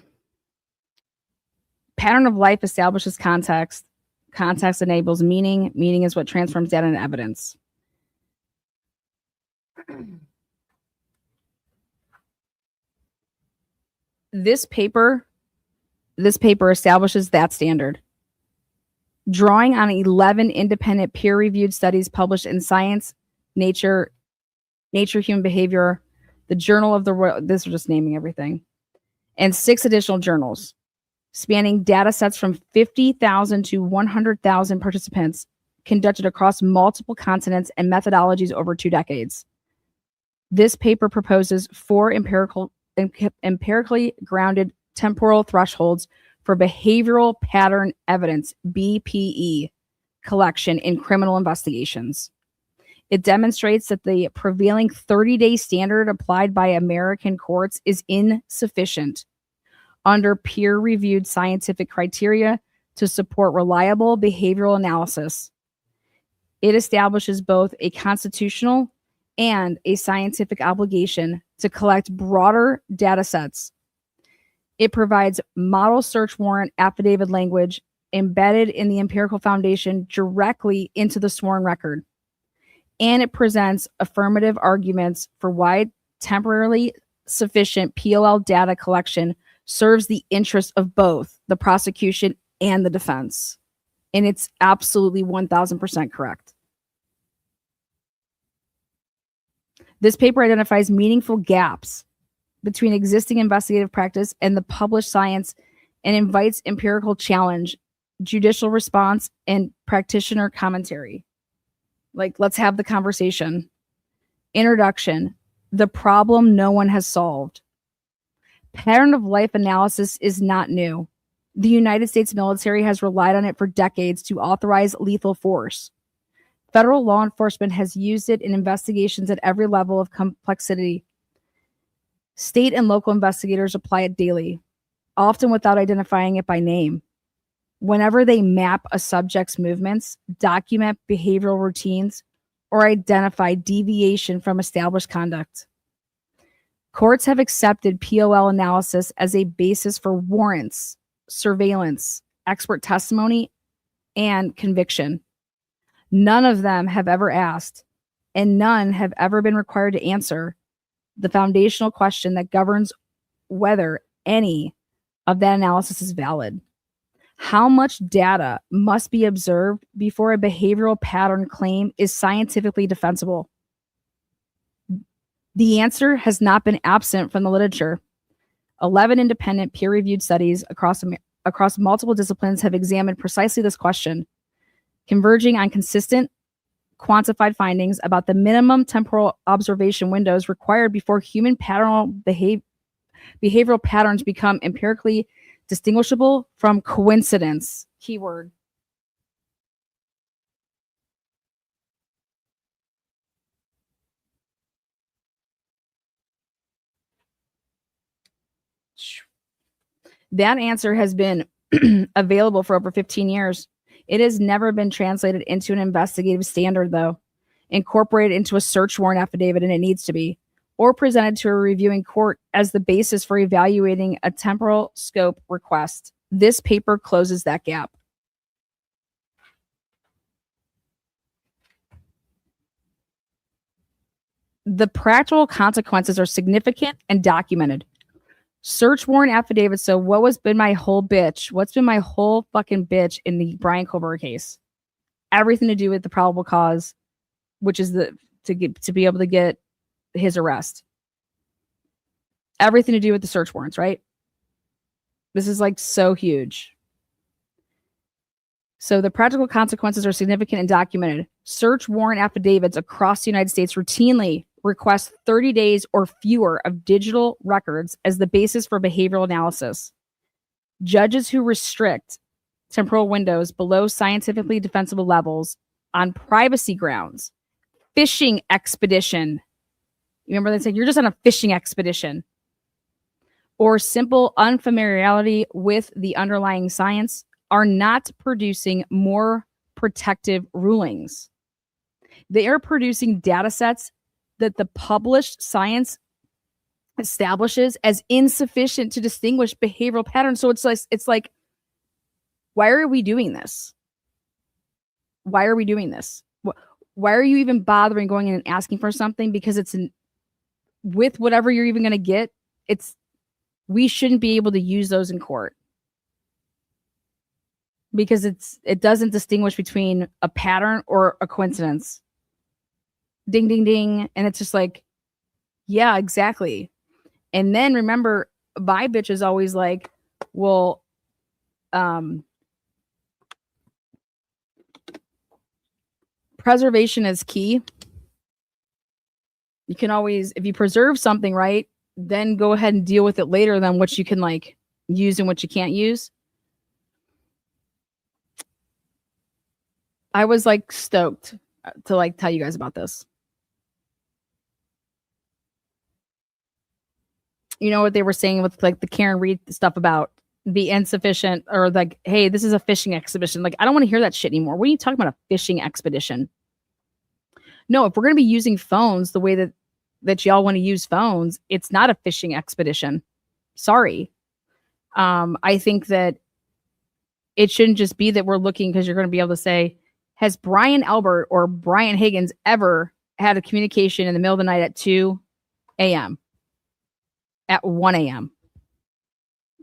of life establishes context. Context enables meaning. Meaning is what transforms data into evidence. This paper establishes that standard. Drawing on 11 independent peer-reviewed studies published in Science, Nature, Human Behavior, the Journal of the Royal, this is just naming everything, and 6 additional journals, spanning data sets from 50,000 to 100,000 participants conducted across multiple continents and methodologies over 2 decades. This paper proposes 4 empirically grounded temporal thresholds for behavioral pattern evidence, BPE, collection in criminal investigations. It demonstrates that the prevailing 30-day standard applied by American courts is insufficient under peer-reviewed scientific criteria to support reliable behavioral analysis. It establishes both a constitutional and a scientific obligation to collect broader data sets. It provides model search warrant affidavit language embedded in the empirical foundation directly into the sworn record. And it presents affirmative arguments for why temporarily sufficient POL data collection serves the interest of both the prosecution and the defense. And it's absolutely 1000% correct. This paper identifies meaningful gaps between existing investigative practice and the published science and invites empirical challenge, judicial response, and practitioner commentary. Like, let's have the conversation. Introduction. The problem no one has solved. Pattern of life analysis is not new. The United States military has relied on it for decades to authorize lethal force. Federal law enforcement has used it in investigations at every level of complexity. State and local investigators apply it daily, often without identifying it by name. Whenever they map a subject's movements, document behavioral routines, or identify deviation from established conduct. Courts have accepted POL analysis as a basis for warrants, surveillance, expert testimony, and conviction. None of them have ever asked, and none have ever been required to answer, the foundational question that governs whether any of that analysis is valid. How much data must be observed before a behavioral pattern claim is scientifically defensible? The answer has not been absent from the literature. 11 independent peer-reviewed studies across multiple disciplines have examined precisely this question, converging on consistent, quantified findings about the minimum temporal observation windows required before human behavioral patterns become empirically distinguishable from coincidence. Keyword. That answer has been available for over 15 years. It has never been translated into an investigative standard, though, incorporated into a search warrant affidavit, and it needs to be, or presented to a reviewing court as the basis for evaluating a temporal scope request. This paper closes that gap. The practical consequences are significant and documented. Search warrant affidavits. So what's been my whole fucking bitch in the Brian Kohlberger case? Everything to do with the probable cause, which is to be able to get his arrest. Everything to do with the search warrants, right? This is like so huge. So the practical consequences are significant and documented. Search warrant affidavits across the United States routinely request 30 days or fewer of digital records as the basis for behavioral analysis. Judges who restrict temporal windows below scientifically defensible levels on privacy grounds, fishing expedition. You remember they said you're just on a fishing expedition, or simple unfamiliarity with the underlying science are not producing more protective rulings. They are producing data sets that the published science establishes as insufficient to distinguish behavioral patterns. So it's like, why are we doing this? Why are we doing this? Why are you even bothering going in and asking for something? Because with whatever you're even going to get, we shouldn't be able to use those in court. Because it doesn't distinguish between a pattern or a coincidence. Ding, ding, ding. And it's just like, yeah, exactly. And then remember, my bitch is always like, well, preservation is key. You can always, if you preserve something, right, then go ahead and deal with it later than what you can like use and what you can't use. I was like stoked to like tell you guys about this. You know what they were saying with like the Karen Reed stuff about the insufficient, or like, hey, this is a fishing expedition. Like, I don't want to hear that shit anymore. What are you talking about, a fishing expedition? No, if we're going to be using phones the way that y'all want to use phones, it's not a fishing expedition. Sorry. I think that it shouldn't just be that we're looking because you're going to be able to say, has Brian Albert or Brian Higgins ever had a communication in the middle of the night at 2 a.m.? At 1 a.m.?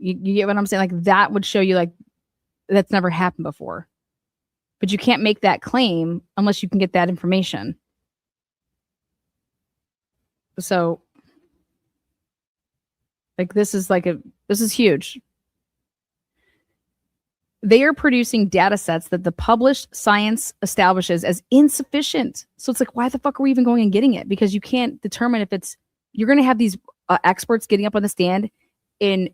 You get what I'm saying? Like that would show you like that's never happened before. But you can't make that claim unless you can get that information. So like this is huge. They are producing data sets that the published science establishes as insufficient. So it's like, why the fuck are we even going and getting it? Because you can't determine if you're going to have these experts getting up on the stand, and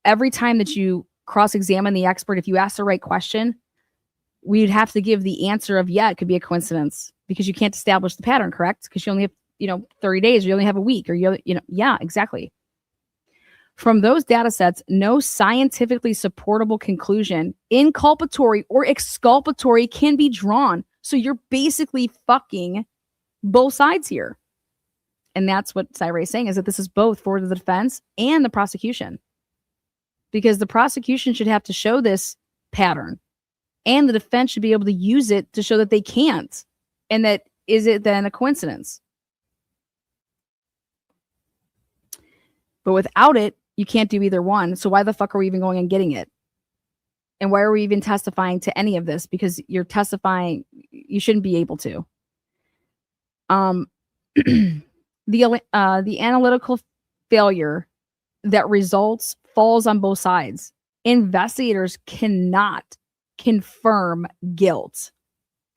every time that you cross-examine the expert, if you ask the right question, we'd have to give the answer of, yeah, it could be a coincidence, because you can't establish the pattern, correct? Because you only have, 30 days, or you only have a week, or yeah, exactly. From those data sets, no scientifically supportable conclusion, inculpatory or exculpatory, can be drawn. So you're basically fucking both sides here. And that's what Cyra is saying, is that this is both for the defense and the prosecution. Because the prosecution should have to show this pattern, and the defense should be able to use it to show that they can't. And that, is it then a coincidence? But without it, you can't do either one. So why the fuck are we even going and getting it? And why are we even testifying to any of this? Because you're testifying, you shouldn't be able to. The analytical failure that results falls on both sides. Investigators cannot confirm guilt.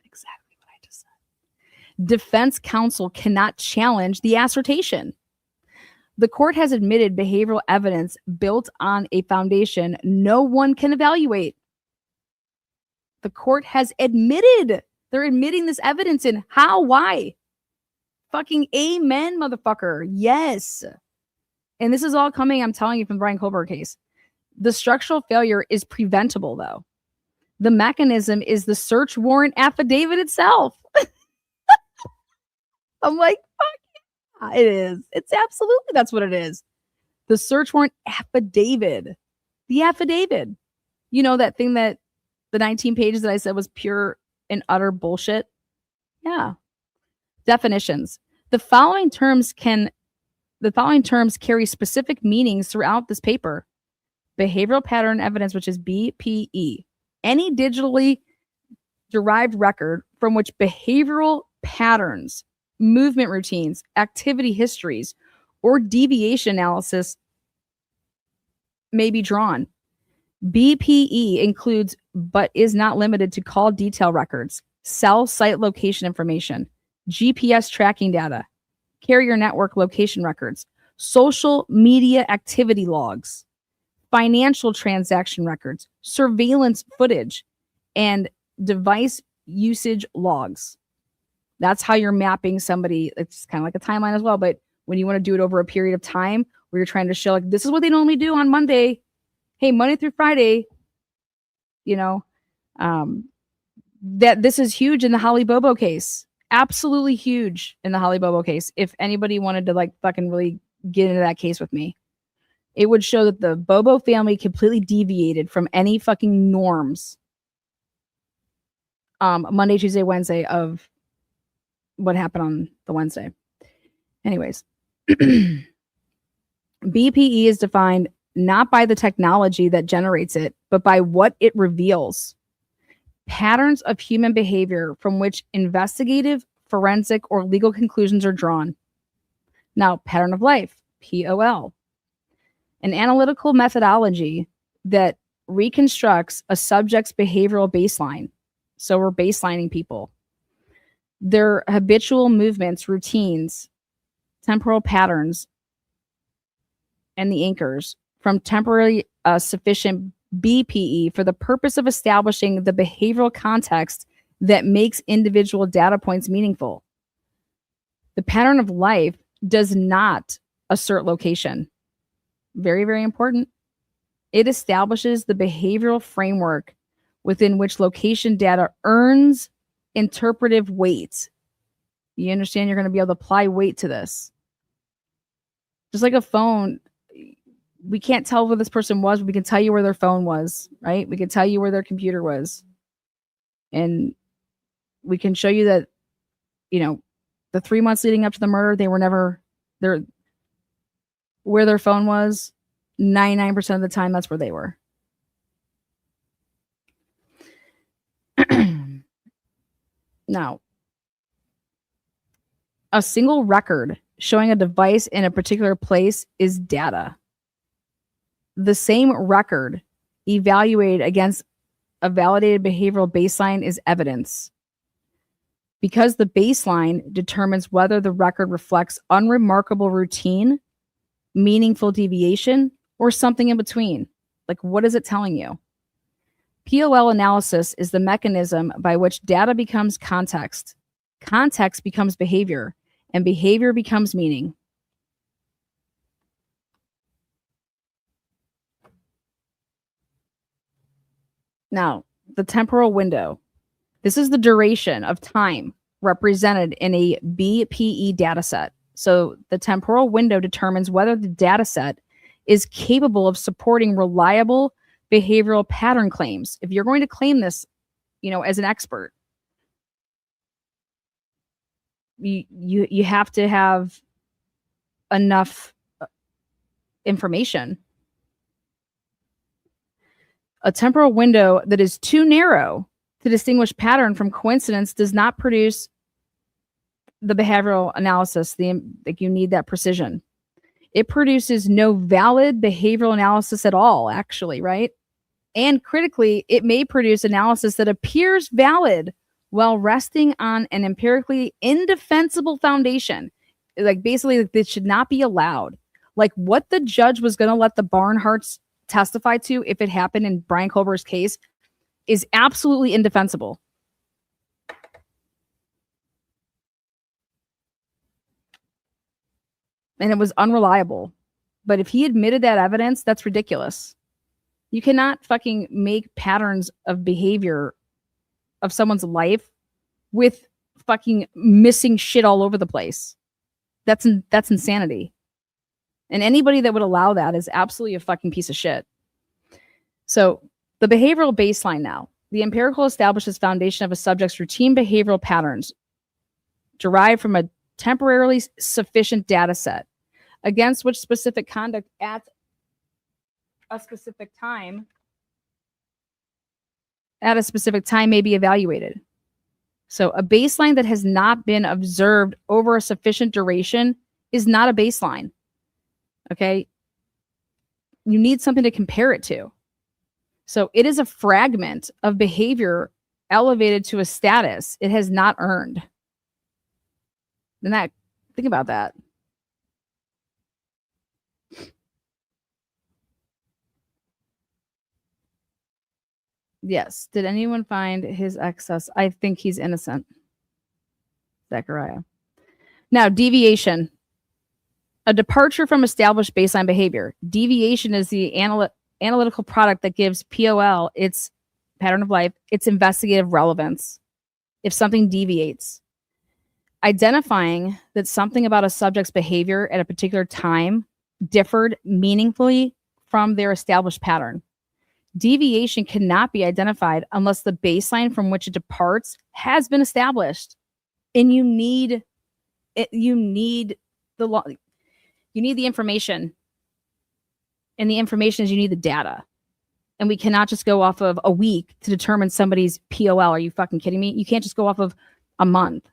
Exactly what I just said. Defense counsel cannot challenge the assertion. The court has admitted behavioral evidence built on a foundation no one can evaluate. The court has admitted. They're admitting this evidence in. How? Why? Fucking amen, motherfucker. Yes. And this is all coming, I'm telling you, from the Brian Kohlberg case. The structural failure is preventable, though. The mechanism is the search warrant affidavit itself. I'm like, fuck. It is. It's absolutely, that's what it is. The search warrant affidavit. The affidavit. You know, that thing that the 19 pages that I said was pure and utter bullshit? Yeah. Definitions. The following terms carry specific meanings throughout this paper. Behavioral pattern evidence, which is BPE. Any digitally derived record from which behavioral patterns, movement routines, activity histories, or deviation analysis may be drawn. BPE includes, but is not limited to, call detail records, cell site location information, GPS tracking data, carrier network location records, social media activity logs, financial transaction records, surveillance footage, and device usage logs. That's how you're mapping somebody. It's kind of like a timeline as well, but when you want to do it over a period of time where you're trying to show, like, this is what they normally do on Monday. Hey, Monday through Friday, that this is huge in the Holly Bobo case. Absolutely huge in the Holly Bobo case. If anybody wanted to like fucking really get into that case with me, it would show that the Bobo family completely deviated from any fucking norms. Monday, Tuesday, Wednesday of what happened on the Wednesday. Anyways, BPE is defined not by the technology that generates it, but by what it reveals. Patterns of human behavior from which investigative, forensic, or legal conclusions are drawn. Now, pattern of life, POL. An analytical methodology that reconstructs a subject's behavioral baseline. So we're baselining people. Their habitual movements, routines, temporal patterns, and the anchors from temporarily sufficient BPE for the purpose of establishing the behavioral context that makes individual data points meaningful. The pattern of life does not assert location. Very, very important. It establishes the behavioral framework within which location data earns interpretive weight. You understand? You're going to be able to apply weight to this. Just like a phone, we can't tell where this person was, but we can tell you where their phone was, right? We can tell you where their computer was. And we can show you that, the 3 months leading up to the murder, they were never there, where their phone was 99% of the time, that's where they were. Now, a single record showing a device in a particular place is data. The same record evaluated against a validated behavioral baseline is evidence. Because the baseline determines whether the record reflects unremarkable routine, meaningful deviation, or something in between. Like, what is it telling you? POL analysis is the mechanism by which data becomes context, context becomes behavior, and behavior becomes meaning. Now, the temporal window. This is the duration of time represented in a BPE dataset. So the temporal window determines whether the dataset is capable of supporting reliable behavioral pattern claims. If you're going to claim this, as an expert, you have to have enough information. A temporal window that is too narrow to distinguish pattern from coincidence does not produce the behavioral analysis. You need that precision. It produces no valid behavioral analysis at all, actually, right? And critically, it may produce analysis that appears valid while resting on an empirically indefensible foundation. Like, basically, this should not be allowed. Like, what the judge was going to let the Barnharts testify to, if it happened in Brian Kober's case, is absolutely indefensible. And it was unreliable. But if he admitted that evidence, that's ridiculous. You cannot fucking make patterns of behavior of someone's life with fucking missing shit all over the place. That's insanity. And anybody that would allow that is absolutely a fucking piece of shit. So the behavioral baseline now. The empirical establishes foundation of a subject's routine behavioral patterns derived from a temporarily sufficient data set against which specific conduct at a specific time may be evaluated. So a baseline that has not been observed over a sufficient duration is not a baseline. Okay? You need something to compare it to. So it is a fragment of behavior elevated to a status it has not earned. Think about that. Yes. Did anyone find his excess? I think he's innocent. Zechariah. Now, deviation. A departure from established baseline behavior. Deviation is the analytical product that gives POL, its pattern of life, its investigative relevance. If something deviates. Identifying that something about a subject's behavior at a particular time differed meaningfully from their established pattern. Deviation cannot be identified unless the baseline from which it departs has been established. And you need the information. And the information is you need the data. And we cannot just go off of a week to determine somebody's POL. Are you fucking kidding me? You can't just go off of a month.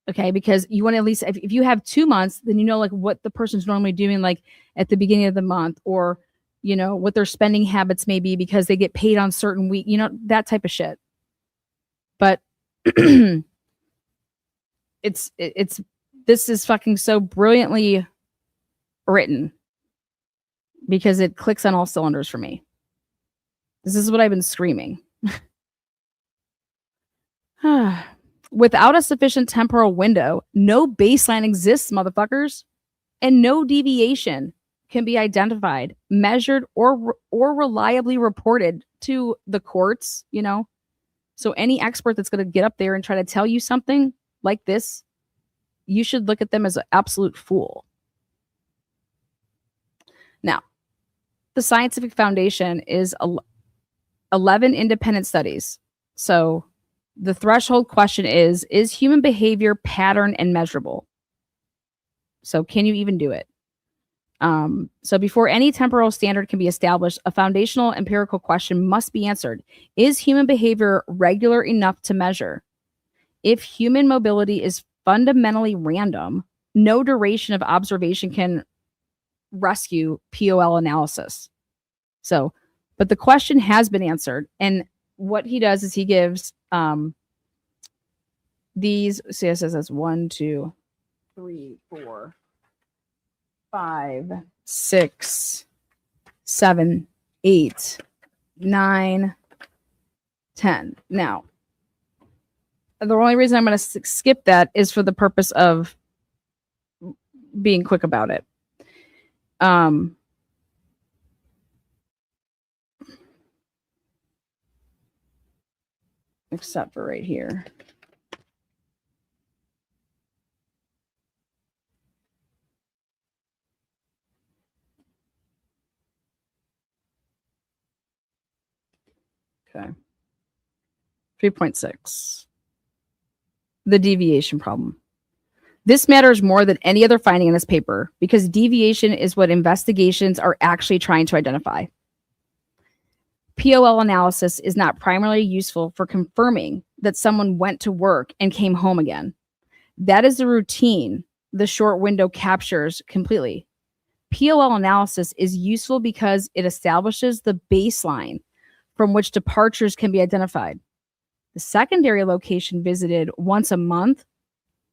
Okay, because you want to at least, if you have 2 months, then you know like what the person's normally doing like at the beginning of the month, or what their spending habits may be because they get paid on certain week, that type of shit. But this is fucking so brilliantly written because it clicks on all cylinders for me. This is what I've been screaming. Without a sufficient temporal window, no baseline exists, motherfuckers, and no deviation can be identified, measured, or reliably reported to the courts, So any expert that's going to get up there and try to tell you something like this, you should look at them as an absolute fool. Now, the scientific foundation is 11 independent studies. So the threshold question is human behavior pattern and measurable? So can you even do it? So before any temporal standard can be established, a foundational empirical question must be answered. Is human behavior regular enough to measure? If human mobility is fundamentally random, no duration of observation can rescue POL analysis. So, but the question has been answered. And what he does is he gives these, see, it says that's 1, 2, 3, 4, 5, 6, 7, 8, 9, 10. Now, the only reason I'm going to skip that is for the purpose of being quick about it. Except for right here. Okay. 3.6. The deviation problem. This matters more than any other finding in this paper because deviation is what investigations are actually trying to identify. POL analysis is not primarily useful for confirming that someone went to work and came home again. That is the routine the short window captures completely. POL analysis is useful because it establishes the baseline from which departures can be identified. The secondary location visited once a month,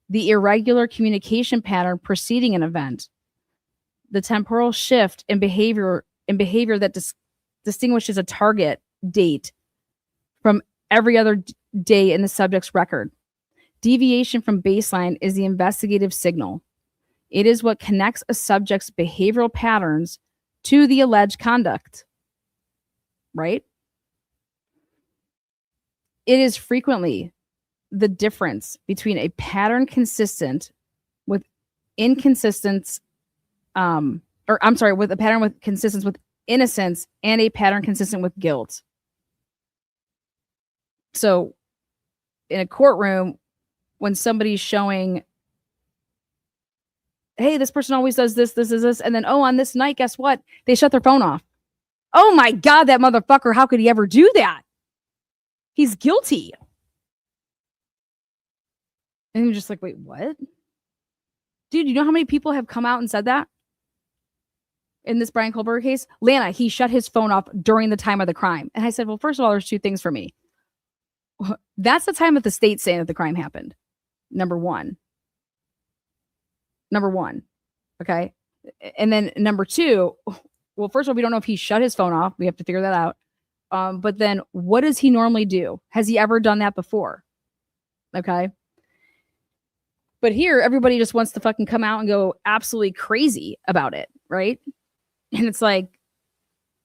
the irregular communication pattern preceding an event, the temporal shift in behavior that distinguishes a target date from every other day in the subject's record. Deviation from baseline is the investigative signal. It is what connects a subject's behavioral patterns to the alleged conduct, right? It is frequently the difference between a pattern consistent with inconsistence, with a pattern with consistence with innocence and a pattern consistent with guilt. So in a courtroom, when somebody's showing, hey, this person always does this, and then, oh, on this night, guess what? They shut their phone off. Oh my God, that motherfucker, how could he ever do that? He's guilty. And you're just like, wait, what? Dude, you know how many people have come out and said that? In this Brian Kohlberger case? Lana, he shut his phone off during the time of the crime. And I said, well, first of all, there's two things for me. That's the time that the state's saying that the crime happened. Number one. Okay. And then number two, well, first of all, we don't know if he shut his phone off. We have to figure that out. But then what does he normally do? Has he ever done that before? Okay. But here, everybody just wants to fucking come out and go absolutely crazy about it, right? And it's like,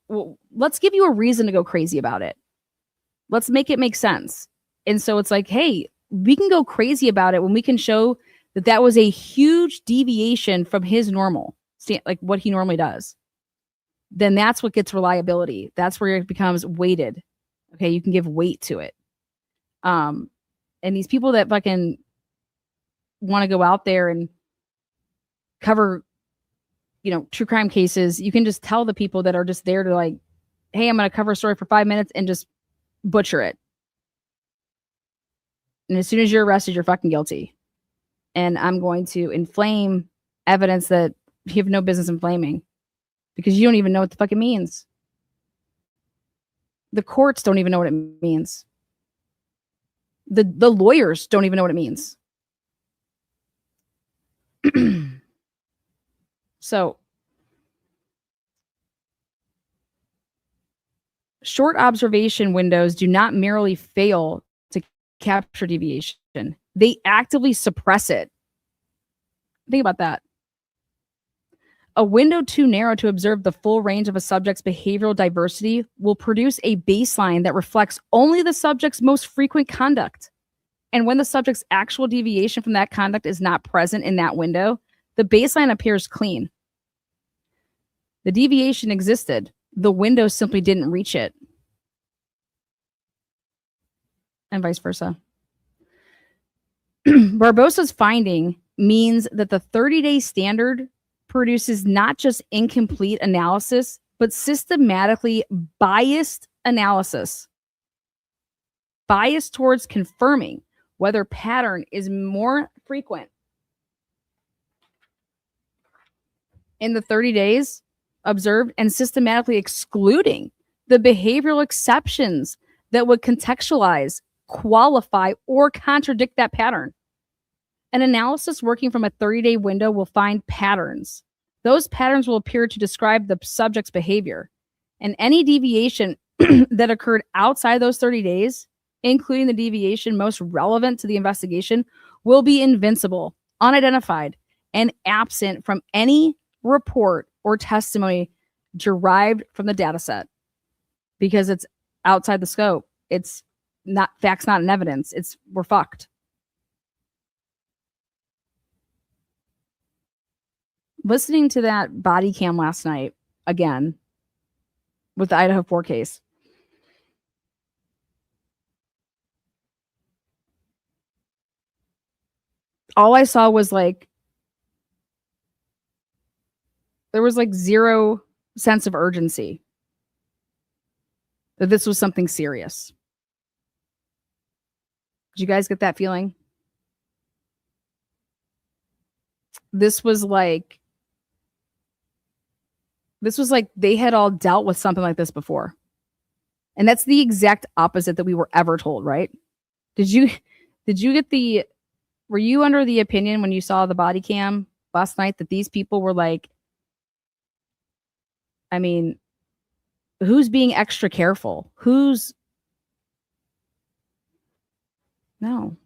well, let's give you a reason to go crazy about it. Let's make it make sense. And so it's like, hey, we can go crazy about it when we can show that that was a huge deviation from his normal, like what he normally does. Then that's what gets reliability. That's where it becomes weighted. Okay, you can give weight to it. And these people that fucking want to go out there and cover, true crime cases, you can just tell the people that are just there to like, hey, I'm going to cover a story for 5 minutes and just butcher it. And as soon as you're arrested, you're fucking guilty. And I'm going to inflame evidence that you have no business inflaming because you don't even know what the fuck it means. The courts don't even know what it means. The lawyers don't even know what it means. So, short observation windows do not merely fail to capture deviation. They actively suppress it. Think about that. A window too narrow to observe the full range of a subject's behavioral diversity will produce a baseline that reflects only the subject's most frequent conduct. And when the subject's actual deviation from that conduct is not present in that window, the baseline appears clean. The deviation existed. The window simply didn't reach it. And vice versa. Barbosa's finding means that the 30-day standard produces not just incomplete analysis, but systematically biased analysis. Biased towards confirming whether pattern is more frequent in the 30 days observed and systematically excluding the behavioral exceptions that would contextualize, qualify, or contradict that pattern. An analysis working from a 30-day window will find patterns. Those patterns will appear to describe the subject's behavior. And any deviation that occurred outside those 30 days, including the deviation most relevant to the investigation, will be invincible, unidentified, and absent from any report or testimony derived from the data set, because it's outside the scope. It's not facts, not in evidence. We're fucked. Listening to that body cam last night again with the Idaho 4 case, all I saw was like, there was like zero sense of urgency that this was something serious. Did you guys get that feeling? This was like they had all dealt with something like this before. And that's the exact opposite that we were ever told, right? Were you under the opinion when you saw the body cam last night that these people were like, I mean, who's being extra careful? No,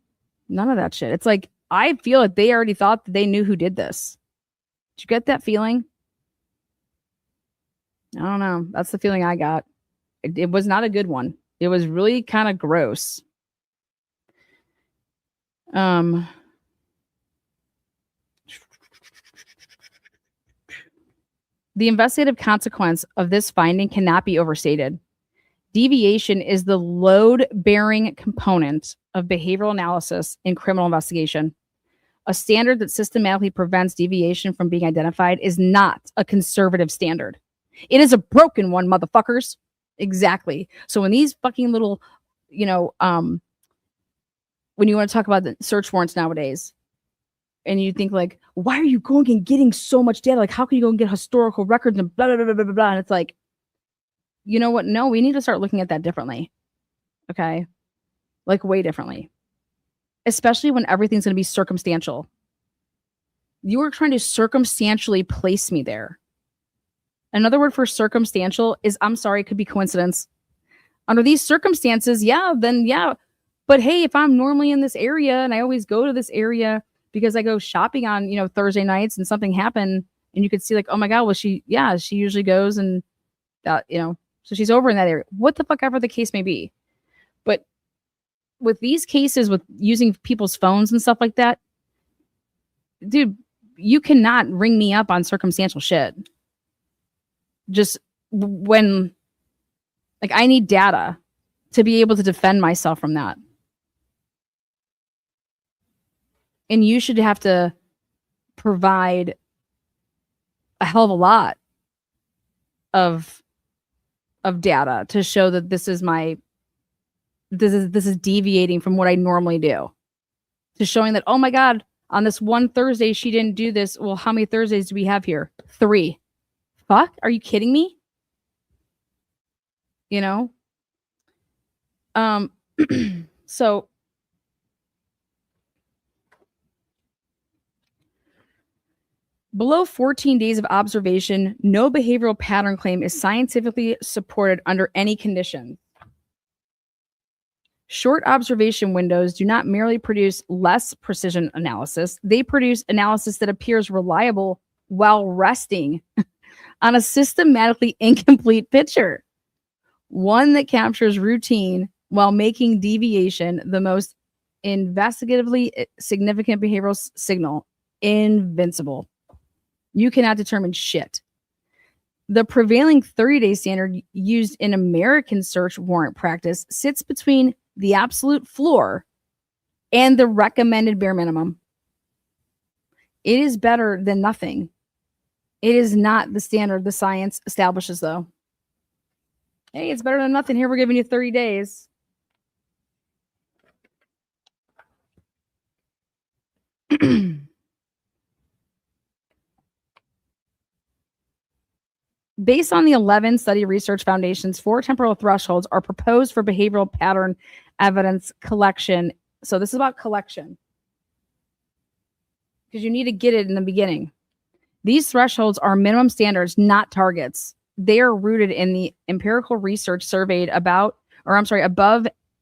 none of that shit. It's like, I feel like they already thought that they knew who did this. Did you get that feeling? I don't know. That's the feeling I got. It was not a good one. It was really kind of gross. The investigative consequence of this finding cannot be overstated. Deviation is the load-bearing component of behavioral analysis in criminal investigation. A standard that systematically prevents deviation from being identified is not a conservative standard. It is a broken one, motherfuckers. Exactly. So when these fucking little, when you want to talk about the search warrants nowadays, and you think like, why are you going and getting so much data? Like, how can you go and get historical records and blah, blah, blah, blah, blah, blah. And it's like, you know what? No, we need to start looking at that differently. Okay. Like way differently. Especially when everything's going to be circumstantial. You are trying to circumstantially place me there. Another word for circumstantial is, I'm sorry, it could be coincidence. Under these circumstances, then. But hey, if I'm normally in this area and I always go to this area because I go shopping on, Thursday nights and something happened and you could see like, oh my God, well, she usually goes and, so she's over in that area. What the fuck ever the case may be. But with these cases, with using people's phones and stuff like that, dude, you cannot ring me up on circumstantial shit. Just when, like, I need data to be able to defend myself from that. And you should have to provide a hell of a lot of data to show that this is deviating from what I normally do. To showing that, oh my God, on this one Thursday, she didn't do this. Well, how many Thursdays do we have here? 3. Fuck? Are you kidding me? So below 14 days of observation, no behavioral pattern claim is scientifically supported under any condition. Short observation windows do not merely produce less precision analysis, they produce analysis that appears reliable while resting on a systematically incomplete picture. One that captures routine while making deviation the most investigatively significant behavioral signal invincible. You cannot determine shit. The prevailing 30-day standard used in American search warrant practice sits between the absolute floor and the recommended bare minimum. It is better than nothing. It is not the standard the science establishes, though. Hey, it's better than nothing. Here, we're giving you 30 days. Based on the 11 study research foundations, 4 temporal thresholds are proposed for behavioral pattern evidence collection. So this is about collection, because you need to get it in the beginning. These thresholds are minimum standards, not targets. They are rooted in the empirical research surveyed above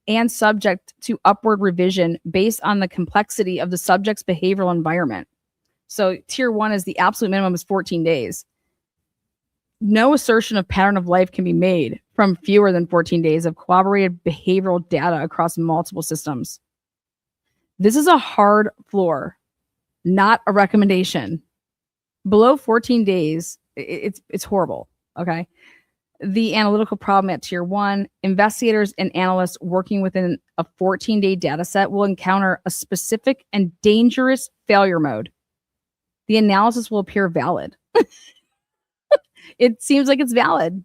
and subject to upward revision based on the complexity of the subject's behavioral environment. So tier 1 is the absolute minimum is 14 days. No assertion of pattern of life can be made from fewer than 14 days of corroborated behavioral data across multiple systems. This is a hard floor, not a recommendation. Below 14 days, it's horrible, okay? The analytical problem at tier 1, investigators and analysts working within a 14-day data set will encounter a specific and dangerous failure mode. The analysis will appear valid. It seems like it's valid.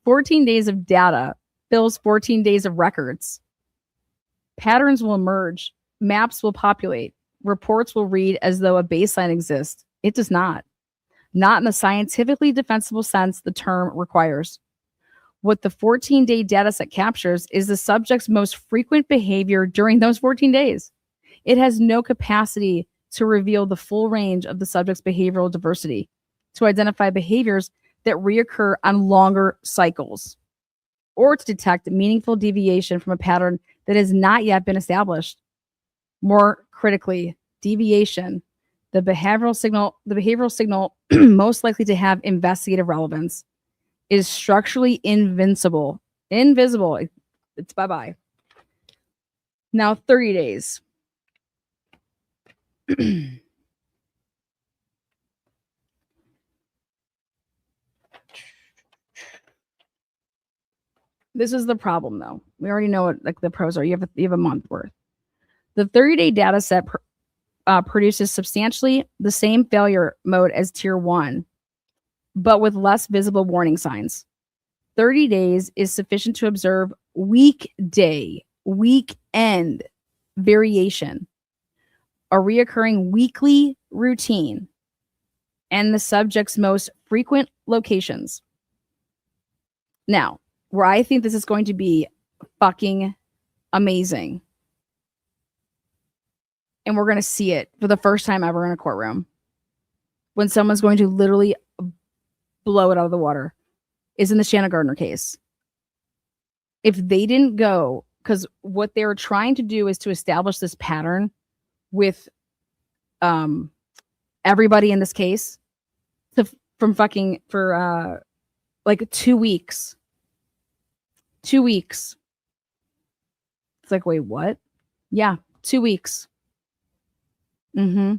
14 days of data fills 14 days of records. Patterns will emerge. Maps will populate. Reports will read as though a baseline exists. It does not. Not in the scientifically defensible sense the term requires. What the 14-day data set captures is the subject's most frequent behavior during those 14 days. It has no capacity to reveal the full range of the subject's behavioral diversity, to identify behaviors that reoccur on longer cycles, or to detect meaningful deviation from a pattern that has not yet been established. More critically, deviation, the behavioral signal most likely to have investigative relevance, is structurally invisible. It's bye-bye. Now, 30 days. This is the problem, though. We already know what like the pros are. You have a month worth. The 30-day data set produces substantially the same failure mode as tier 1, but with less visible warning signs. 30 days is sufficient to observe weekday, weekend variation, a reoccurring weekly routine, and the subject's most frequent locations. Now, where I think this is going to be fucking amazing, and we're going to see it for the first time ever in a courtroom, when someone's going to literally blow it out of the water, is in the Shanna Gardner case. If they didn't go, because what they're trying to do is to establish this pattern with everybody in this case for like 2 weeks. 2 weeks. It's like, wait, what? Yeah, 2 weeks. They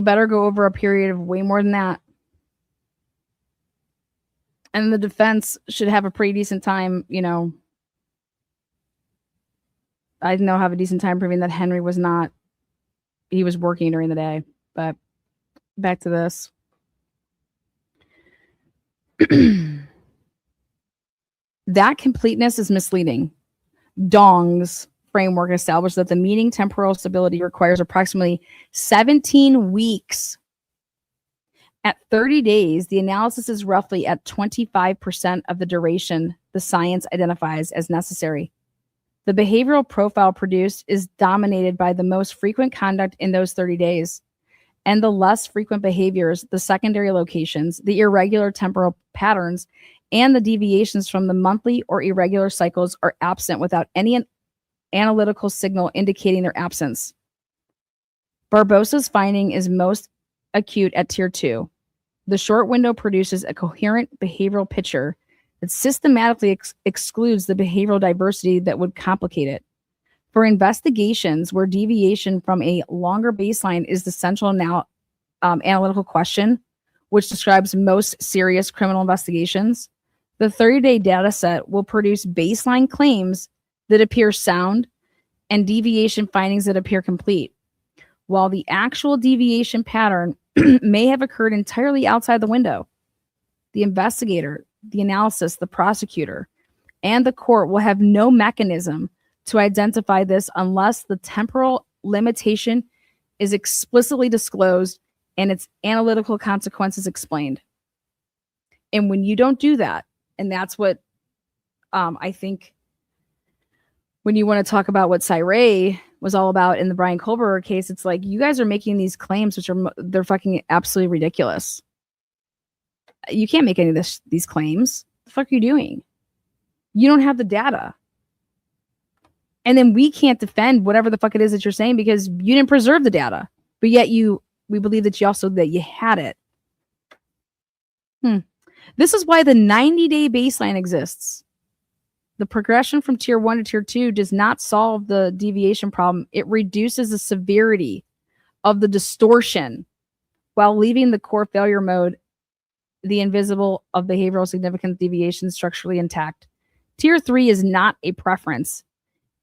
better go over a period of way more than that. And the defense should have a pretty decent time, I know have a decent time proving that Henry was not, he was working during the day. But back to this. That completeness is misleading. Dong's framework established that the meaning temporal stability requires approximately 17 weeks. At 30 days, the analysis is roughly at 25% of the duration the science identifies as necessary. The behavioral profile produced is dominated by the most frequent conduct in those 30 days, and the less frequent behaviors, the secondary locations, the irregular temporal patterns, and the deviations from the monthly or irregular cycles are absent without any analytical signal indicating their absence. Barbosa's finding is most acute at tier 2. The short window produces a coherent behavioral picture that systematically excludes the behavioral diversity that would complicate it. For investigations where deviation from a longer baseline is the central analytical question, which describes most serious criminal investigations, the 30-day data set will produce baseline claims that appear sound and deviation findings that appear complete, while the actual deviation pattern may have occurred entirely outside the window. The investigator, the analysis, the prosecutor, and the court will have no mechanism to identify this unless the temporal limitation is explicitly disclosed and its analytical consequences explained. And when you don't do that, and that's what I think when you want to talk about what Cyree was all about in the Brian Kohlberger case, it's like you guys are making these claims which are they're fucking absolutely ridiculous. You can't make any of these claims. The fuck are you doing? You don't have the data. And then we can't defend whatever the fuck it is that you're saying because you didn't preserve the data. But yet we believe that you had it. This is why the 90-day baseline exists. The progression from tier 1 to tier 2 does not solve the deviation problem. It reduces the severity of the distortion while leaving the core failure mode, the invisible of behavioral significant deviation structurally intact. Tier 3 is not a preference.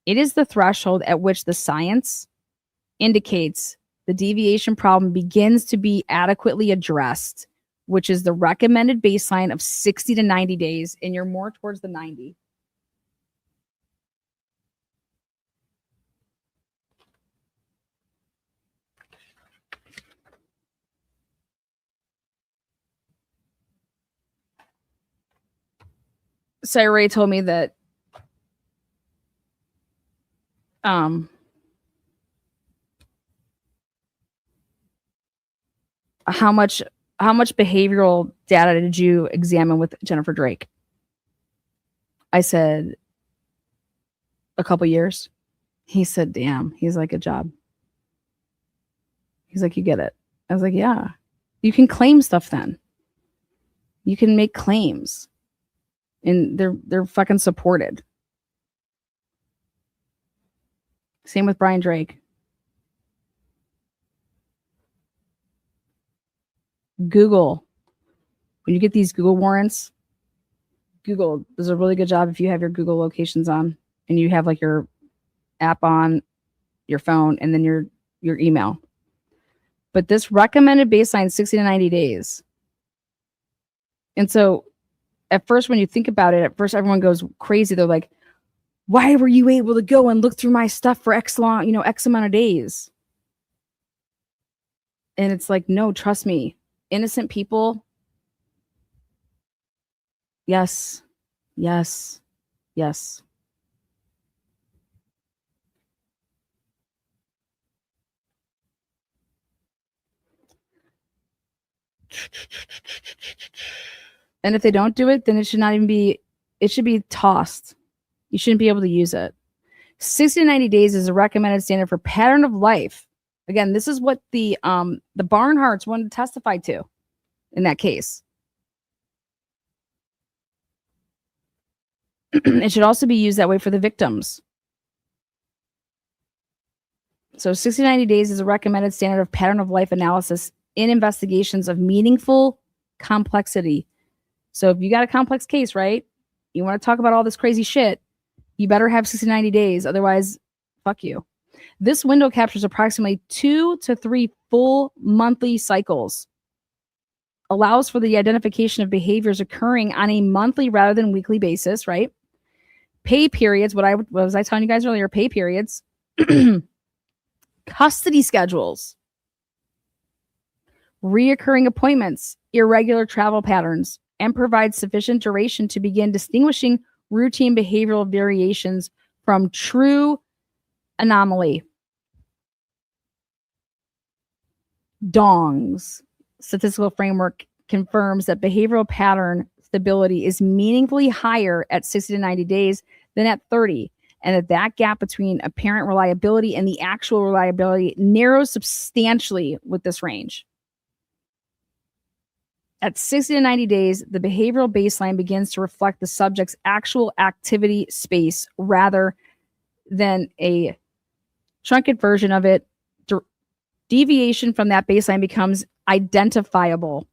It is the threshold at which the science indicates the deviation problem begins to be adequately addressed, which is the recommended baseline of 60 to 90 days, and you're more towards the 90. Cyree told me that how much behavioral data did you examine with Jennifer Drake? I said a couple years. He said, damn. He's like, good job. He's like, you get it. I was like, yeah. You can claim stuff then. You can make claims. And they're fucking supported. Same with Brian Drake. Google. When you get these Google warrants, Google does a really good job if you have your Google locations on and you have like your app on your phone and then your email. But this recommended baseline 60 to 90 days. And so at first, when you think about it, at first everyone goes crazy. They're like, why were you able to go and look through my stuff for X amount of days? And it's like, no, trust me. Innocent people. Yes. Yes. Yes. And if they don't do it, then it should not even be, it should be tossed. You shouldn't be able to use it. 60 to 90 days is a recommended standard for pattern of life. Again, this is what the Barnharts wanted to testify to in that case. It should also be used that way for the victims. So 60 to 90 days is a recommended standard of pattern of life analysis in investigations of meaningful complexity. So if you got a complex case, right? You want to talk about all this crazy shit, you better have 60 to 90 days. Otherwise, fuck you. This window captures approximately 2 to 3 full monthly cycles. Allows for the identification of behaviors occurring on a monthly rather than weekly basis, right? Pay periods, what was I telling you guys earlier? Pay periods. Custody schedules. Reoccurring appointments, irregular travel patterns, and provides sufficient duration to begin distinguishing routine behavioral variations from true anomaly. DONG's statistical framework confirms that behavioral pattern stability is meaningfully higher at 60 to 90 days than at 30, and that gap between apparent reliability and the actual reliability narrows substantially with this range. At 60 to 90 days, the behavioral baseline begins to reflect the subject's actual activity space rather than a truncated version of it. Deviation from that baseline becomes identifiable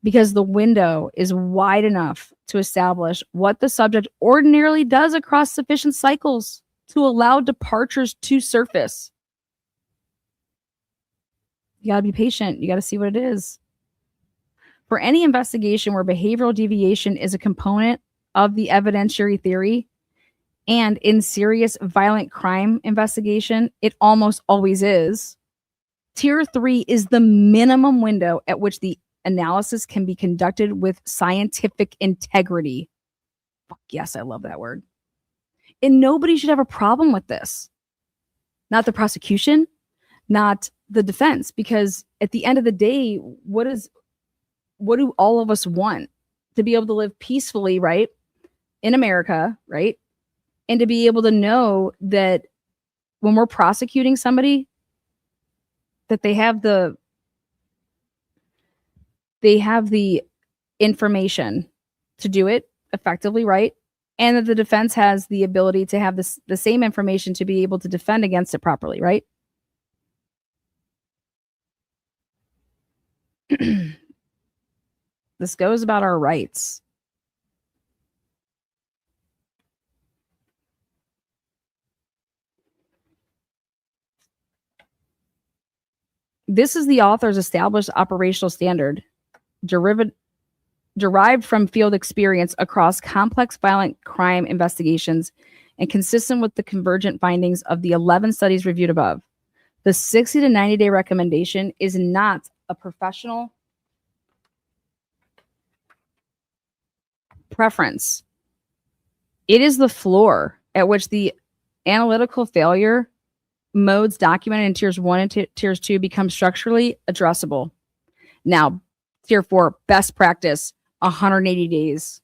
because the window is wide enough to establish what the subject ordinarily does across sufficient cycles to allow departures to surface. You got to be patient. You got to see what it is. For any investigation where behavioral deviation is a component of the evidentiary theory, and in serious violent crime investigation, it almost always is, Tier 3 is the minimum window at which the analysis can be conducted with scientific integrity. Fuck yes, I love that word. And nobody should have a problem with this. Not the prosecution, not the defense, because at the end of the day, what do all of us want? To be able to live peacefully, right? In America, right? And to be able to know that when we're prosecuting somebody, that they have the information to do it effectively, right? And that the defense has the ability to have the same information to be able to defend against it properly, right? This goes about our rights. This is the author's established operational standard, derived from field experience across complex violent crime investigations and consistent with the convergent findings of the 11 studies reviewed above. The 60 to 90-day recommendation is not a professional preference. It is the floor at which the analytical failure modes documented in tiers 1 and tiers 2 become structurally addressable. Now, tier 4, best practice, 180 days.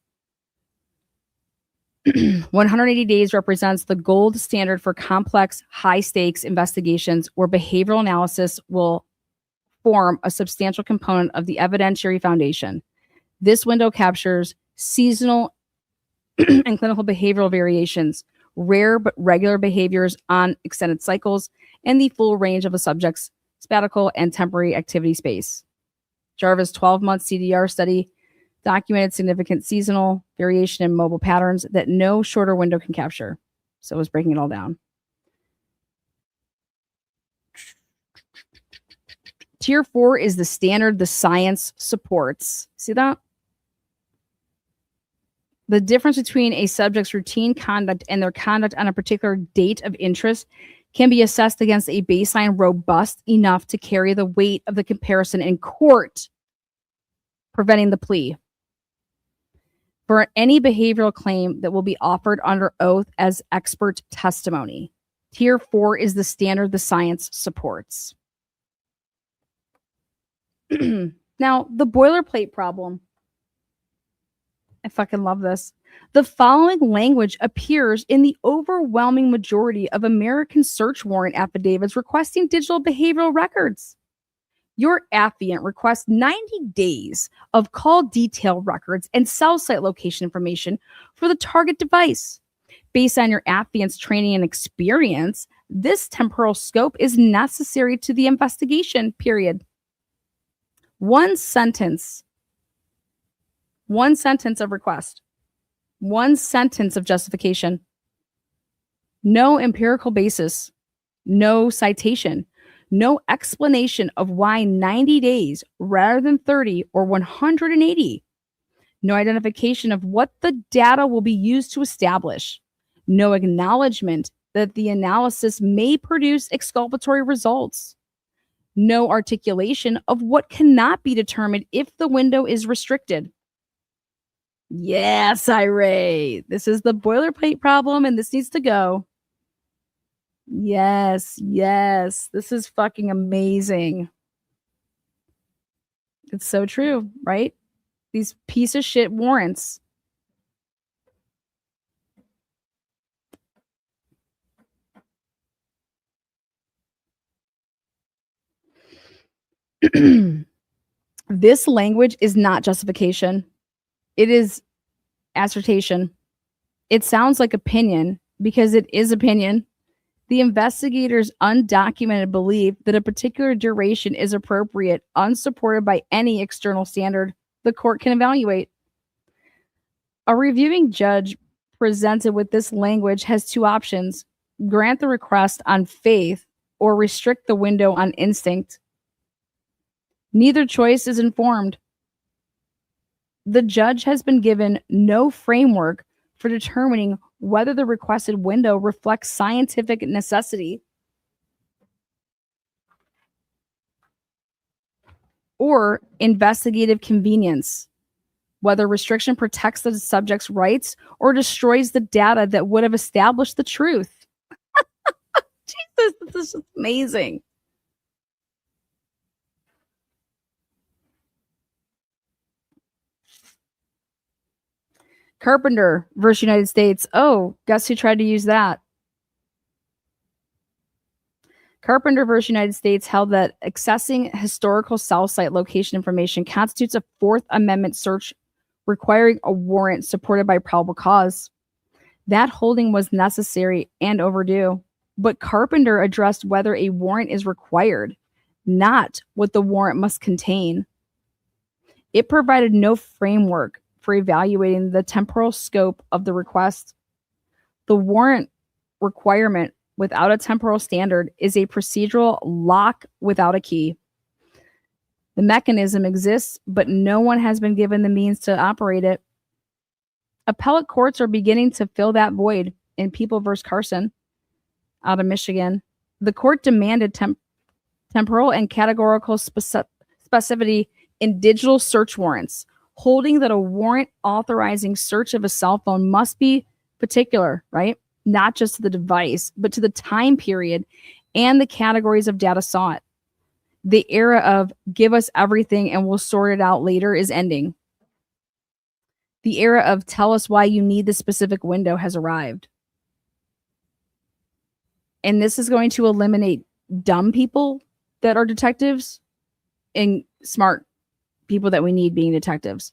180 days represents the gold standard for complex, high-stakes investigations where behavioral analysis will form a substantial component of the evidentiary foundation. This window captures seasonal and clinical behavioral variations, rare but regular behaviors on extended cycles, and the full range of a subject's sabbatical and temporary activity space. Jarvis' 12-month CDR study documented significant seasonal variation in mobile patterns that no shorter window can capture. So it was breaking it all down. Tier 4 is the standard the science supports. See that? The difference between a subject's routine conduct and their conduct on a particular date of interest can be assessed against a baseline robust enough to carry the weight of the comparison in court, preventing the plea. For any behavioral claim that will be offered under oath as expert testimony, Tier 4 is the standard the science supports. Now, the boilerplate problem. I fucking love this. The following language appears in the overwhelming majority of American search warrant affidavits requesting digital behavioral records. Your affiant requests 90 days of call detail records and cell site location information for the target device. Based on your affiant's training and experience, this temporal scope is necessary to the investigation, period. One sentence of request, one sentence of justification, no empirical basis, no citation, no explanation of why 90 days rather than 30 or 180, no identification of what the data will be used to establish, no acknowledgement that the analysis may produce exculpatory results, no articulation of what cannot be determined if the window is restricted. Yes, Irate. This is the boilerplate problem, and this needs to go. Yes, yes. This is fucking amazing. It's so true, right? These piece of shit warrants. This language is not justification. It is assertion. It sounds like opinion because it is opinion. The investigator's undocumented belief that a particular duration is appropriate, unsupported by any external standard the court can evaluate. A reviewing judge presented with this language has two options: grant the request on faith or restrict the window on instinct. Neither choice is informed. The judge has been given no framework for determining whether the requested window reflects scientific necessity or investigative convenience, whether restriction protects the subject's rights or destroys the data that would have established the truth. Jesus, this is amazing. Carpenter versus United States. Oh, guess who tried to use that? Carpenter versus United States held that accessing historical cell site location information constitutes a Fourth Amendment search requiring a warrant supported by probable cause. That holding was necessary and overdue, but Carpenter addressed whether a warrant is required, not what the warrant must contain. It provided no framework for evaluating the temporal scope of the request. The warrant requirement without a temporal standard is a procedural lock without a key. The mechanism exists, but no one has been given the means to operate it. Appellate courts are beginning to fill that void in People v. Carson out of Michigan. The court demanded temporal and categorical specificity in digital search warrants, holding that a warrant authorizing search of a cell phone must be particular, right? Not just to the device, but to the time period and the categories of data sought. The era of give us everything and we'll sort it out later is ending. The era of tell us why you need the specific window has arrived. And this is going to eliminate dumb people that are detectives and smart people that we need being detectives.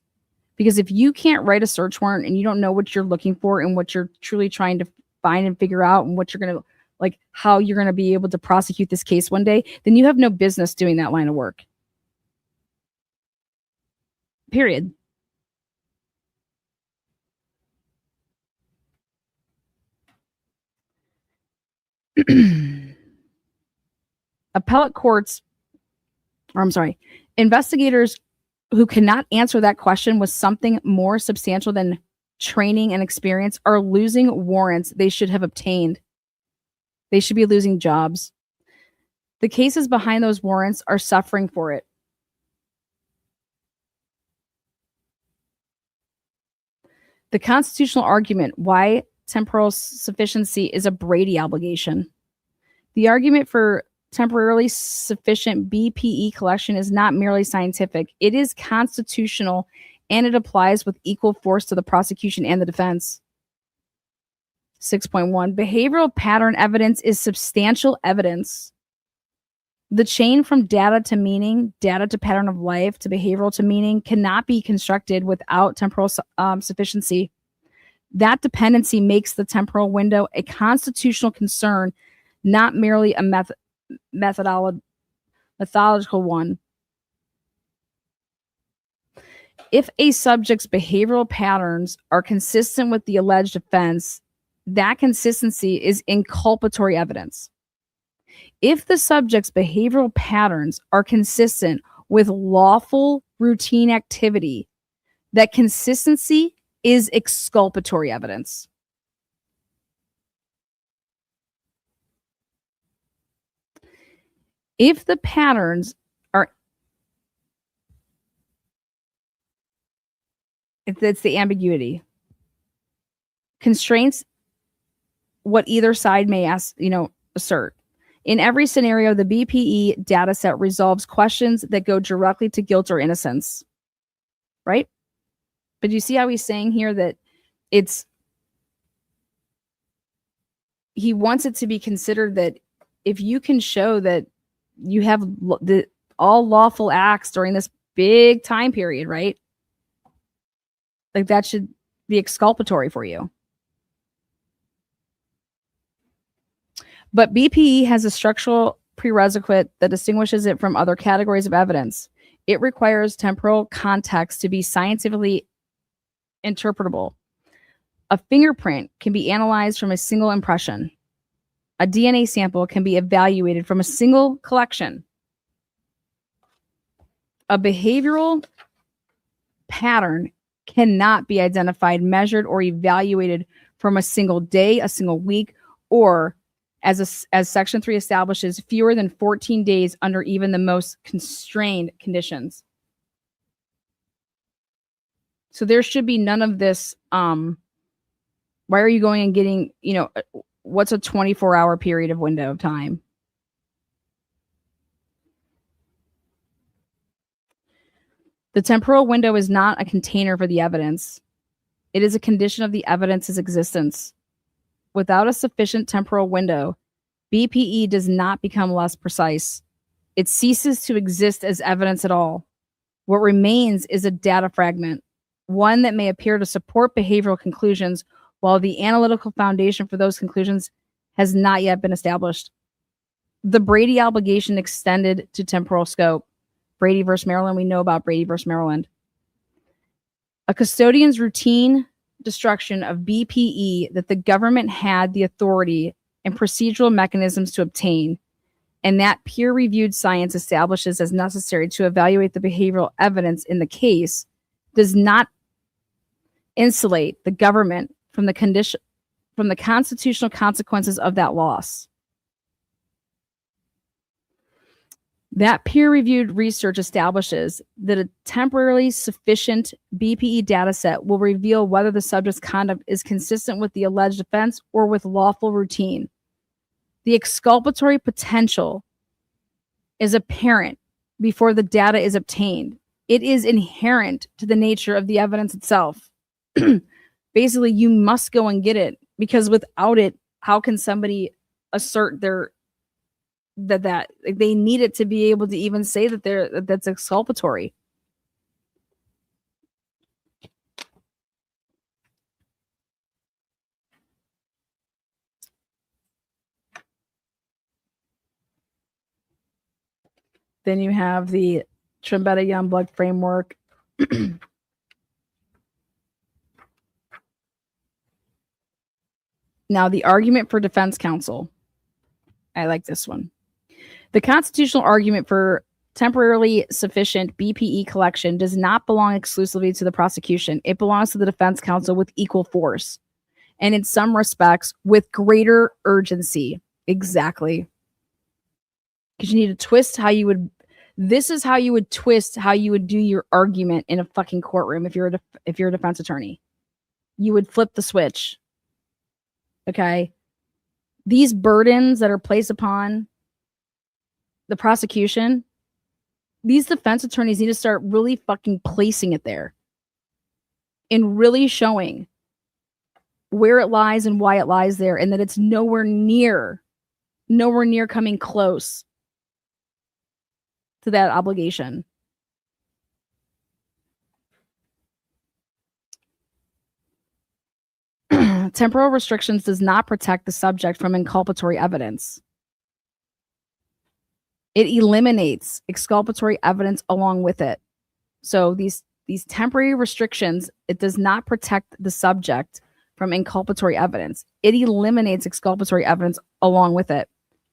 Because if you can't write a search warrant and you don't know what you're looking for and what you're truly trying to find and figure out and what you're going to, like, how you're going to be able to prosecute this case one day, then you have no business doing that line of work. Period. Appellate courts, or I'm sorry, investigators who cannot answer that question with something more substantial than training and experience are losing warrants they should have obtained. They should be losing jobs. The cases behind those warrants are suffering for it. The constitutional argument why temporal sufficiency is a Brady obligation. The argument for temporarily sufficient BPE collection is not merely scientific. It is constitutional, and it applies with equal force to the prosecution and the defense. 6.1, behavioral pattern evidence is substantial evidence. The chain from data to meaning, data to pattern of life, to behavioral to meaning cannot be constructed without temporal sufficiency. That dependency makes the temporal window a constitutional concern, not merely a methodological one. If a subject's behavioral patterns are consistent with the alleged offense, that consistency is inculpatory evidence. If the subject's behavioral patterns are consistent with lawful routine activity, that consistency is exculpatory evidence. If the patterns are, it's the ambiguity, constraints what either side may assert. In every scenario, the BPE dataset resolves questions that go directly to guilt or innocence, right? But you see how he's saying here that he wants it to be considered that if you can show that you have all lawful acts during this big time period, right? Like that should be exculpatory for you. But BPE has a structural prerequisite that distinguishes it from other categories of evidence. It requires temporal context to be scientifically interpretable. A fingerprint can be analyzed from a single impression. A DNA sample can be evaluated from a single collection. A behavioral pattern cannot be identified, measured, or evaluated from a single day, a single week, or as Section 3 establishes, fewer than 14 days under even the most constrained conditions. So there should be none of this. Why are you going and getting, what's a 24-hour period of window of time? The temporal window is not a container for the evidence. It is a condition of the evidence's existence. Without a sufficient temporal window, BPE does not become less precise. It ceases to exist as evidence at all. What remains is a data fragment, one that may appear to support behavioral conclusions, while the analytical foundation for those conclusions has not yet been established. The Brady obligation extended to temporal scope. Brady versus Maryland, we know about Brady versus Maryland. A custodian's routine destruction of BPE that the government had the authority and procedural mechanisms to obtain, and that peer-reviewed science establishes as necessary to evaluate the behavioral evidence in the case, does not insulate the government from the constitutional consequences of that loss. That peer-reviewed research establishes that a temporarily sufficient BPE dataset will reveal whether the subject's conduct is consistent with the alleged offense or with lawful routine. The exculpatory potential is apparent before the data is obtained. It is inherent to the nature of the evidence itself. Basically, you must go and get it, because without it, how can somebody assert that they need it to be able to even say that that's exculpatory? Then you have the Trombetta-Youngblood framework. Now, the argument for defense counsel. I like this one. The constitutional argument for temporarily sufficient BPE collection does not belong exclusively to the prosecution. It belongs to the defense counsel with equal force, and in some respects, with greater urgency. Exactly. Because you need to twist how you would. This is how you would twist how you would do your argument in a fucking courtroom if you're a defense attorney. You would flip the switch. Okay? These burdens that are placed upon the prosecution, these defense attorneys need to start really fucking placing it there and really showing where it lies and why it lies there, and that it's nowhere near coming close to that obligation. Temporal restrictions does not protect the subject from inculpatory evidence. It eliminates exculpatory evidence along with it. So these temporary restrictions, it does not protect the subject from inculpatory evidence. It eliminates exculpatory evidence along with it.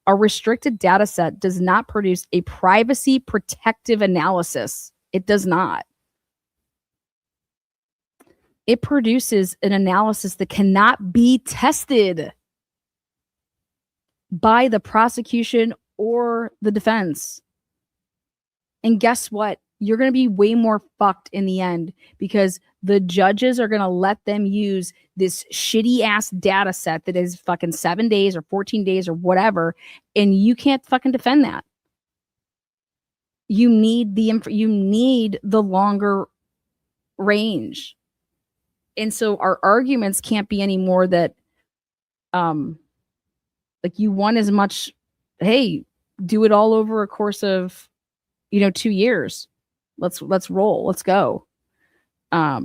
A restricted data set does not produce a privacy protective analysis. It does not. It produces an analysis that cannot be tested by the prosecution or the defense. And guess what? You're going to be way more fucked in the end, because the judges are going to let them use this shitty ass data set that is fucking 7 days or 14 days or whatever. And you can't fucking defend that. You need the longer range. And so our arguments can't be any more that, like, you want as much, hey, do it all over a course of, 2 years. Let's roll. Let's go. I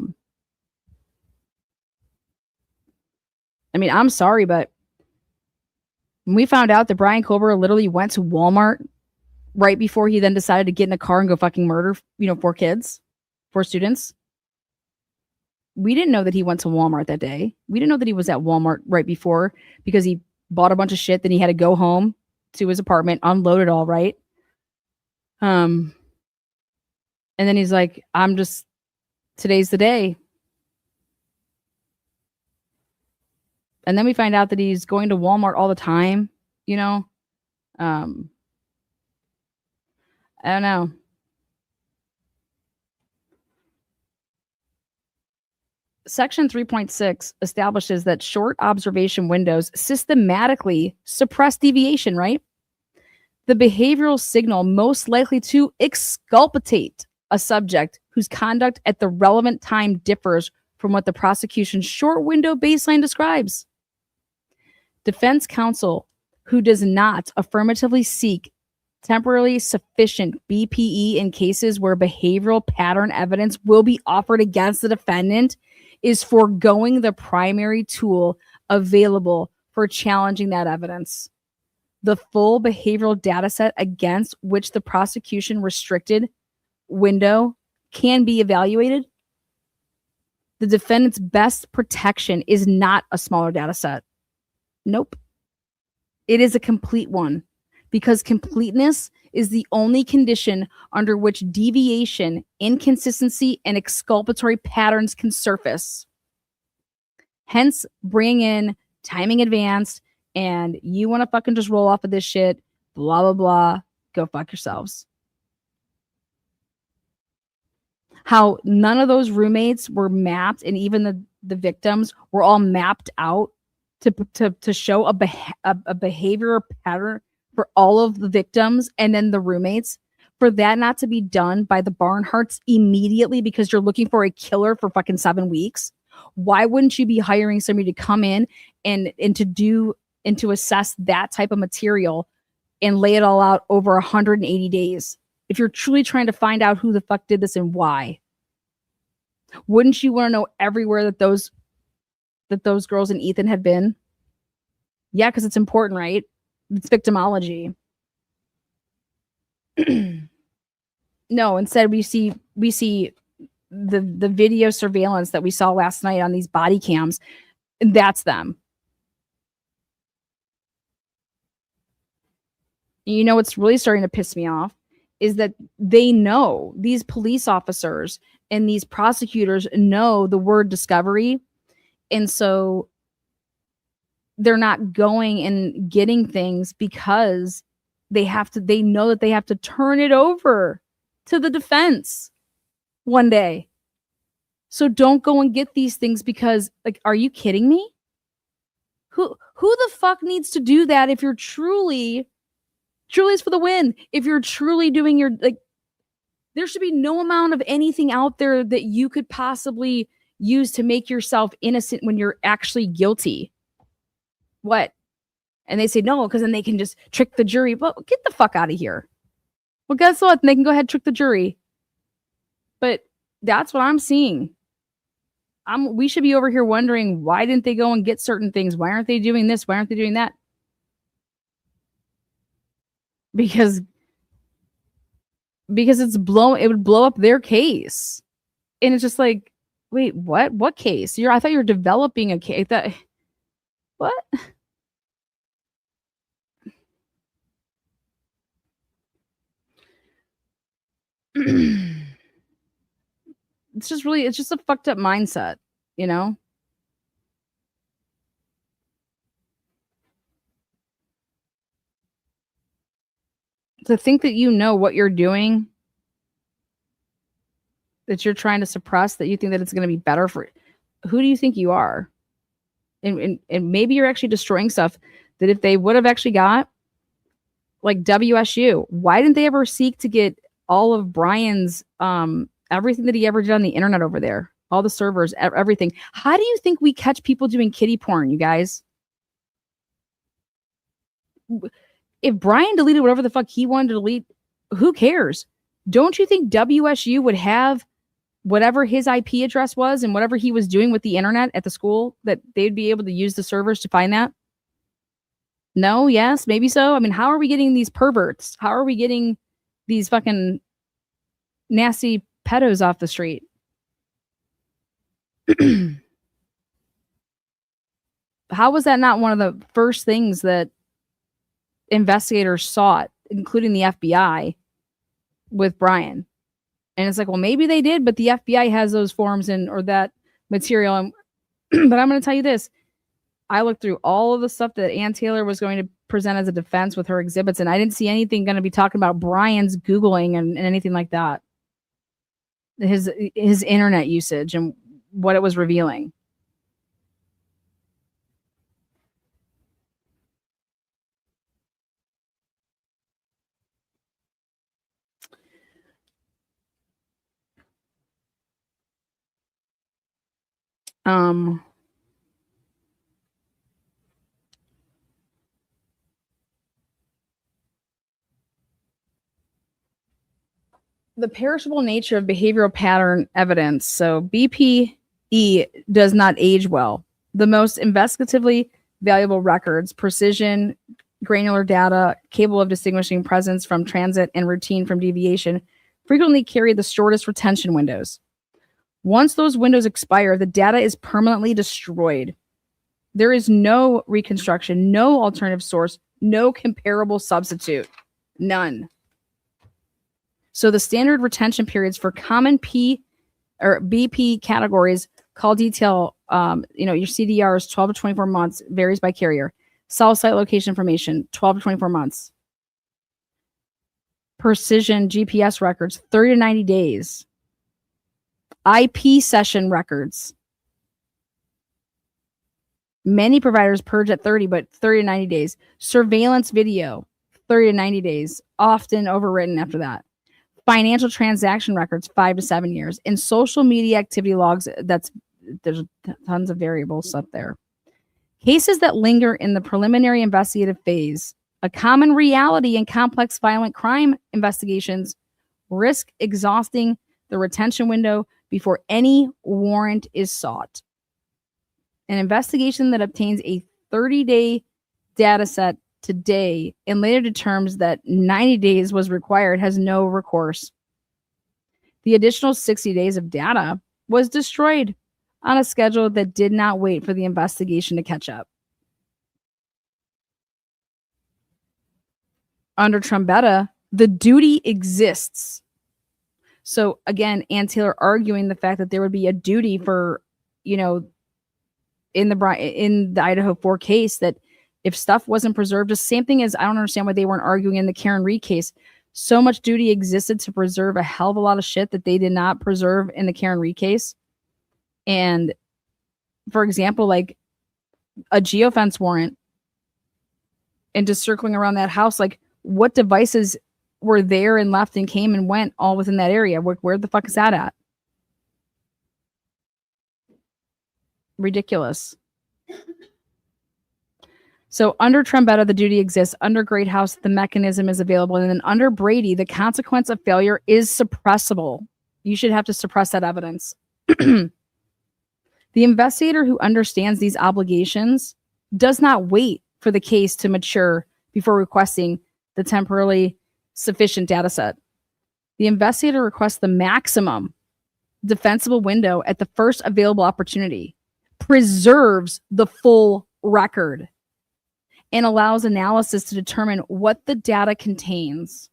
mean, I'm sorry, but when we found out that Brian Kober literally went to Walmart right before he then decided to get in a car and go fucking murder, 4 kids, 4 students. We didn't know that he went to Walmart that day. We didn't know that he was at Walmart right before, because he bought a bunch of shit. Then he had to go home to his apartment, unload it all, right? And then he's like, today's the day. And then we find out that he's going to Walmart all the time, you know? I don't know. Section 3.6 establishes that short observation windows systematically suppress deviation, right? The behavioral signal most likely to exculpate a subject whose conduct at the relevant time differs from what the prosecution's short window baseline describes. Defense counsel who does not affirmatively seek temporarily sufficient BPE in cases where behavioral pattern evidence will be offered against the defendant is foregoing the primary tool available for challenging that evidence. The full behavioral data set against which the prosecution restricted window can be evaluated. The defendant's best protection is not a smaller data set. Nope. It is a complete one, because completeness is the only condition under which deviation, inconsistency, and exculpatory patterns can surface. Hence, bring in timing advanced, and you want to fucking just roll off of this shit, blah, blah, blah. Go fuck yourselves. How none of those roommates were mapped, and even the victims were all mapped out to show a behavior pattern for all of the victims and then the roommates. For that not to be done by the Barnharts immediately because you're looking for a killer for fucking 7 weeks. Why wouldn't you be hiring somebody to come in and to assess that type of material and lay it all out over 180 days? If you're truly trying to find out who the fuck did this and why, wouldn't you want to know everywhere that those girls and Ethan had been? Yeah, because it's important, right? It's victimology. No, instead we see the video surveillance that we saw last night on these body cams, and that's them. You know what's really starting to piss me off is that they know, these police officers and these prosecutors know the word discovery, and so they're not going and getting things because they know that they have to turn it over to the defense one day. So don't go and get these things because, like, are you kidding me? Who the fuck needs to do that if you're truly is for the win? If you're truly doing your, like, there should be no amount of anything out there that you could possibly use to make yourself innocent when you're actually guilty. What? And they say no, because then they can just trick the jury. Well, get the fuck out of here. Well, guess what? They can go ahead and trick the jury. But that's what I'm seeing. We should be over here wondering, why didn't they go and get certain things? Why aren't they doing this? Why aren't they doing that? Because it would blow up their case. And it's just like, wait, what? What case? I thought you were developing a case. What? It's just a fucked up mindset, you know? To think that you know what you're doing, that you're trying to suppress, that you think that it's going to be better for, who do you think you are? And maybe you're actually destroying stuff that if they would have actually got, like WSU, why didn't they ever seek to get all of Brian's everything that he ever did on the internet over there, all the servers, everything? How do you think we catch people doing kiddie porn, you guys? If Brian deleted whatever the fuck he wanted to delete, who cares? Don't you think WSU would have whatever his IP address was and whatever he was doing with the internet at the school, that they'd be able to use the servers to find that? No, yes, maybe so. I mean, how are we getting these perverts? How are we getting these fucking nasty pedos off the street? How was that not one of the first things that investigators sought, including the FBI, with Brian? And it's like, well, maybe they did, but the FBI has those forms or that material. And but I'm going to tell you this. I looked through all of the stuff that Ann Taylor was going to present as a defense with her exhibits, and I didn't see anything going to be talking about Brian's Googling and anything like that. His internet usage and what it was revealing. The perishable nature of behavioral pattern evidence. So BPE does not age well. The most investigatively valuable records, precision, granular data, capable of distinguishing presence from transit and routine from deviation, frequently carry the shortest retention windows. Once those windows expire, the data is permanently destroyed. There is no reconstruction, no alternative source, no comparable substitute. None. So the standard retention periods for common P or BP categories call detail, your CDR is 12 to 24 months, varies by carrier. Cell site location information, 12 to 24 months. Precision GPS records, 30 to 90 days. IP session records. Many providers purge at 30, but 30 to 90 days. Surveillance video, 30 to 90 days, often overwritten after that. Financial transaction records, 5 to 7 years. And social media activity logs, there's tons of variables up there. Cases that linger in the preliminary investigative phase, a common reality in complex violent crime investigations, risk exhausting the retention window before any warrant is sought. An investigation that obtains a 30-day data set today and later determines that 90 days was required has no recourse. The additional 60 days of data was destroyed on a schedule that did not wait for the investigation to catch up. Under Trombetta, the duty exists. So again, Ann Taylor arguing the fact that there would be a duty for, in the Idaho 4 case, that if stuff wasn't preserved, the same thing as I don't understand why they weren't arguing in the Karen Reed case. So much duty existed to preserve a hell of a lot of shit that they did not preserve in the Karen Reed case. And for example, like a geofence warrant and just circling around that house, like what devices were there and left and came and went all within that area? Where the fuck is that at? Ridiculous. So under Trombetta, the duty exists. Under Great House, the mechanism is available. And then under Brady, the consequence of failure is suppressible. You should have to suppress that evidence. The investigator who understands these obligations does not wait for the case to mature before requesting the temporarily sufficient data set. The investigator requests the maximum defensible window at the first available opportunity, preserves the full record, and allows analysis to determine what the data contains.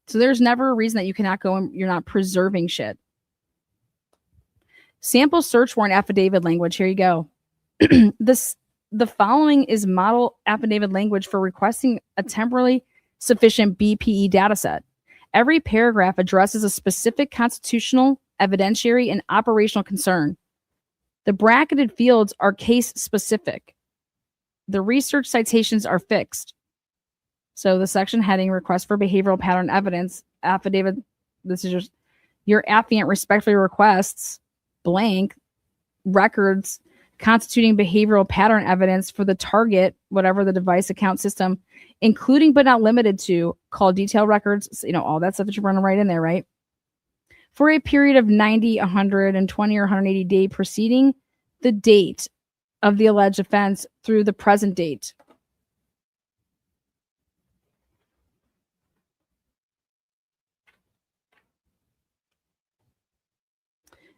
So there's never a reason that you cannot go and you're not preserving shit. Sample search warrant affidavit language. Here you go. The following is model affidavit language for requesting a temporarily sufficient BPE data set. Every paragraph addresses a specific constitutional, evidentiary, and operational concern. The bracketed fields are case specific. The research citations are fixed. So the section heading request for behavioral pattern evidence affidavit. This is just your affiant respectfully requests blank records constituting behavioral pattern evidence for the target, whatever the device account system, including but not limited to call detail records, all that stuff that you're running right in there, right? For a period of 90, 120, or 180 day preceding the date of the alleged offense through the present date.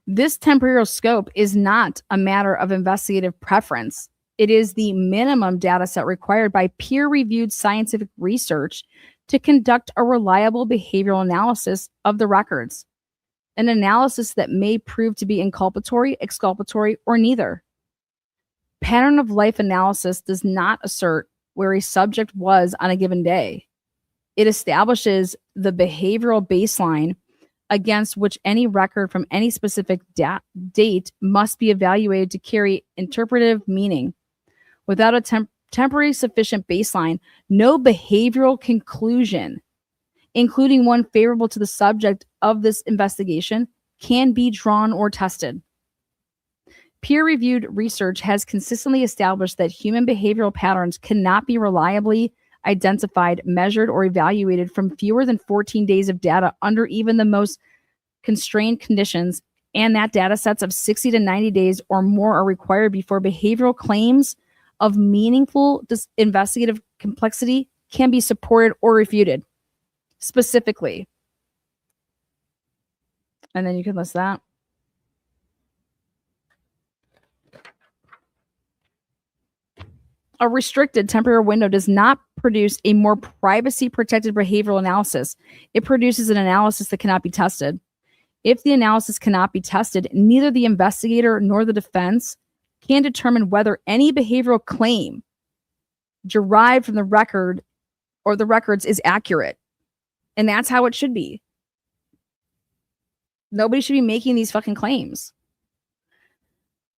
This temporal scope is not a matter of investigative preference. It is the minimum data set required by peer-reviewed scientific research to conduct a reliable behavioral analysis of the records. an analysis that may prove to be inculpatory, exculpatory, or neither. Pattern of life analysis does not assert where a subject was on a given day. It establishes the behavioral baseline against which any record from any specific date must be evaluated to carry interpretive meaning. Without a temporary sufficient baseline, no behavioral conclusion, including one favorable to the subject of this investigation, can be drawn or tested. Peer-reviewed research has consistently established that human behavioral patterns cannot be reliably identified, measured, or evaluated from fewer than 14 days of data under even the most constrained conditions, and that data sets of 60 to 90 days or more are required before behavioral claims of meaningful investigative complexity can be supported or refuted. Specifically. And then you can list that. A restricted temporary window does not produce a more privacy-protected behavioral analysis. It produces an analysis that cannot be tested. If the analysis cannot be tested, neither the investigator nor the defense can determine whether any behavioral claim derived from the record or the records is accurate. And that's how it should be. Nobody should be making these fucking claims.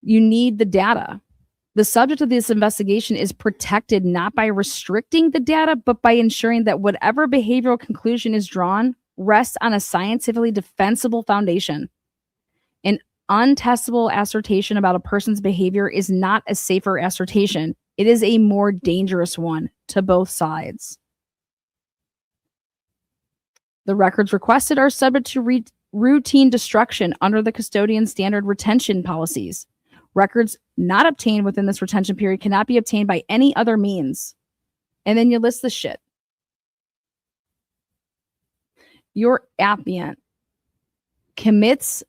You need the data. The subject of this investigation is protected not by restricting the data, but by ensuring that whatever behavioral conclusion is drawn rests on a scientifically defensible foundation. An untestable assertion about a person's behavior is not a safer assertion. It is a more dangerous one to both sides. The records requested are subject to routine destruction under the custodian standard retention policies. Records not obtained within this retention period cannot be obtained by any other means. And then you list the shit. Your applicant commits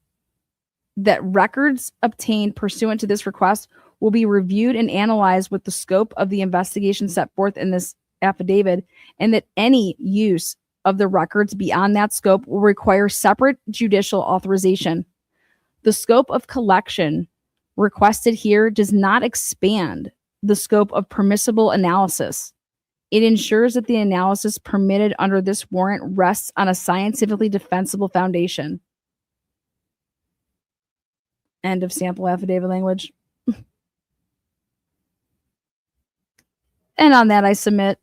that records obtained pursuant to this request will be reviewed and analyzed with the scope of the investigation set forth in this affidavit, and that any use of the records beyond that scope will require separate judicial authorization. The scope of collection requested here does not expand the scope of permissible analysis. It ensures that the analysis permitted under this warrant rests on a scientifically defensible foundation. End of sample affidavit language. And on that, I submit.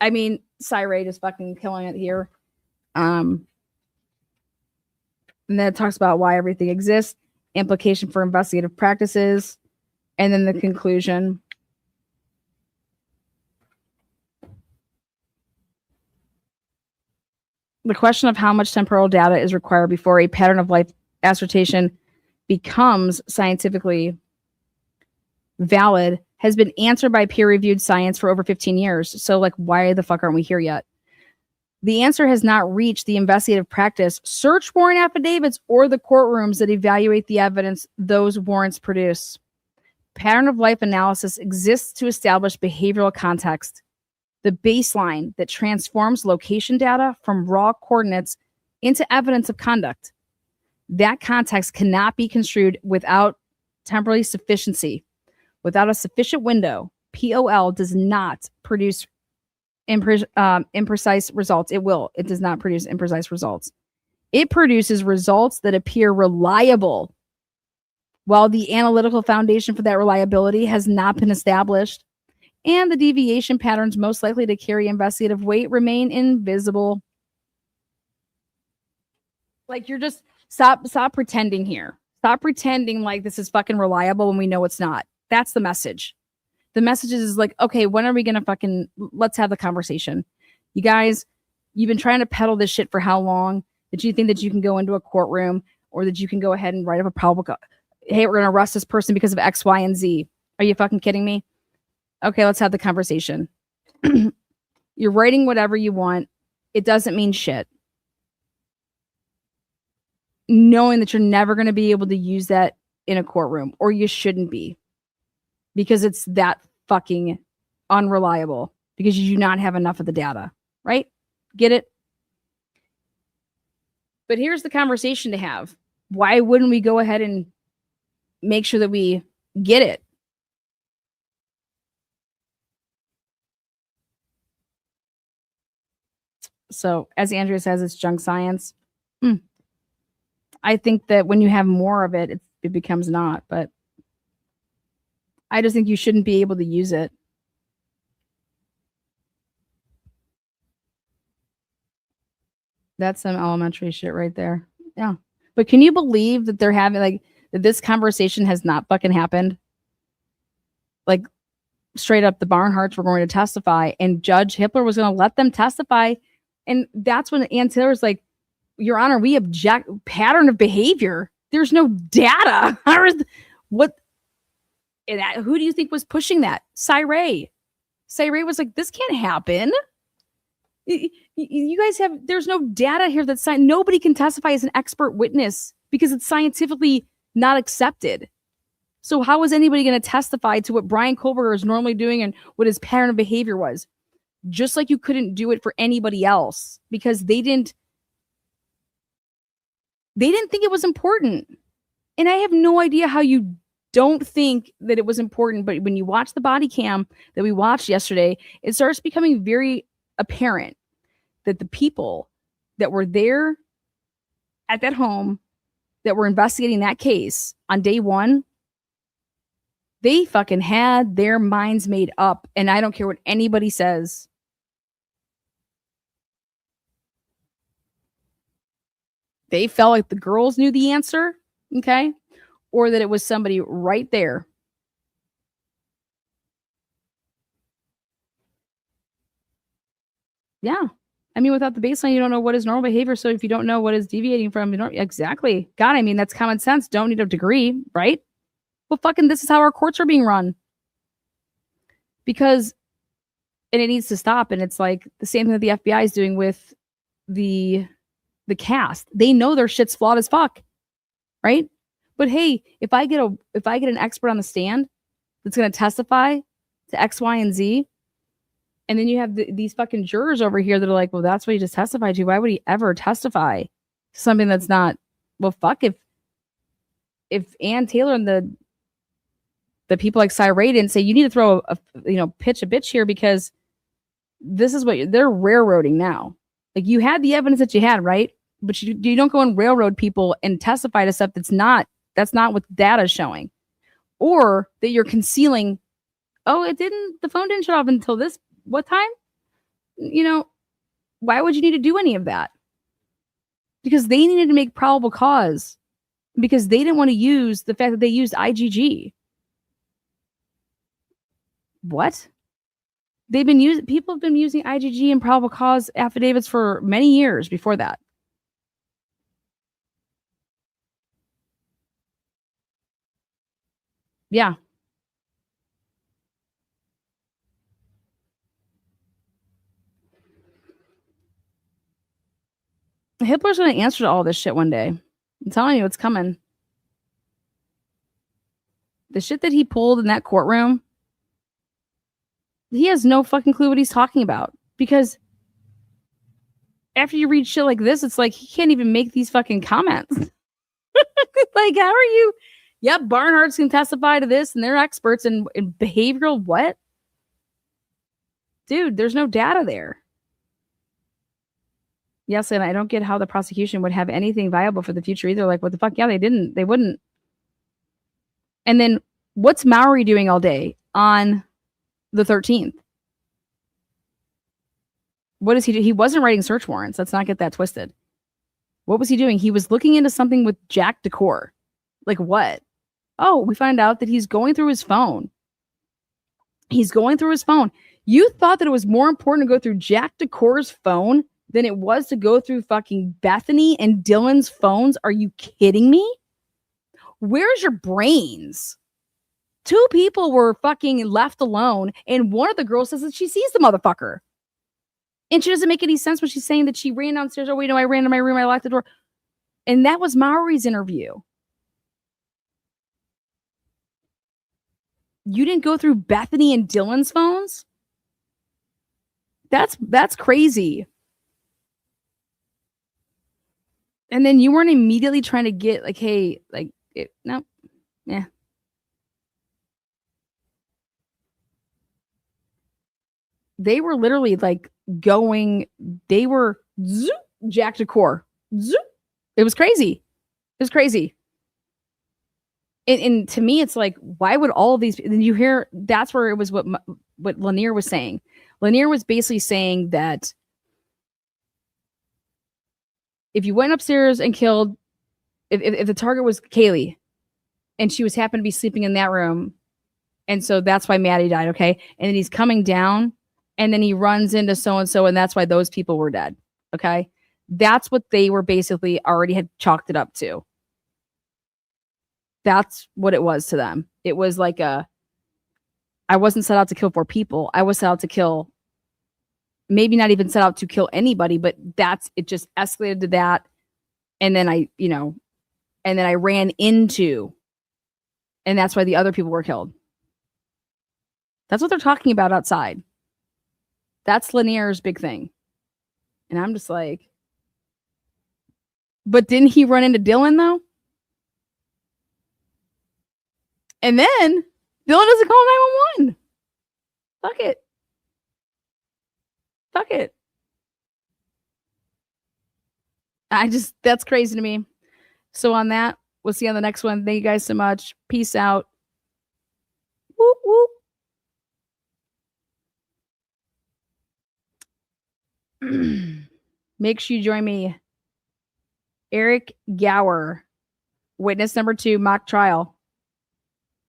I mean, Cyrate is fucking killing it here. And then it talks about why everything exists, implication for investigative practices, and then the conclusion. The question of how much temporal data is required before a pattern of life assertion becomes scientifically valid has been answered by peer-reviewed science for over 15 years. So, like, why the fuck aren't we here yet? The answer has not reached the investigative practice, search warrant affidavits, or the courtrooms that evaluate the evidence those warrants produce. Pattern of life analysis exists to establish behavioral context, the baseline that transforms location data from raw coordinates into evidence of conduct. That context cannot be construed without temporary sufficiency. Without a sufficient window, POL does not produce imprecise results. It does not produce imprecise results. It produces results that appear reliable, while the analytical foundation for that reliability has not been established, and the deviation patterns most likely to carry investigative weight remain invisible. Like, you're just stop pretending here. Stop pretending like this is fucking reliable when we know it's not. That's the message. The message is like, okay, when are we going to let's have the conversation. You guys, you've been trying to peddle this shit for how long? That you think that you can go into a courtroom or that you can go ahead and write up a probable, hey, we're going to arrest this person because of X, Y, and Z. Are you fucking kidding me? Okay, let's have the conversation. You're writing whatever you want. It doesn't mean shit. Knowing that you're never going to be able to use that in a courtroom, or you shouldn't be, because it's that fucking unreliable, because you do not have enough of the data, right? Get it? But here's the conversation to have. Why wouldn't we go ahead and make sure that we get it? So, as Andrea says, it's junk science. I think that when you have more of it, it becomes not. But I just think you shouldn't be able to use it. That's some elementary shit right there. Yeah. But can you believe that they're having that this conversation has not fucking happened? Like, straight up, the Barnharts were going to testify, and Judge Hippler was going to let them testify. And that's when Ann Taylor was like, Your Honor, we object. Pattern of behavior. There's no data. What? And who do you think was pushing that? Cyree. Cyree was like, this can't happen. You guys there's no data here that's nobody can testify as an expert witness because it's scientifically not accepted. So how is anybody going to testify to what Brian Kohlberger is normally doing and what his pattern of behavior was? Just like you couldn't do it for anybody else because they didn't think it was important. And I have no idea how you don't think that it was important, but when you watch the body cam that we watched yesterday, it starts becoming very apparent that the people that were there at that home that were investigating that case on day one, they fucking had their minds made up. And I don't care what anybody says. They felt like the girls knew the answer, okay? Or that it was somebody right there. Yeah. I mean, without the baseline, you don't know what is normal behavior. So if you don't know what is deviating from, you don't, exactly. God, I mean, that's common sense. Don't need a degree, right? Well, fucking this is how our courts are being run. Because, and it needs to stop. And it's like the same thing that the FBI is doing with the cast. They know their shit's flawed as fuck, right? But hey, if I get an expert on the stand that's going to testify to X, Y, and Z, and then you have these fucking jurors over here that are like, well, that's what he just testified to. Why would he ever testify to something that's not? Well, fuck, if Ann Taylor and the people like Cyree didn't say you need to throw pitch a bitch here because this is what they're railroading now. Like you had the evidence that you had, right? But you don't go and railroad people and testify to stuff that's not what the data is showing, or that you're concealing. Oh, the phone didn't shut off until this. What time? Why would you need to do any of that? Because they needed to make probable cause because they didn't want to use the fact that they used IgG. What? People have been using IgG and probable cause affidavits for many years before that. Yeah. Hitler's going to answer to all this shit one day. I'm telling you, it's coming. The shit that he pulled in that courtroom, he has no fucking clue what he's talking about. Because after you read shit like this, it's like he can't even make these fucking comments. Like, how are you? Yep, Barnhart's can testify to this, and they're experts in behavioral what? Dude, there's no data there. Yes, and I don't get how the prosecution would have anything viable for the future either. Like, what the fuck? Yeah, they didn't. They wouldn't. And then what's Mowry doing all day on the 13th? What does he do? He wasn't writing search warrants. Let's not get that twisted. What was he doing? He was looking into something with Jack Decor. Like what? Oh, we find out that he's going through his phone. He's going through his phone. You thought that it was more important to go through Jack Decor's phone than it was to go through fucking Bethany and Dylan's phones? Are you kidding me? Where's your brains? Two people were fucking left alone, and one of the girls says that she sees the motherfucker. And she doesn't make any sense when she's saying that she ran downstairs. Oh, wait, no, I ran to my room. I locked the door. And that was Mowry's interview. You didn't go through Bethany and Dylan's phones? That's crazy. And then you weren't immediately trying to get like, hey, like, no, yeah. They were literally like going, they were zoop, jack to core. Zoop. It was crazy. It was crazy. And to me, it's like, why would all of these, and you hear, that's where it was what Lanier was saying. Lanier was basically saying that if you went upstairs and killed, if the target was Kaylee and she was happened to be sleeping in that room, and so that's why Maddie died, okay? And then he's coming down and then he runs into so-and-so and that's why those people were dead, okay? That's what they were basically already had chalked it up to. That's what it was to them. It was like I wasn't set out to kill 4 people. I was set out to kill, maybe not even set out to kill anybody, but it just escalated to that. And then I ran into, and that's why the other people were killed. That's what they're talking about outside. That's Lanier's big thing. And I'm just like, but didn't he run into Dylan though? And then Dylan doesn't call 911. Fuck it. Fuck it. That's crazy to me. So on that, we'll see you on the next one. Thank you guys so much. Peace out. Whoop, whoop. Make sure you join me. Eric Gower, witness number 2, mock trial.